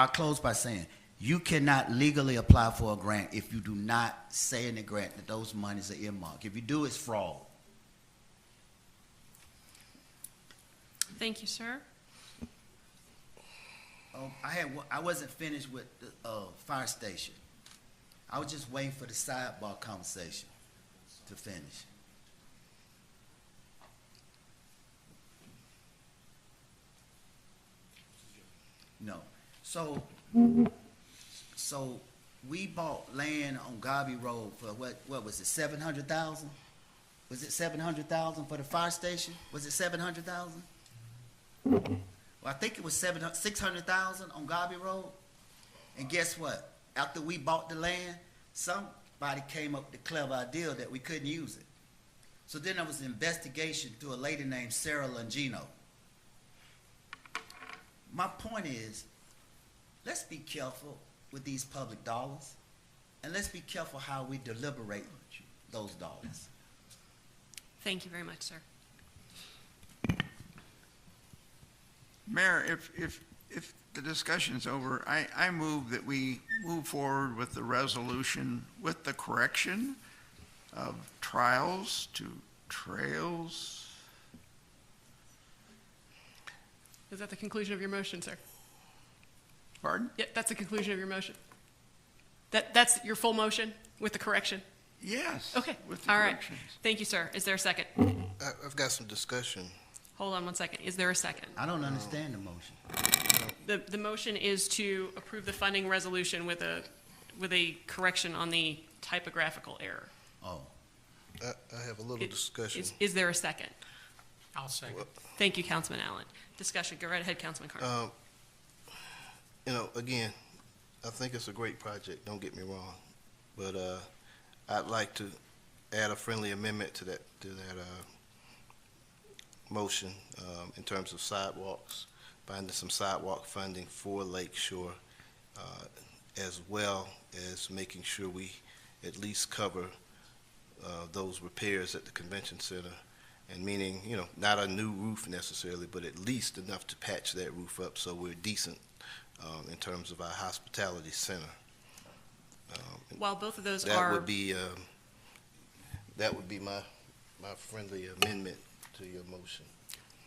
close by saying you cannot legally apply for a grant if you do not say in the grant that those monies are earmarked. If you do, it's fraud. Thank you, sir. I wasn't finished with the fire station. I was just waiting for the sidebar conversation to finish. No. So we bought land on Garvey Road for what was it, 700,000? Was it 700,000 for the fire station? Was it 700,000? Well, I think it was 600,000 on Garvey Road. And guess what? After we bought the land, somebody came up with the clever idea that we couldn't use it. So then there was an investigation through a lady named Sarah Longino. My point is, let's be careful with these public dollars, and let's be careful how we deliberate those dollars. Thank you very much, sir. Mayor, if the discussion's over, I move that we move forward with the resolution with the correction of trials to trails. Is that the conclusion of your motion, sir? Pardon? Yeah, that's the conclusion of your motion. That's your full motion with the correction? Yes. Okay, with the all right. corrections. Thank you, sir. Is there a second? I've got some discussion. Hold on one second. Is there a second? I don't understand the motion. The motion is to approve the funding resolution with a correction on the typographical error. Oh. I have a little discussion. Is there a second? I'll second. Thank you, Councilman Allen. Discussion, go right ahead, Councilman Carter. Again, I think it's a great project, don't get me wrong, but I'd like to add a friendly amendment to that motion in terms of sidewalks, finding some sidewalk funding for Lake Shore, as well as making sure we at least cover those repairs at the convention center, and meaning, not a new roof necessarily, but at least enough to patch that roof up so we're decent in terms of our hospitality center. While both of those that would be my friendly amendment to your motion.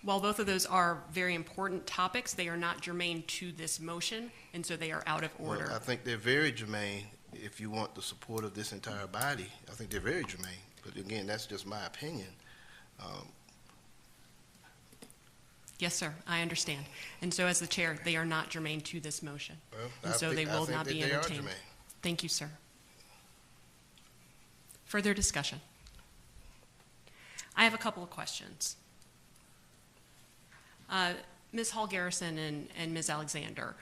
While both of those are very important topics, they are not germane to this motion, and so they are out of order. Well, I think they're very germane if you want the support of this entire body. I think they're very germane, but again, that's just my opinion. Yes, sir, I understand. And so as the chair, they are not germane to this motion. Well, And so they will not be entertained. Thank you, sir. Further discussion? I have a couple of questions. Ms. Hall Garrison and Ms. Alexander,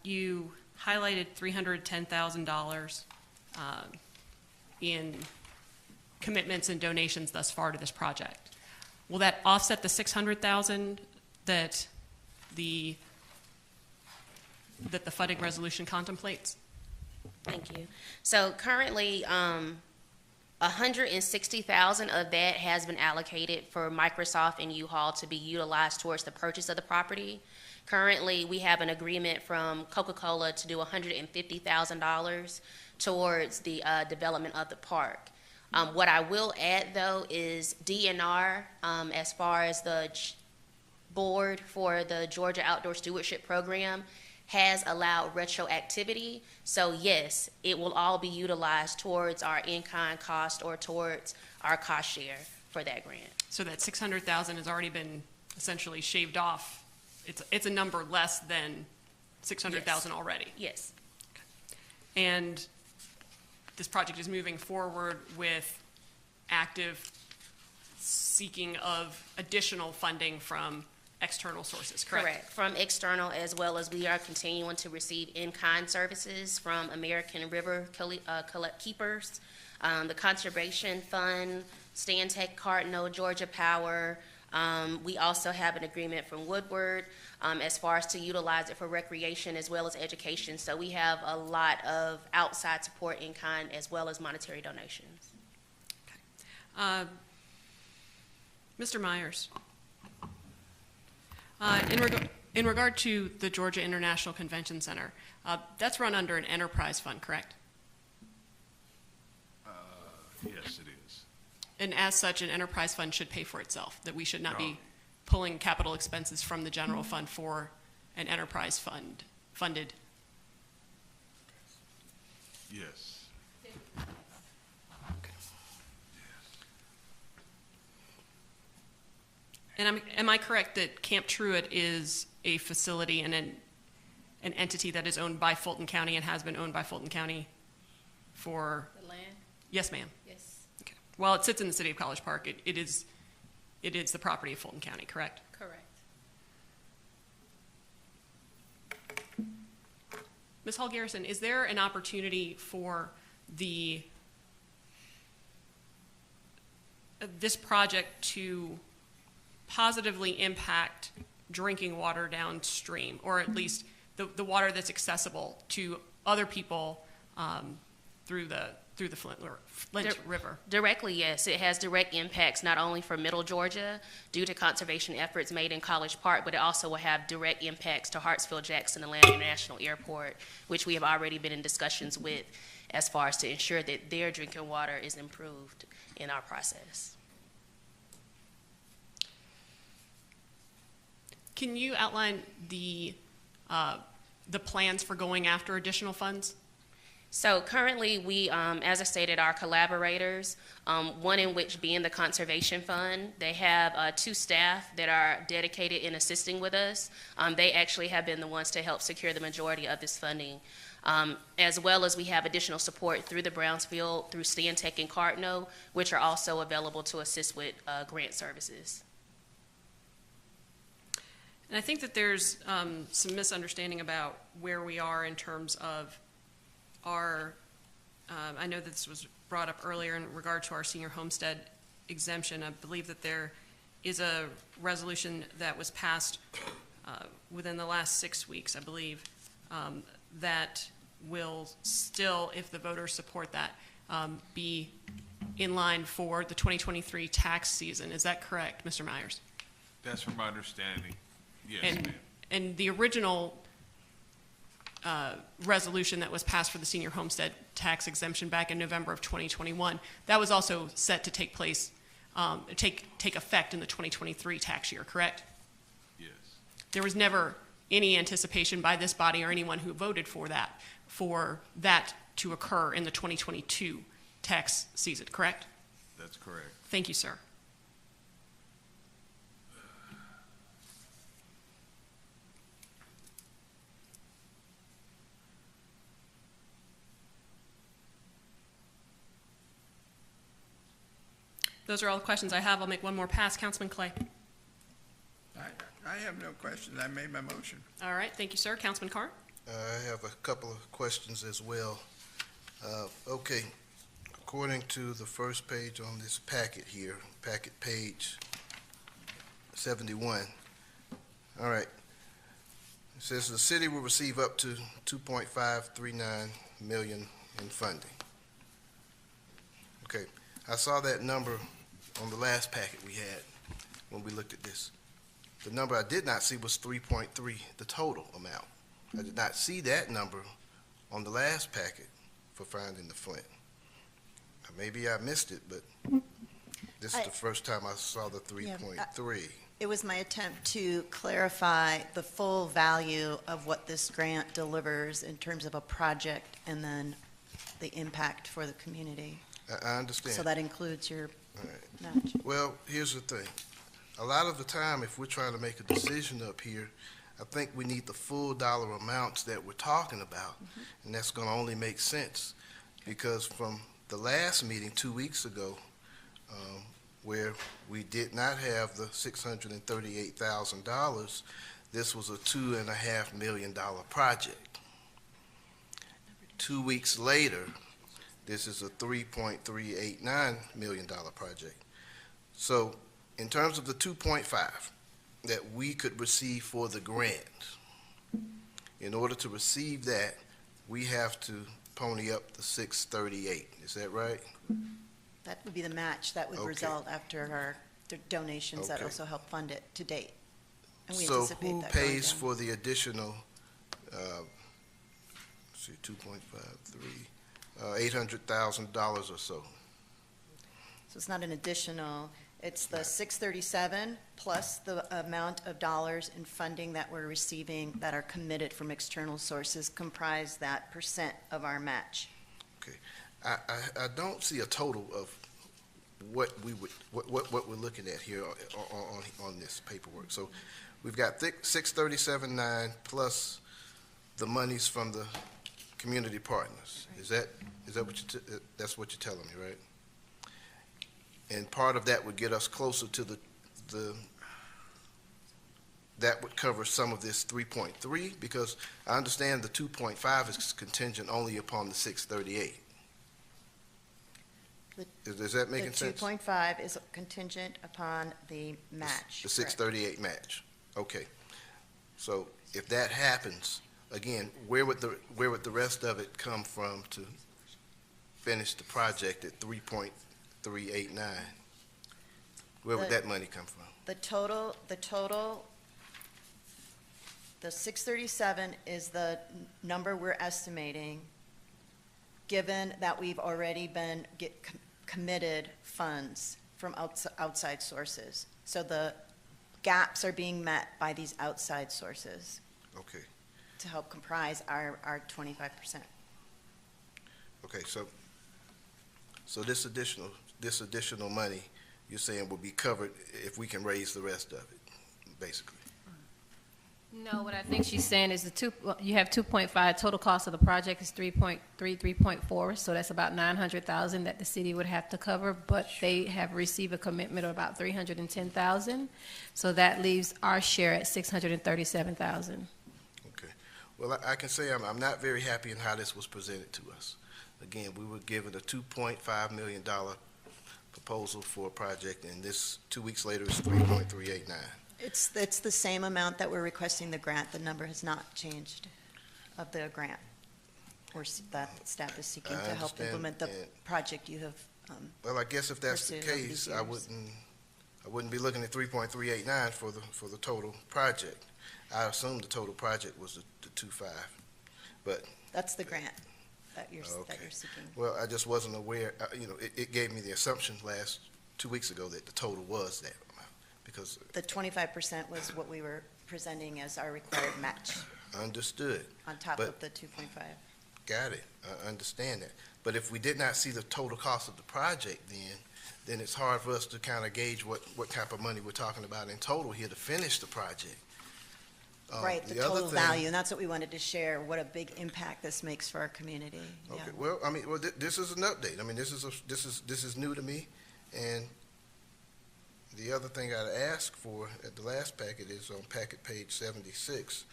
you highlighted $310,000 in commitments and donations thus far to this project. Will that offset the $600,000 that the funding resolution contemplates? Thank you. So currently, $160,000 of that has been allocated for Microsoft and U-Haul to be utilized towards the purchase of the property. Currently, we have an agreement from Coca-Cola to do $150,000 towards the development of the park. What I will add, though, is DNR, as far as the board for the Georgia Outdoor Stewardship Program, has allowed retroactivity. So yes, it will all be utilized towards our in-kind cost or towards our cost share for that grant. So that $600,000 has already been essentially shaved off. It's a number less than $600,000 already. Yes. And this project is moving forward with active seeking of additional funding from external sources, correct? Correct. From external, as well as we are continuing to receive in-kind services from American River Keepers, the Conservation Fund, Stantec Cardinal, Georgia Power. We also have an agreement from Woodward as far as to utilize it for recreation as well as education. So we have a lot of outside support in kind as well as monetary donations. Mr. Myers, in regard to the Georgia International Convention Center, that's run under an enterprise fund, correct? Yes, it is. And as such, an enterprise fund should pay for itself, that we should not be pulling capital expenses from the general fund for an enterprise fund funded. Yes. And am I correct that Camp Truett is a facility and an entity that is owned by Fulton County and has been owned by Fulton County for? The land? Yes, ma'am. Yes. Okay. While it sits in the city of College Park, it is the property of Fulton County, correct? Correct. Ms. Hall Garrison, is there an opportunity for the this project to positively impact drinking water downstream, or at least the water that's accessible to other people through the Flint River? Directly, yes. It has direct impacts not only for Middle Georgia due to conservation efforts made in College Park, but it also will have direct impacts to Hartsfield-Jackson Atlanta International Airport, which we have already been in discussions with as far as to ensure that their drinking water is improved in our process. Can you outline the plans for going after additional funds? So currently, we, as I stated, are collaborators, one in which being the Conservation Fund. They have 2 staff that are dedicated in assisting with us. They actually have been the ones to help secure the majority of this funding, as well as we have additional support through the Brownsfield, through Stantec and Cardno, which are also available to assist with grant services. And I think that there's some misunderstanding about where we are in terms of our, I know that this was brought up earlier in regard to our senior homestead exemption. I believe that there is a resolution that was passed within the last 6 weeks, I believe, that will still, if the voters support that, be in line for the 2023 tax season. Is that correct, Mr. Myers? That's from my understanding. Yes, ma'am. And the original resolution that was passed for the senior homestead tax exemption back in November of 2021, that was also set to take place, take effect in the 2023 tax year, correct? Yes. There was never any anticipation by this body or anyone who voted for that to occur in the 2022 tax season, correct? That's correct. Thank you, sir. Those are all the questions I have. I'll make one more pass. Councilman Clay. I have no questions. I made my motion. All right. Thank you, sir. Councilman Carr. I have a couple of questions as well. Okay, according to the first page on this packet here, packet page 71, all right, it says the city will receive up to $2.539 million in funding. Okay, I saw that number on the last packet we had when we looked at this. The number I did not see was 3.3, the total amount. I did not see that number on the last packet for finding the Flint. Maybe I missed it, but this is the first time I saw the 3.3. It was my attempt to clarify the full value of what this grant delivers in terms of a project and then the impact for the community. I understand. So that includes your All right. match. Well, here's the thing. A lot of the time, if we're trying to make a decision up here, I think we need the full dollar amounts that we're talking about, and that's going to only make sense because from the last meeting 2 weeks ago, where we did not have the $638,000, this was a $2.5 million project. 2 weeks later, this is a $3.389 million project. So in terms of the 2.5 that we could receive for the grant, in order to receive that, we have to pony up the 638. Is that right? That would be the match that would Okay. result after our donations that Okay. also help fund it to date. And we So anticipate who that going pays down. for the additional, see, 2.53, $800,000 or so? So it's not an additional, it's the 637 plus the amount of dollars in funding that we're receiving that are committed from external sources comprise that percent of our match. Okay. I don't see a total of what we would, what we're looking at here on this paperwork. So we've got 637.9 plus the monies from the community partners. Is that what that's what you're telling me, right? And part of that would get us closer to the that would cover some of this 3.3, because I understand the 2.5 is contingent only upon the 638. Is that making The sense? 2.5 is contingent upon the match. The correct. 638 match. Okay. So if that happens, again, where would the rest of it come from to finish the project at 3.389? Where would The- that money come from? The total, the 637 is the number we're estimating, given that we've already been committed funds from outside sources. So the gaps are being met by these outside sources Okay. to help comprise our 25%. Okay, so this additional money, you're saying will be covered if we can raise the rest of it, basically? No, what I think she's saying is you have 2.5, total cost of the project is 3.3, 3.4, so that's about 900,000 that the city would have to cover, but they have received a commitment of about 310,000, so that leaves our share at 637,000. Okay. Well, I can say I'm not very happy in how this was presented to us. Again, we were given a $2.5 million proposal for a project, and this, 2 weeks later, is 3.389. It's the same amount that we're requesting the grant. The number has not changed of the grant that staff is seeking to help understand, implement the project you have. Well, I guess if that's the pursued over these case, I years. wouldn't be looking at 3.389 for the total project. I assumed the total project was the 2.5, but. That's the grant that you're Okay. seeking. Well, I just wasn't aware, it gave me the assumption 2 weeks ago that the total was that amount, because. The 25% was what we were presenting as our required match Understood. on top But- of the 2.5. Got it, I understand that. But if we did not see the total cost of the project, then it's hard for us to kind of gauge what type of money we're talking about in total here to finish the project. Right, the other total thing- value, and that's what we wanted to share, what a big impact this makes for our community. Yeah. Okay, well, this is an update. I mean, this is new to me, and the other thing I'd ask for at the last packet is on packet page 76,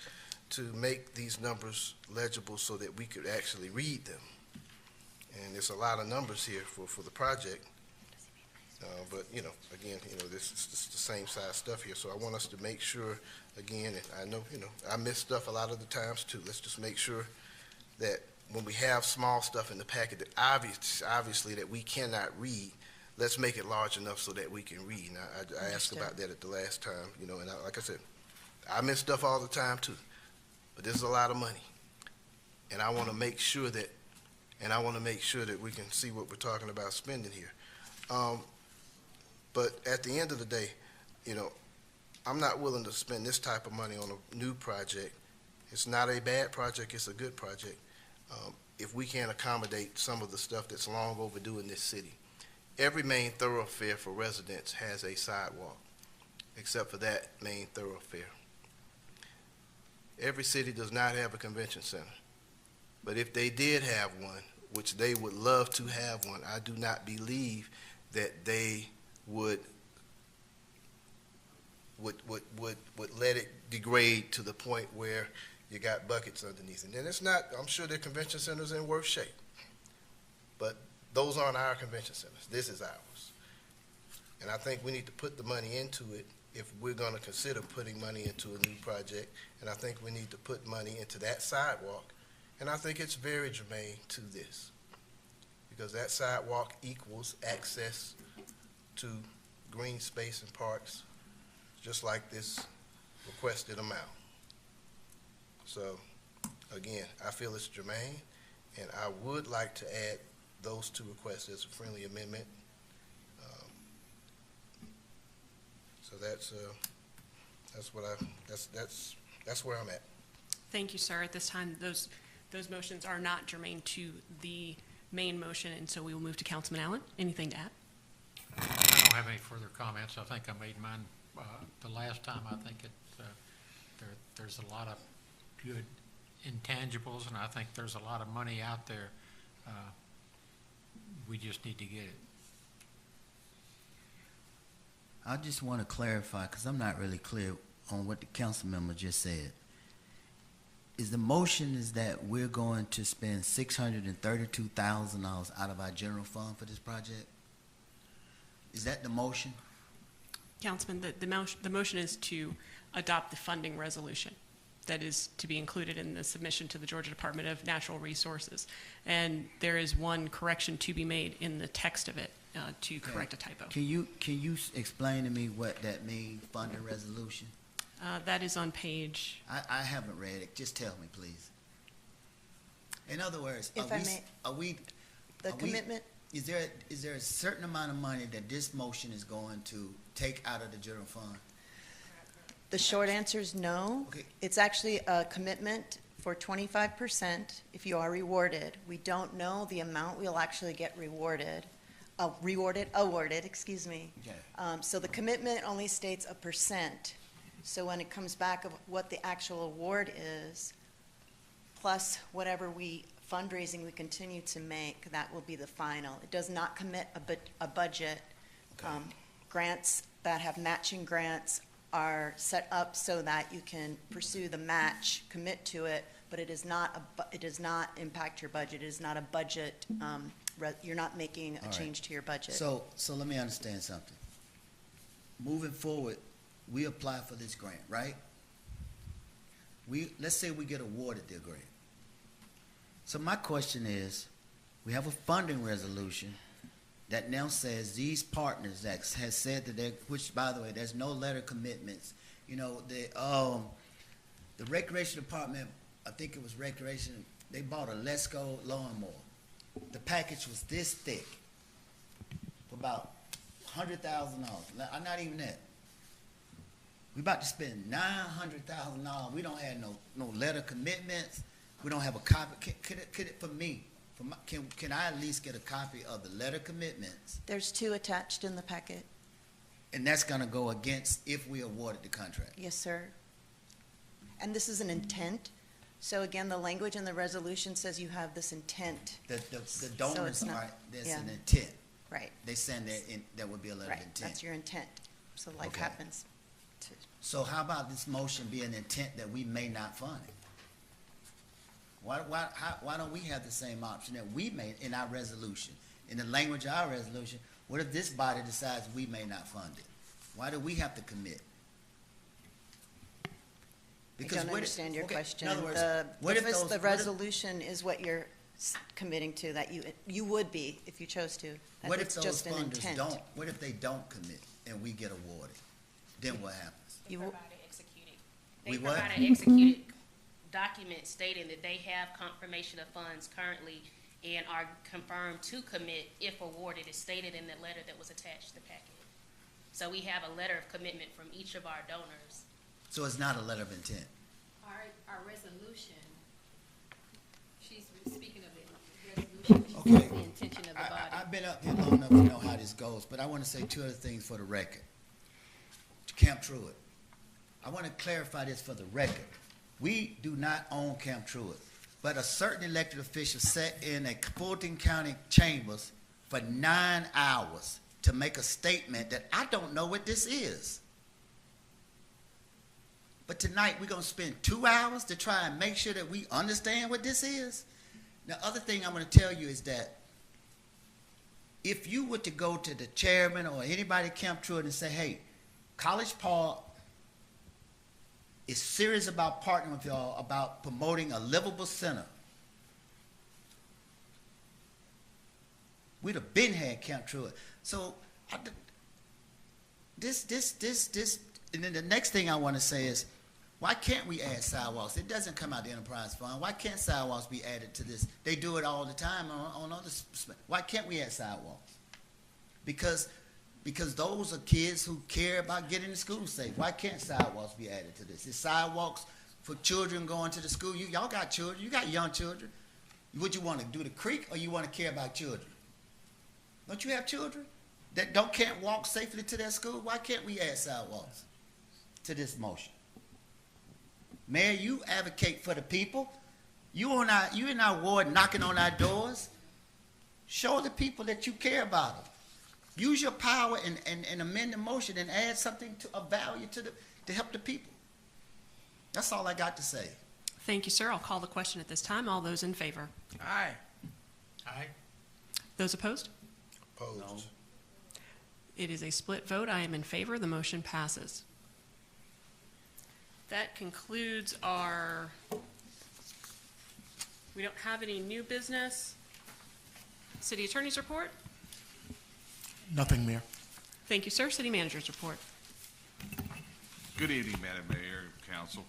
to make these numbers legible so that we could actually read them. And there's a lot of numbers here for the project, but, again, this is just the same size stuff here, so I want us to make sure, again, and I know, I miss stuff a lot of the times too. Let's just make sure that when we have small stuff in the packet that obviously that we cannot read, let's make it large enough so that we can read. And I asked about that at the last time, and like I said, I miss stuff all the time too, but this is a lot of money. And I want to make sure that we can see what we're talking about spending here. But at the end of the day, I'm not willing to spend this type of money on a new project. It's not a bad project, it's a good project, if we can't accommodate some of the stuff that's long overdue in this city. Every main thoroughfare for residents has a sidewalk, except for that main thoroughfare. Every city does not have a convention center, but if they did have one, which they would love to have one, I do not believe that they would let it degrade to the point where you got buckets underneath. And then I'm sure their convention centers are in worse shape. But those aren't our convention centers. This is ours. And I think we need to put the money into it if we're going to consider putting money into a new project. And I think we need to put money into that sidewalk. And I think it's very germane to this, because that sidewalk equals access to green space and parks, just like this requested amount. So, again, I feel it's germane, and I would like to add those two requests as a friendly amendment. So that's where I'm at. Thank you, sir. At this time, those motions are not germane to the main motion, and so we will move to Councilman Allen. Anything to add? I don't have any further comments. I think I made mine the last time. I think there's a lot of good intangibles, and I think there's a lot of money out there. We just need to get it. I just want to clarify, because I'm not really clear on what the council member just said. Is the motion is that we're going to spend $632,000 out of our general fund for this project? Is that the motion? Councilman, the motion is to adopt the funding resolution that is to be included in the submission to the Georgia Department of Natural Resources. And there is one correction to be made in the text of it to correct a typo. Can you explain to me what that means, funding resolution? That is on page, I haven't read it. Just tell me, please. In other words, If I may, commitment, is there a certain amount of money that this motion is going to take out of the general fund? the short answer is no. Okay. It's actually a commitment for 25% if you are rewarded. We don't know the amount we'll actually get awarded, excuse me. Okay. So the commitment only states a percent. So when it comes back of what the actual award is, plus whatever fundraising we continue to make, that will be the final. It does not commit a budget. Okay. Grants that have matching grants are set up so that you can pursue the match, commit to it, but it does not impact your budget. It is not a budget. You're not making a change to your budget. So let me understand something. Moving forward, we apply for this grant, right? Let's say we get awarded the grant. So my question is, we have a funding resolution that now says these partners that has said that which by the way, there's no letter commitments. You know, the recreation department, I think it was recreation, they bought a Lesco lawnmower. The package was this thick for about $100,000. Not even that. We about to spend $900,000. We don't have no letter commitments. We don't have a copy. Could it for me? Can I at least get a copy of the letter commitments? There's 2 attached in the packet. And that's going to go against if we awarded the contract. Yes, sir. And this is an intent. So again, the language in the resolution says you have this intent. The donors it's not- there's yeah. an intent. Right. They send that would be a letter Right. of intent. That's your intent. So life Okay. happens. So how about this motion be an intent that we may not fund it? Why don't we have the same option that we made in our resolution? In the language of our resolution, what if this body decides we may not fund it? Why do we have to commit? I don't understand your question. In other words, The resolution is what you're committing to, that you would be if you chose to. That What if it's those just an funders intent. don't, what if they don't commit and we get awarded? Then what happens? They You- provide an executed. They We what? provide an executed document stating that they have confirmation of funds currently and are confirmed to commit if awarded. It's stated in the letter that was attached to the packet. So we have a letter of commitment from each of our donors. So it's not a letter of intent. Our resolution, she's speaking of the resolution, she's Okay. the intention of the body. I've been up here long enough to know how this goes, but I want to say 2 other things for the record. To Camp Truett, I want to clarify this for the record. We do not own Camp Truett, but a certain elected official sat in a Fulton County chambers for 9 hours to make a statement that I don't know what this is. But tonight, we're going to spend 2 hours to try and make sure that we understand what this is. The other thing I'm going to tell you is that if you were to go to the chairman or anybody at Camp Truett and say, hey, College Park is serious about partnering with y'all about promoting a livable center, we'd have been had Camp Truett. So and then the next thing I want to say is, why can't we add sidewalks? It doesn't come out of the enterprise fund. Why can't sidewalks be added to this? They do it all the time on other. Why can't we add sidewalks? Because those are kids who care about getting to school safe. Why can't sidewalks be added to this? Is sidewalks for children going to the school? Y'all got children. You got young children. Would you want to do the creek or you want to care about children? Don't you have children that can't walk safely to their school? Why can't we add sidewalks to this motion? Mayor, you advocate for the people. You in our ward knocking on our doors. Show the people that you care about them. Use your power and amend the motion and add something of value to help the people. That's all I got to say. Thank you, sir. I'll call the question at this time. All those in favor? Aye. Aye. Those opposed? Opposed. It is a split vote. I am in favor. The motion passes. That concludes our, we don't have any new business. City Attorney's report? Nothing, Mayor. Thank you, sir. City Manager's report. Good evening, Madam Mayor and Council.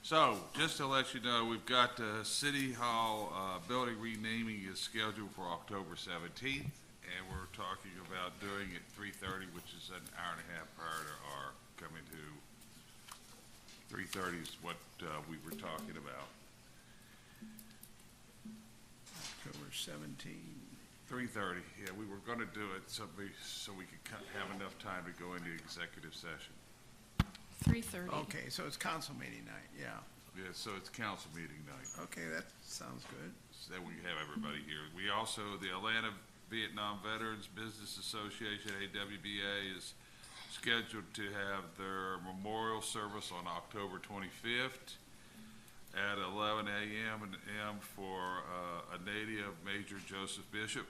So, just to let you know, we've got the City Hall building renaming is scheduled for October 17th, and we're talking about doing it 3:30, which is an hour and a half prior to our coming to 3:30 is what we were talking about. October 17. 3:30, yeah, we were going to do it so we could have enough time to go into executive session. 3:30. Okay, so it's council meeting night, yeah. Yeah, so it's council meeting night. Okay, that sounds good. So that we have everybody here. We also, the Atlanta Vietnam Veterans Business Association, AWBA, is scheduled to have their memorial service on October 25th at 11 a.m. and m for a native, Major Joseph Bishop.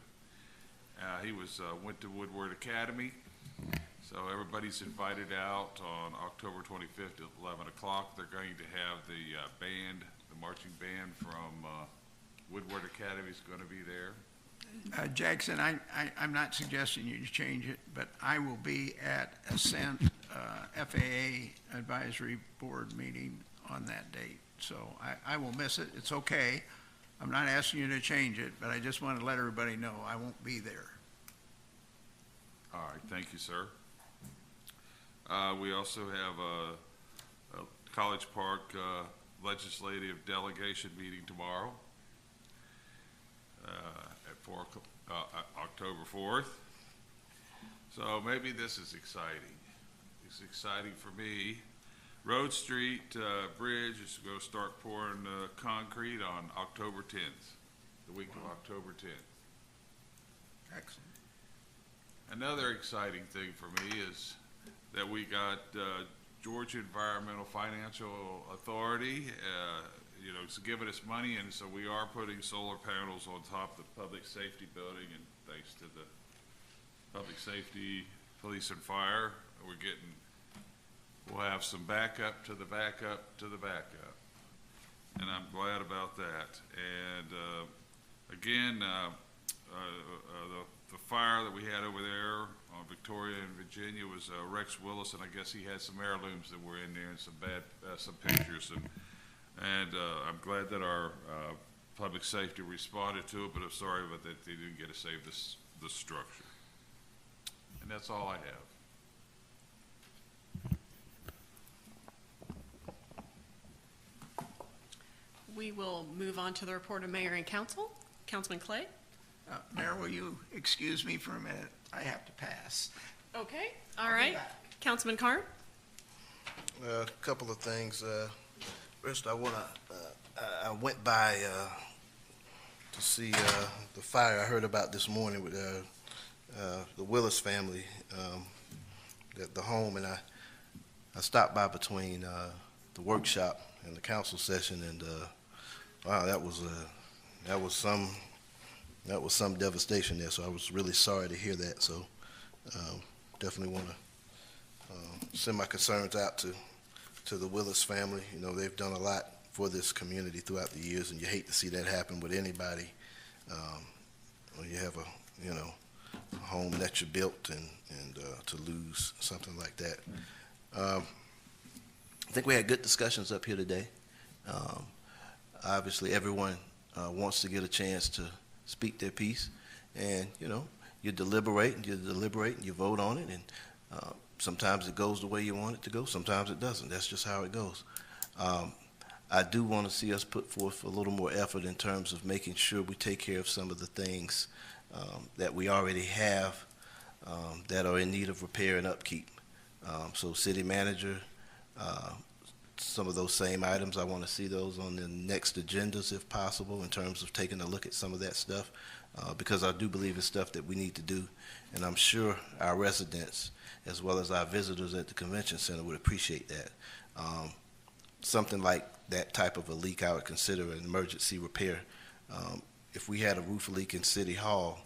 He went to Woodward Academy, so everybody's invited out on October 25th at 11 o'clock. They're going to have the band, the marching band from Woodward Academy is going to be there. Jackson, I'm not suggesting you change it, but I will be at Ascent FAA Advisory Board meeting on that date. So I will miss it. It's okay. I'm not asking you to change it, but I just want to let everybody know I won't be there. All right, thank you, sir. We also have a College Park legislative delegation meeting tomorrow at October 4th. So maybe this is exciting. It's exciting for me. Road Street Bridge is going to start pouring concrete on October 10th, the week of October 10th. Excellent. Another exciting thing for me is that we got Georgia Environmental Financial Authority, it's giving us money, and so we are putting solar panels on top of the public safety building, and thanks to the public safety, police and fire, we'll have some backup to the backup to the backup. And I'm glad about that. And again, the fire that we had over there on Victoria and Virginia was Rex Willis, and I guess he had some heirlooms that were in there and some pictures. And I'm glad that our public safety responded to it, but I'm sorry about that they didn't get to save the structure. And that's all I have. We will move on to the report of Mayor and Council. Councilman Clay? Mayor, will you excuse me for a minute? I have to pass. Okay, all right. Councilman Carn? A couple of things. First, I went by to see the fire I heard about this morning with the Willis family at the home, and I stopped by between the workshop and the council session, and wow, that was some devastation there. So I was really sorry to hear that. So definitely want to send my concerns out to the Willis family. They've done a lot for this community throughout the years, and you hate to see that happen with anybody. When you have a home that you built and to lose something like that. I think we had good discussions up here today. Obviously, everyone wants to get a chance to speak their piece, and you deliberate and you vote on it, and sometimes it goes the way you want it to go, sometimes it doesn't. That's just how it goes. I do want to see us put forth a little more effort in terms of making sure we take care of some of the things that we already have that are in need of repair and upkeep. So city manager, some of those same items, I want to see those on the next agendas if possible, in terms of taking a look at some of that stuff, because I do believe it's stuff that we need to do, and I'm sure our residents as well as our visitors at the convention center would appreciate that. Something like that type of a leak, I would consider an emergency repair. If we had a roof leak in City Hall,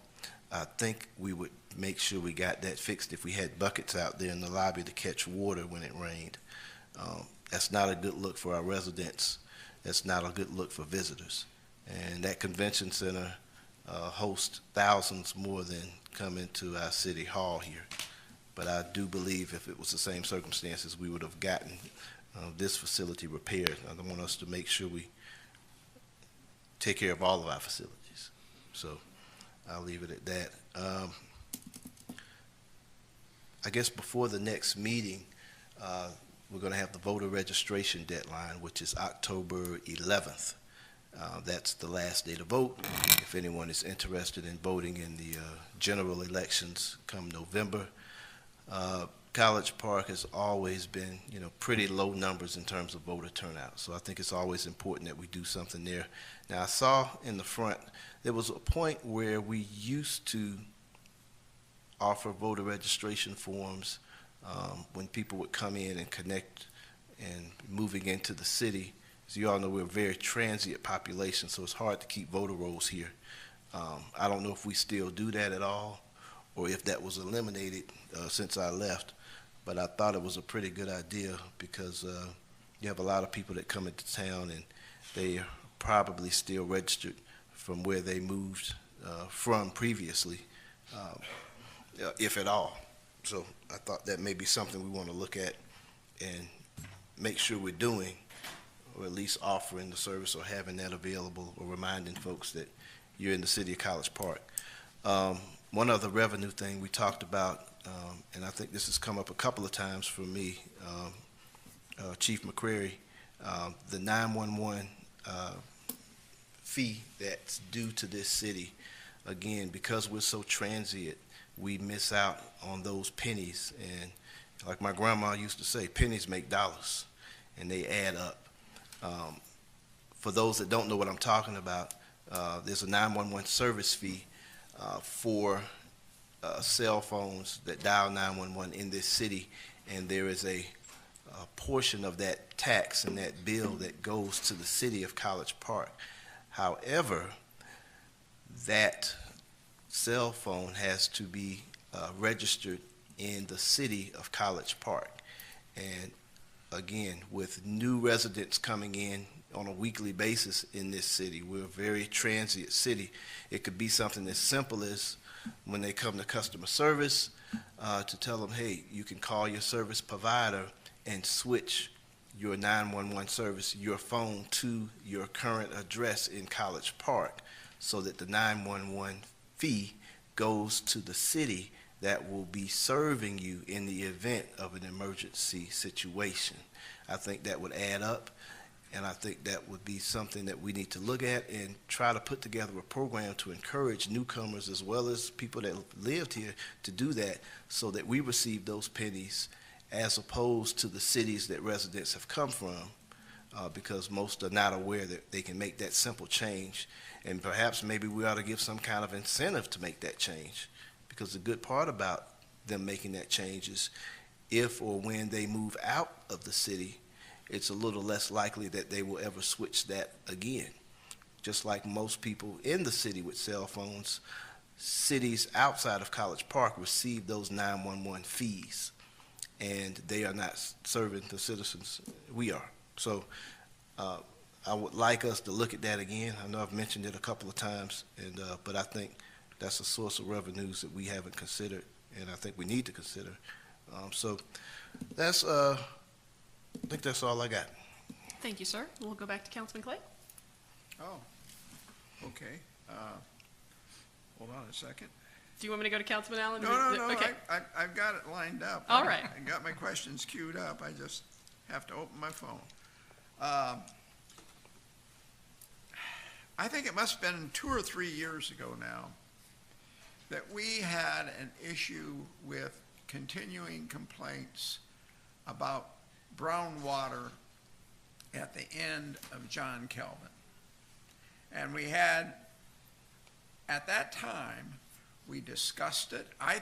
I think we would make sure we got that fixed if we had buckets out there in the lobby to catch water when it rained. That's not a good look for our residents. That's not a good look for visitors. And that convention center hosts thousands more than come into our city hall here. But I do believe if it was the same circumstances, we would have gotten this facility repaired. I want us to make sure we take care of all of our facilities. So I'll leave it at that. I guess before the next meeting, we're going to have the voter registration deadline, which is October 11th. That's the last day to vote. If anyone is interested in voting in the general elections come November, College Park has always been, pretty low numbers in terms of voter turnout. So I think it's always important that we do something there. Now, I saw in the front, there was a point where we used to offer voter registration forms when people would come in and connect and moving into the city. As you all know, we're a very transient population, so it's hard to keep voter rolls here. I don't know if we still do that at all or if that was eliminated since I left, but I thought it was a pretty good idea because you have a lot of people that come into town and they are probably still registered from where they moved from previously, if at all. So I thought that may be something we want to look at and make sure we're doing, or at least offering the service or having that available or reminding folks that you're in the city of College Park. One other revenue thing we talked about, and I think this has come up a couple of times for me, Chief McCrary, the 911 fee that's due to this city. Again, because we're so transient, we miss out on those pennies. And like my grandma used to say, pennies make dollars, and they add up. For those that don't know what I'm talking about, there's a 911 service fee for cell phones that dial 911 in this city, and there is a portion of that tax and that bill that goes to the city of College Park. However, that cell phone has to be registered in the city of College Park. And again, with new residents coming in on a weekly basis in this city, we're a very transient city. It could be something as simple as when they come to customer service to tell them, hey, you can call your service provider and switch your 911 service, your phone, to your current address in College Park, so that the 911 fee goes to the city that will be serving you in the event of an emergency situation. I think that would add up, and I think that would be something that we need to look at and try to put together a program to encourage newcomers as well as people that lived here to do that, so that we receive those pennies as opposed to the cities that residents have come from, because most are not aware that they can make that simple change. And perhaps maybe we ought to give some kind of incentive to make that change, because the good part about them making that change is if or when they move out of the city, it's a little less likely that they will ever switch that again. Just like most people in the city with cell phones, cities outside of College Park receive those 911 fees, and they are not serving the citizens we are. So I would like us to look at that again. I know I've mentioned it a couple of times, and but I think that's a source of revenues that we haven't considered, and I think we need to consider. So that's, I think that's all I got. Thank you, sir. We'll go back to Councilman Clay. Oh, okay. Hold on a second. Do you want me to go to Councilman Allen? No, Okay. I've got it lined up. All right. I got my questions queued up. I just have to open my phone. I think it must have been 2 or 3 years ago now that we had an issue with continuing complaints about brown water at the end of John Kelvin. And we had, at that time, we discussed it. I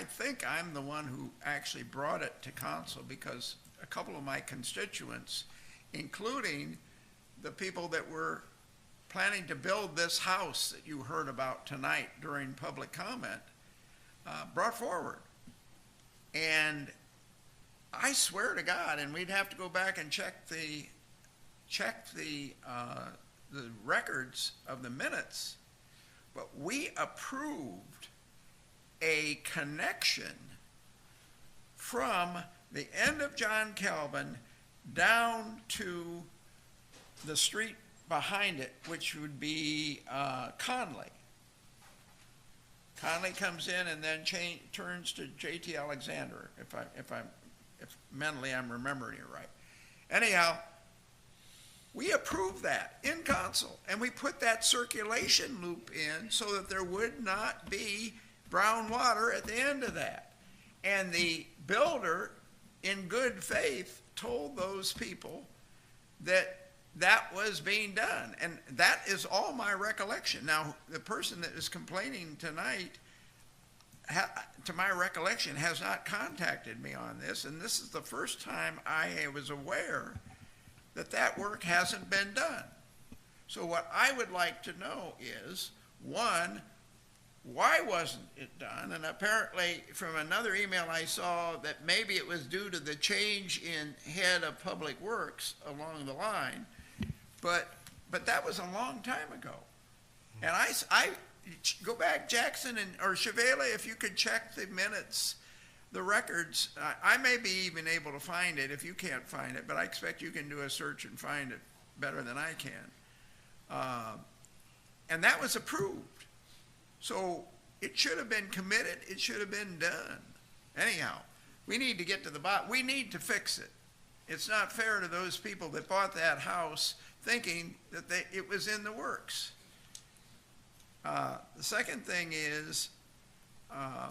think I'm the one who actually brought it to council, because a couple of my constituents, including the people that were planning to build this house that you heard about tonight during public comment, brought forward. And I swear to God, and we'd have to go back and check the records of the minutes, but we approved a connection from the end of John Calvin down to the street behind it, which would be Conley. Conley comes in and then turns to J.T. Alexander, if mentally I'm remembering it right. Anyhow, we approved that in council, and we put that circulation loop in so that there would not be brown water at the end of that. And the builder, in good faith, told those people that that was being done. And that is all my recollection. Now, the person that is complaining tonight, to my recollection, has not contacted me on this, and this is the first time I was aware that that work hasn't been done. So what I would like to know is, one, why wasn't it done? And apparently from another email I saw that maybe it was due to the change in head of public works along the line, but that was a long time ago. And I go back, Jackson or Chevelle, if you could check the minutes, the records. I may be even able to find it if you can't find it, but I expect you can do a search and find it better than I can. And that was approved. So it should have been committed. It should have been done. Anyhow, we need to get to the bottom. We need to fix it. It's not fair to those people that bought that house thinking that it was in the works. The second thing is, I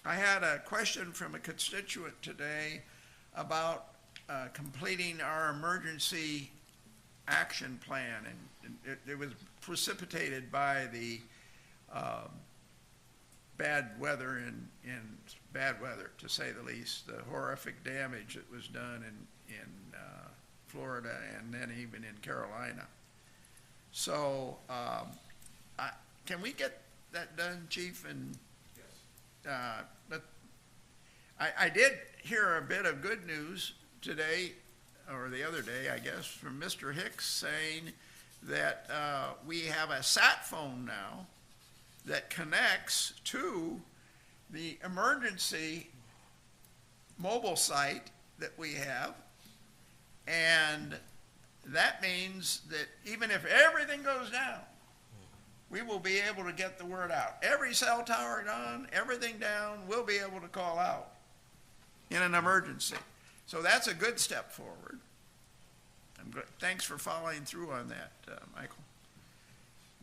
had a question from a constituent today about completing our emergency action plan, and it was precipitated by the bad weather, bad weather, to say the least, the horrific damage that was done in Florida and then even in Carolina. So can we get that done, Chief? And yes. I did hear a bit of good news today, or the other day, I guess, from Mr. Hicks saying that we have a sat phone now that connects to the emergency mobile site that we have. And that means that even if everything goes down, we will be able to get the word out. Every cell tower down, everything down, we'll be able to call out in an emergency. So that's a good step forward. Thanks for following through on that, Michael.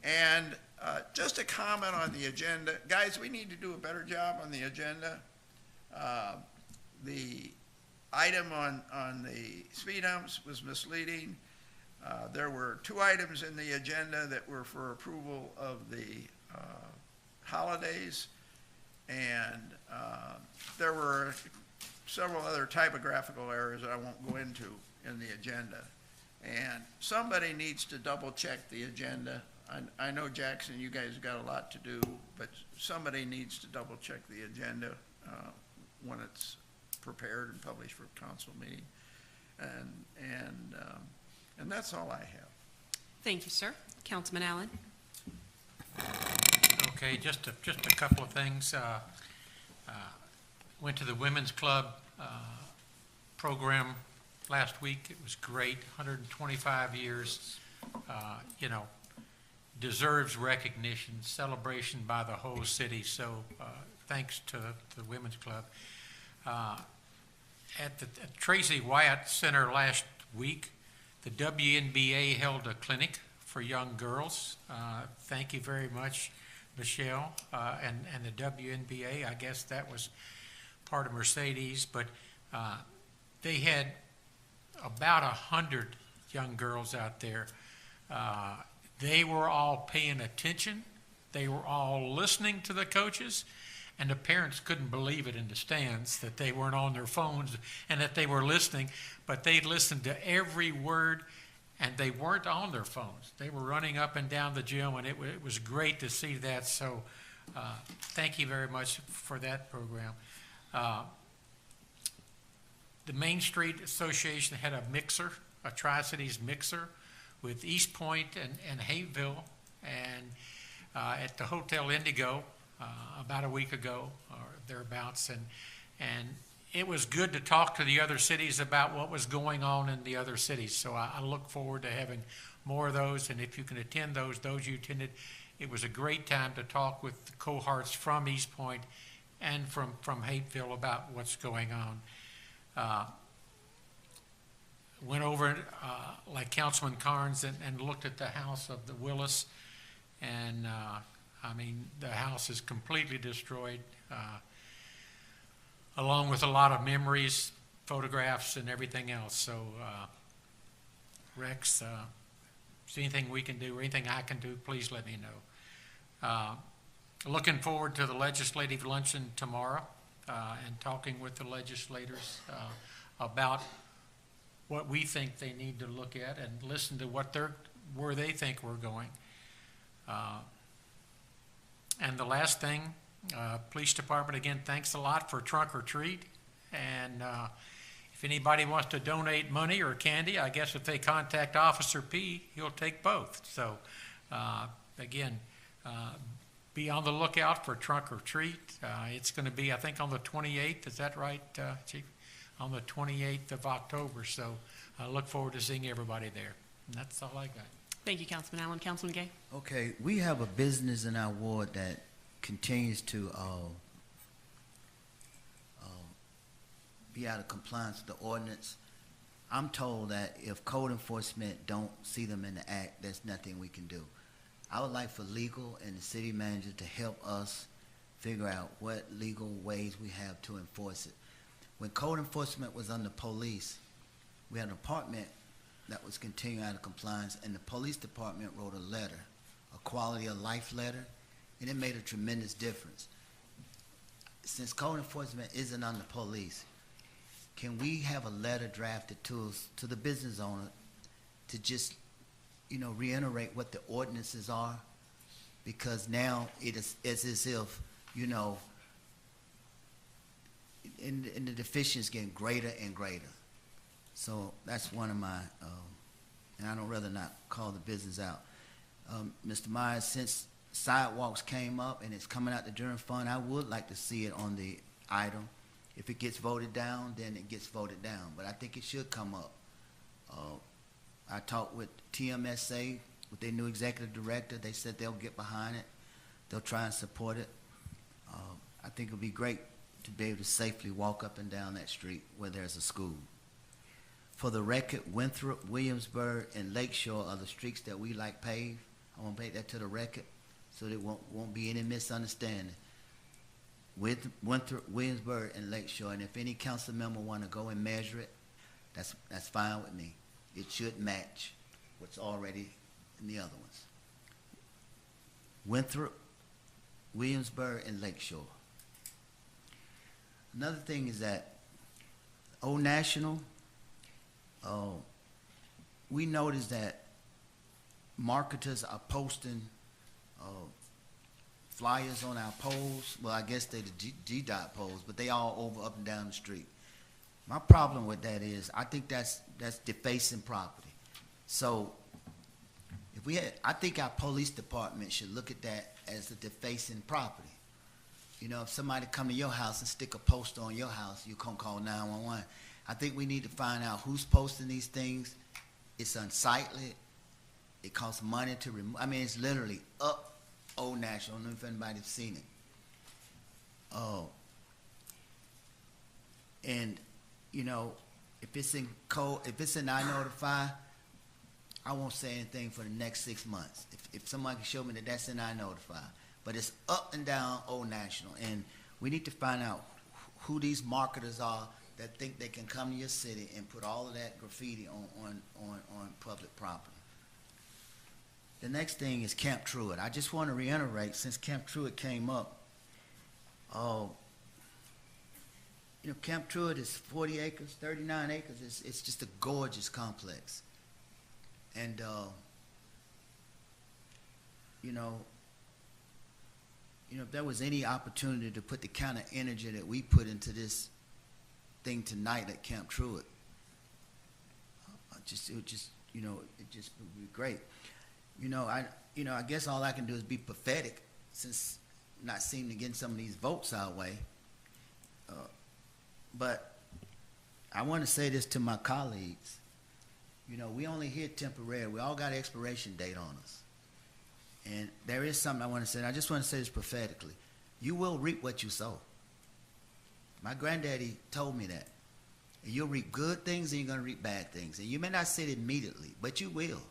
And just a comment on the agenda. Guys, we need to do a better job on the agenda. The item on the speed humps was misleading. There were 2 items in the agenda that were for approval of the holidays, and there were several other typographical errors that I won't go into in the agenda. And somebody needs to double check the agenda. I know, Jackson, you guys got a lot to do, but somebody needs to double check the agenda when it's prepared and published for council meeting. And that's all I have. Thank you, sir. Councilman Allen. Okay, just a couple of things. Went to the Women's Club program last week. It was great, 125 years, deserves recognition, celebration by the whole city. So thanks to the Women's Club. At the Tracy Wyatt Center last week, the WNBA held a clinic for young girls. Thank you very much, Michelle, and the WNBA. I guess that was part of Mercedes, but they had about 100 young girls out there. They were all paying attention. They were all listening to the coaches, and the parents couldn't believe it in the stands that they weren't on their phones and that they were listening, but they listened to every word and they weren't on their phones. They were running up and down the gym, and it was great to see that. So thank you very much for that program. The Main Street Association had a mixer, a Tri-Cities mixer, with East Point and Hapeville, and at the Hotel Indigo about a week ago or thereabouts, and it was good to talk to the other cities about what was going on in the other cities. So I look forward to having more of those, and if you can attend those you attended, it was a great time to talk with the cohorts from East Point and from Hapeville about what's going on. Went over, like Councilman Carnes, and looked at the house of the Willis, and I mean, the house is completely destroyed, along with a lot of memories, photographs, and everything else. So, Rex, if there's anything we can do or anything I can do, please let me know. Looking forward to the legislative luncheon tomorrow and talking with the legislators about what we think they need to look at and listen to where they think we're going. And the last thing, Police Department, again, thanks a lot for Trunk or Treat. And if anybody wants to donate money or candy, I guess if they contact Officer P, he'll take both. So, again, be on the lookout for Trunk or Treat. It's going to be, I think, on the 28th. Is that right, Chief? On the 28th of October. So I look forward to seeing everybody there. And that's all I got. Thank you, Councilman Allen. Councilman Gay? Okay, we have a business in our ward that continues to be out of compliance with the ordinance. I'm told that if code enforcement don't see them in the act, there's nothing we can do. I would like for legal and the city manager to help us figure out what legal ways we have to enforce it. When code enforcement was under police, we had an department that was continuing out of compliance, and the police department wrote a letter, a quality of life letter, and it made a tremendous difference. Since code enforcement isn't under police, can we have a letter drafted to us, to the business owner, to just, reiterate what the ordinances are? Because now it is as if, and the deficiency is getting greater and greater. So that's one of my, and I'd rather not call the business out. Mr. Myers, since sidewalks came up and it's coming out the general fund, I would like to see it on the item. If it gets voted down, then it gets voted down. But I think it should come up. I talked with TMSA, with their new executive director. They said they'll get behind it. They'll try and support it. I think it would be great to be able to safely walk up and down that street where there's a school. For the record, Winthrop, Williamsburg, and Lakeshore are the streets that we like paved. I want to make that to the record so there won't be any misunderstanding. With Winthrop, Williamsburg, and Lakeshore, and if any council member want to go and measure it, that's fine with me. It should match what's already in the other ones. Winthrop, Williamsburg, and Lakeshore. Another thing is that Old National, we noticed that marketers are posting flyers on our poles. Well, I guess they're the GDOT poles, but they all over up and down the street. My problem with that is I think that's defacing property. So I think our police department should look at that as a defacing property. If somebody come to your house and stick a poster on your house, you can call 911. I think we need to find out who's posting these things. It's unsightly. It costs money to remove. I mean, it's literally up Old National. I don't know if anybody's seen it. And if it's in code, if it's in I Notify, I won't say anything for the next 6 months. If somebody can show me that that's in I Notify, but it's up and down Old National, and we need to find out who these marketers are that think they can come to your city and put all of that graffiti on public property. The next thing is Camp Truett. I just want to reiterate, since Camp Truett came up, Camp Truett is 40 acres, 39 acres. It's just a gorgeous complex. And, you know, if there was any opportunity to put the kind of energy that we put into this thing tonight at Camp Truett, it would just be great. I guess all I can do is be pathetic, since not seeming to get some of these votes our way. But I want to say this to my colleagues. We only here temporary. We all got an expiration date on us. And there is something I want to say, and I just want to say this prophetically. You will reap what you sow. My granddaddy told me that. And you'll reap good things and you're going to reap bad things. And you may not see it immediately, but you will.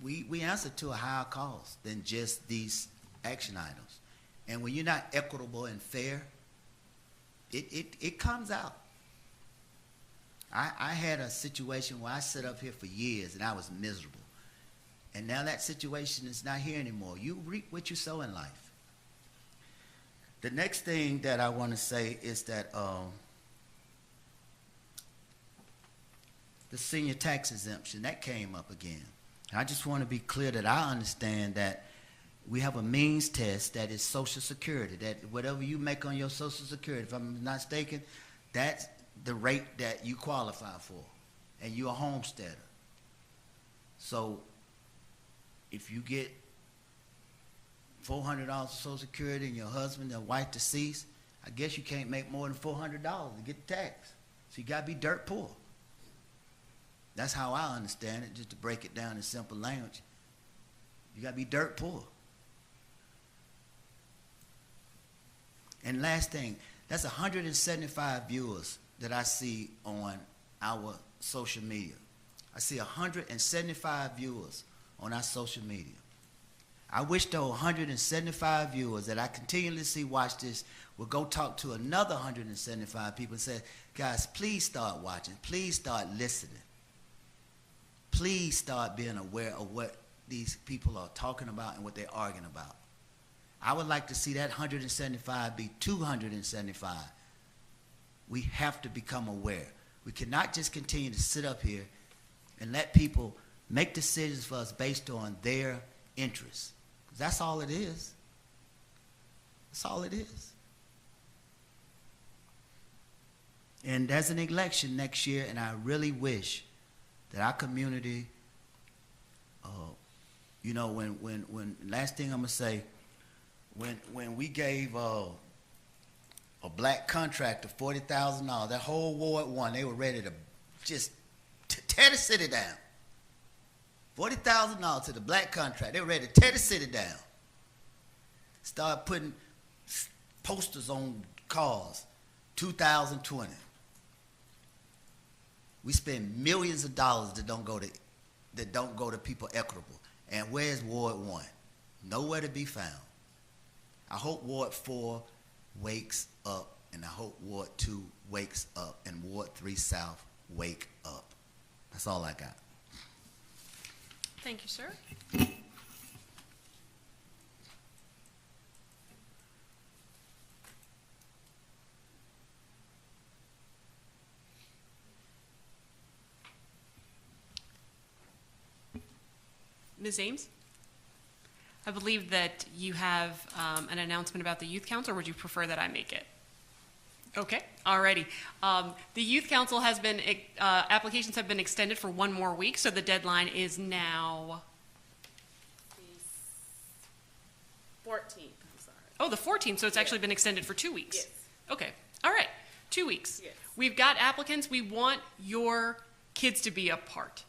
We answer to a higher cause than just these action items. And when you're not equitable and fair, it comes out. I had a situation where I sat up here for years and I was miserable. And now that situation is not here anymore. You reap what you sow in life. The next thing that I want to say is that the senior tax exemption, that came up again. I just want to be clear that I understand that we have a means test that is Social Security, that whatever you make on your Social Security, if I'm not mistaken, that's the rate that you qualify for, and you're a homesteader. So if you get $400 of Social Security and your husband or wife deceased, I guess you can't make more than $400 to get the tax. So you got to be dirt poor. That's how I understand it, just to break it down in simple language. You got to be dirt poor. And last thing, that's 175 viewers that I see on our social media. I see 175 viewers on our social media. I wish those 175 viewers that I continuously watch this would go talk to another 175 people and say, guys, please start watching. Please start listening. Please start being aware of what these people are talking about and what they're arguing about. I would like to see that 175 be 275. We have to become aware. We cannot just continue to sit up here and let people make decisions for us based on their interests. That's all it is. That's all it is. And there's an election next year, and I really wish that our community, when last thing I'm gonna say, when we gave a black contractor $40,000, that whole Ward 1, they were ready to just tear the city down. $40,000 to the black contractor, they were ready to tear the city down. Start putting posters on cars, 2020. We spend millions of dollars that don't go to people equitable. And where's Ward 1? Nowhere to be found. I hope Ward 4 wakes up, and I hope Ward 2 wakes up, and Ward 3 South wake up. That's all I got. Thank you, sir. Ms. Ames? I believe that you have an announcement about the Youth Council, or would you prefer that I make it? Okay, alrighty. The Youth Council has been, applications have been extended for one more week, so the deadline is now 14th, I'm sorry. Oh, the 14th, so it's actually been extended for 2 weeks? Yes. Okay, all right, 2 weeks. Yes. We've got applicants. We want your kids to be a part.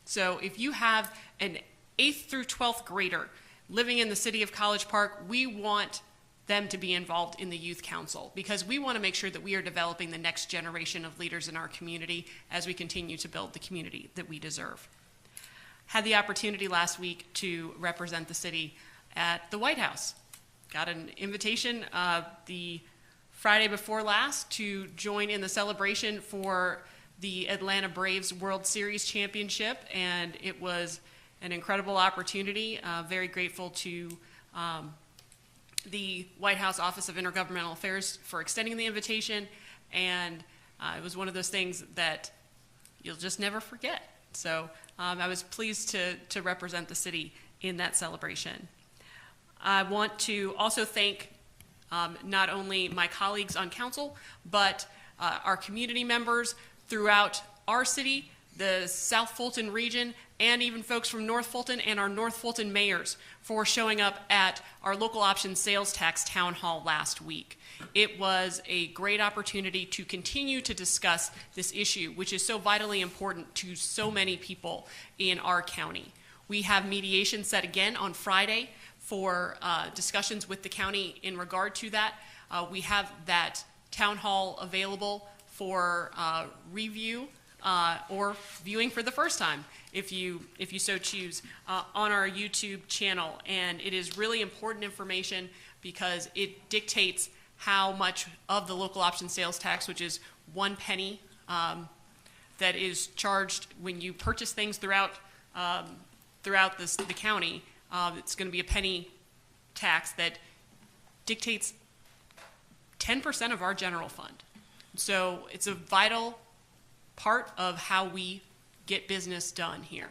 So if you have an 8th through 12th grader living in the city of College Park, we want them to be involved in the Youth Council, because we want to make sure that we are developing the next generation of leaders in our community as we continue to build the community that we deserve. Had the opportunity last week to represent the city at the White House. Got an invitation the Friday before last to join in the celebration for the Atlanta Braves World Series championship, and it was an incredible opportunity. Very grateful to the White House Office of Intergovernmental Affairs for extending the invitation, and it was one of those things that you'll just never forget. So I was pleased to represent the city in that celebration. I want to also thank not only my colleagues on council, but our community members throughout our city, the South Fulton region, and even folks from North Fulton and our North Fulton mayors for showing up at our local option sales tax town hall last week. It was a great opportunity to continue to discuss this issue, which is so vitally important to so many people in our county. We have mediation set again on Friday for discussions with the county in regard to that. We have that town hall available for review or viewing for the first time, if you so choose, on our YouTube channel. And it is really important information because it dictates how much of the local option sales tax, which is 1 penny, that is charged when you purchase things throughout the county. It's going to be a penny tax that dictates 10% of our general fund. So it's a vital part of how we get business done here.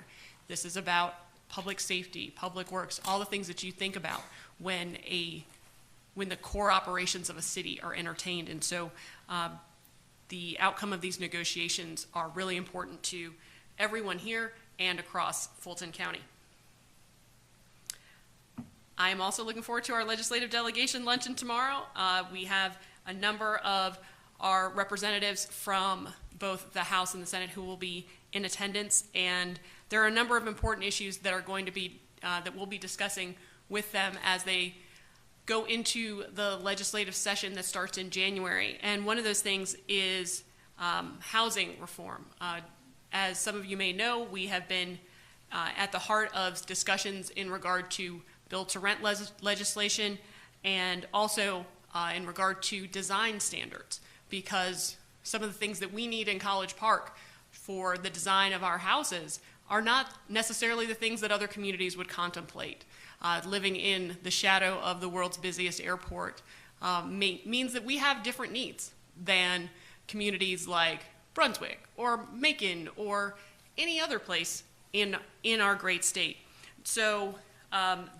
This is about public safety, public works, all the things that you think about when the core operations of a city are entertained. And so the outcome of these negotiations are really important to everyone here and across Fulton County. I am also looking forward to our legislative delegation luncheon tomorrow. We have a number of our representatives from both the House and the Senate who will be in attendance, and there are a number of important issues that are going to be that we'll be discussing with them as they go into the legislative session that starts in January. And one of those things is housing reform. As some of you may know, we have been at the heart of discussions in regard to build-to-rent legislation, and also in regard to design standards, because some of the things that we need in College Park for the design of our houses are not necessarily the things that other communities would contemplate. Living in the shadow of the world's busiest airport means that we have different needs than communities like Brunswick or Macon or any other place in our great state. So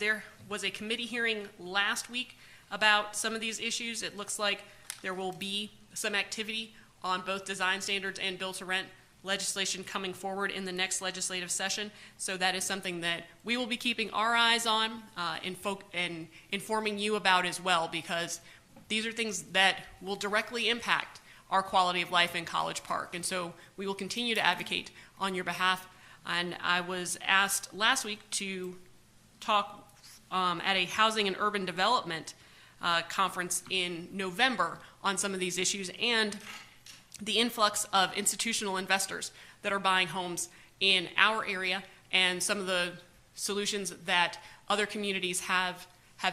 there was a committee hearing last week about some of these issues. It looks like there will be some activity on both design standards and build-to-rent legislation coming forward in the next legislative session. So that is something that we will be keeping our eyes on and informing you about as well, because these are things that will directly impact our quality of life in College Park. And so we will continue to advocate on your behalf. And I was asked last week to talk at a housing and urban development conference in November on some of these issues and the influx of institutional investors that are buying homes in our area and some of the solutions that other communities have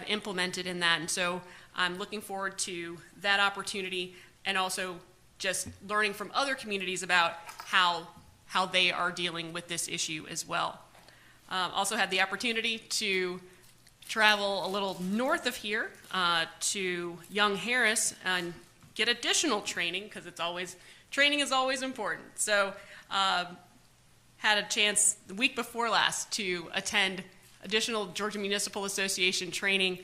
implemented in that. And so I'm looking forward to that opportunity and also just learning from other communities about how they are dealing with this issue as well. Also had the opportunity to travel a little north of here to Young Harris and get additional training, because training is always important. So had a chance the week before last to attend additional Georgia Municipal Association training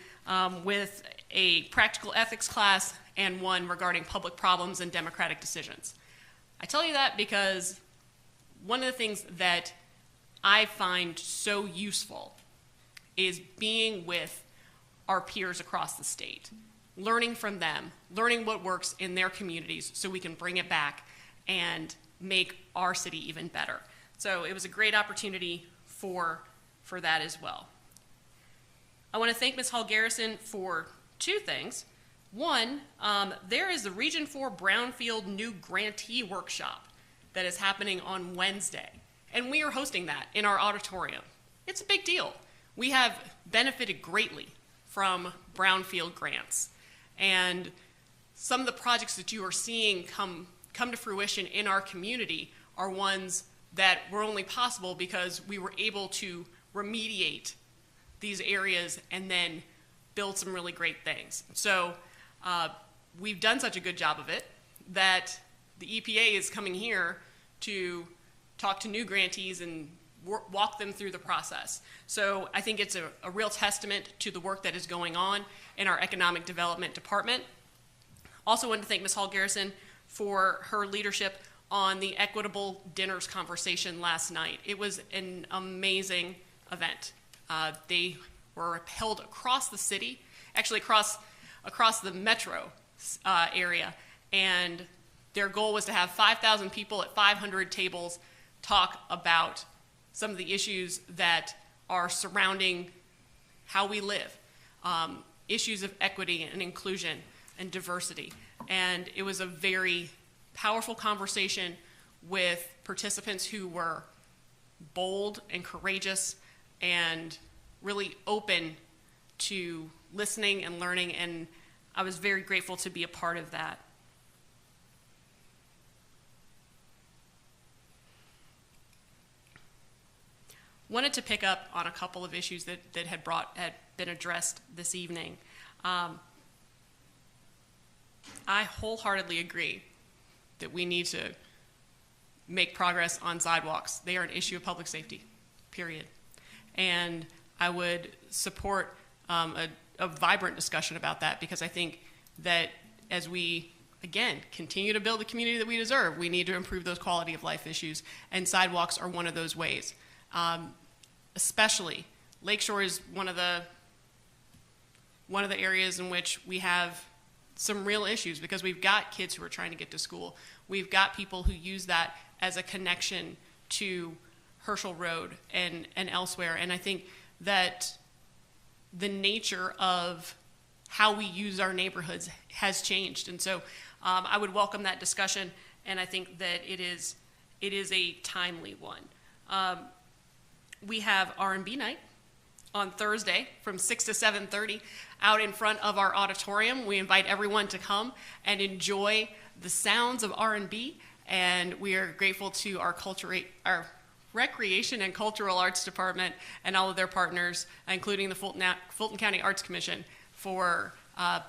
with a practical ethics class and one regarding public problems and democratic decisions. I tell you that because one of the things that I find so useful is being with our peers across the state, learning from them, learning what works in their communities so we can bring it back and make our city even better. So it was a great opportunity for that as well. I want to thank Ms. Hall Garrison for two things. One, there is the Region 4 Brownfield New Grantee Workshop that is happening on Wednesday, and we are hosting that in our auditorium. It's a big deal. We have benefited greatly from brownfield grants, and some of the projects that you are seeing come to fruition in our community are ones that were only possible because we were able to remediate these areas and then build some really great things. So we've done such a good job of it that the EPA is coming here to talk to new grantees and walk them through the process. So I think it's a real testament to the work that is going on in our economic development department. Also wanted to thank Ms. Hall Garrison for her leadership on the equitable dinners conversation last night. It was an amazing event. They were held across the city, actually across the metro area, and their goal was to have 5,000 people at 500 tables talk about some of the issues that are surrounding how we live, issues of equity and inclusion and diversity. And it was a very powerful conversation with participants who were bold and courageous and really open to listening and learning, and I was very grateful to be a part of that. Wanted to pick up on a couple of issues that had been addressed this evening. I wholeheartedly agree that we need to make progress on sidewalks. They are an issue of public safety, period. And I would support a vibrant discussion about that, because I think that as we, again, continue to build the community that we deserve, we need to improve those quality of life issues, and sidewalks are one of those ways. Especially, Lakeshore is one of the areas in which we have some real issues, because we've got kids who are trying to get to school. We've got people who use that as a connection to Herschel Road and elsewhere. And I think that the nature of how we use our neighborhoods has changed. And so I would welcome that discussion, and I think that it is a timely one. We have R&B night on Thursday from 6 to 7:30 out in front of our auditorium. We invite everyone to come and enjoy the sounds of R&B, and we are grateful to our Recreation and Cultural Arts Department and all of their partners, including the Fulton County Arts Commission, for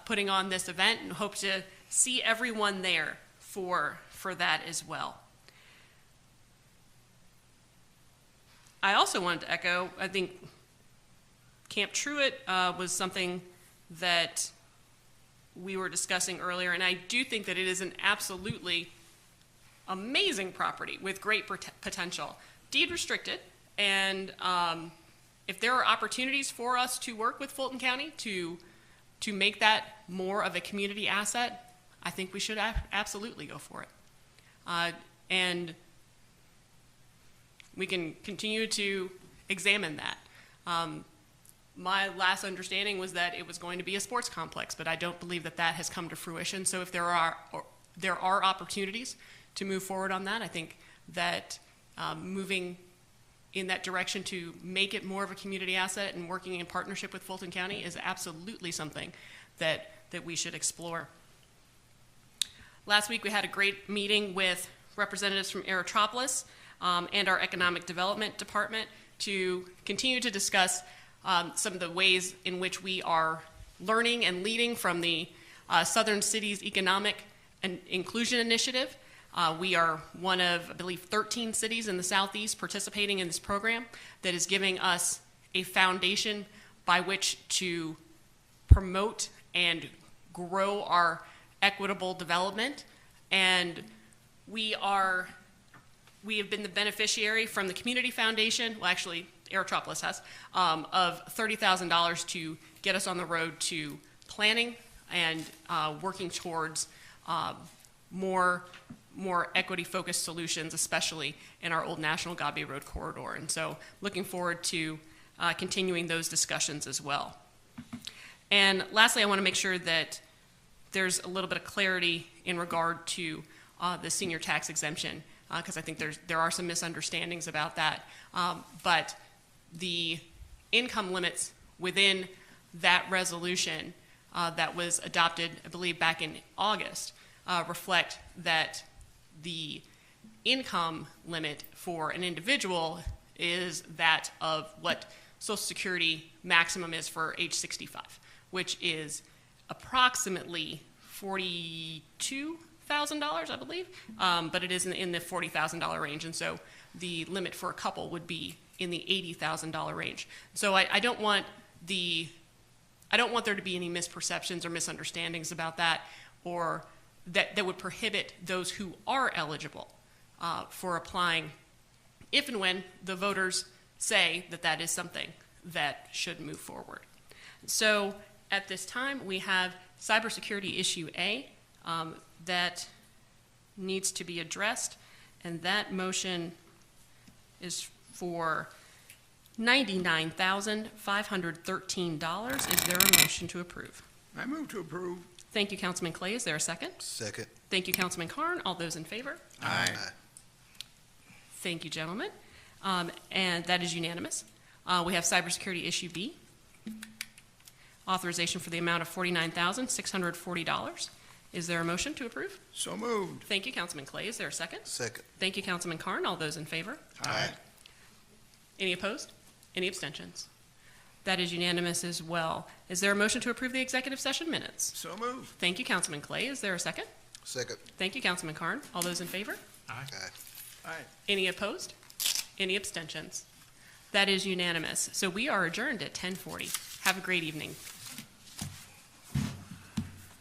putting on this event, and hope to see everyone there for that as well. I also wanted to echo, I think Camp Truett was something that we were discussing earlier, and I do think that it is an absolutely amazing property with great potential. Deed restricted, and if there are opportunities for us to work with Fulton County to make that more of a community asset, I think we should absolutely go for it. And we can continue to examine that. My last understanding was that it was going to be a sports complex, but I don't believe that has come to fruition. So if there are opportunities to move forward on that, I think that moving in that direction to make it more of a community asset and working in partnership with Fulton County is absolutely something that we should explore. Last week we had a great meeting with representatives from Aerotropolis and our Economic Development Department to continue to discuss some of the ways in which we are learning and leading from the Southern Cities Economic and Inclusion Initiative. We are one of, I believe, 13 cities in the Southeast participating in this program that is giving us a foundation by which to promote and grow our equitable development. And we have been the beneficiary from the Community Foundation, well, actually, Aerotropolis has, of $30,000 to get us on the road to planning and working towards more equity-focused solutions, especially in our Old National Godby Road corridor. And so looking forward to continuing those discussions as well. And lastly, I want to make sure that there's a little bit of clarity in regard to the senior tax exemption, because I think there are some misunderstandings about that. But the income limits within that resolution that was adopted, I believe, back in August, reflect that the income limit for an individual is that of what Social Security maximum is for age 65, which is approximately $42,000 $40,000, I believe, but it is in the $40,000 range, and so the limit for a couple would be in the $80,000 range. So I don't want there to be any misperceptions or misunderstandings about that, or that would prohibit those who are eligible for applying if and when the voters say that that is something that should move forward. So at this time, we have cybersecurity issue A that needs to be addressed, and that motion is for $99,513. Is there a motion to approve? I move to approve. Thank you, Councilman Clay. Is there a second? Second. Thank you, Councilman Carn. All those in favor? Aye. Thank you, gentlemen. And that is unanimous. We have cybersecurity issue B. Authorization for the amount of $49,640. Is there a motion to approve? So moved. Thank you, Councilman Clay. Is there a second? Second. Thank you, Councilman Carn. All those in favor? Aye. Any opposed? Any abstentions? That is unanimous as well. Is there a motion to approve the executive session minutes? So moved. Thank you, Councilman Clay. Is there a second? Second. Thank you, Councilman Carn. All those in favor? Aye. Aye. Any opposed? Any abstentions? That is unanimous. So we are adjourned at 10:40. Have a great evening.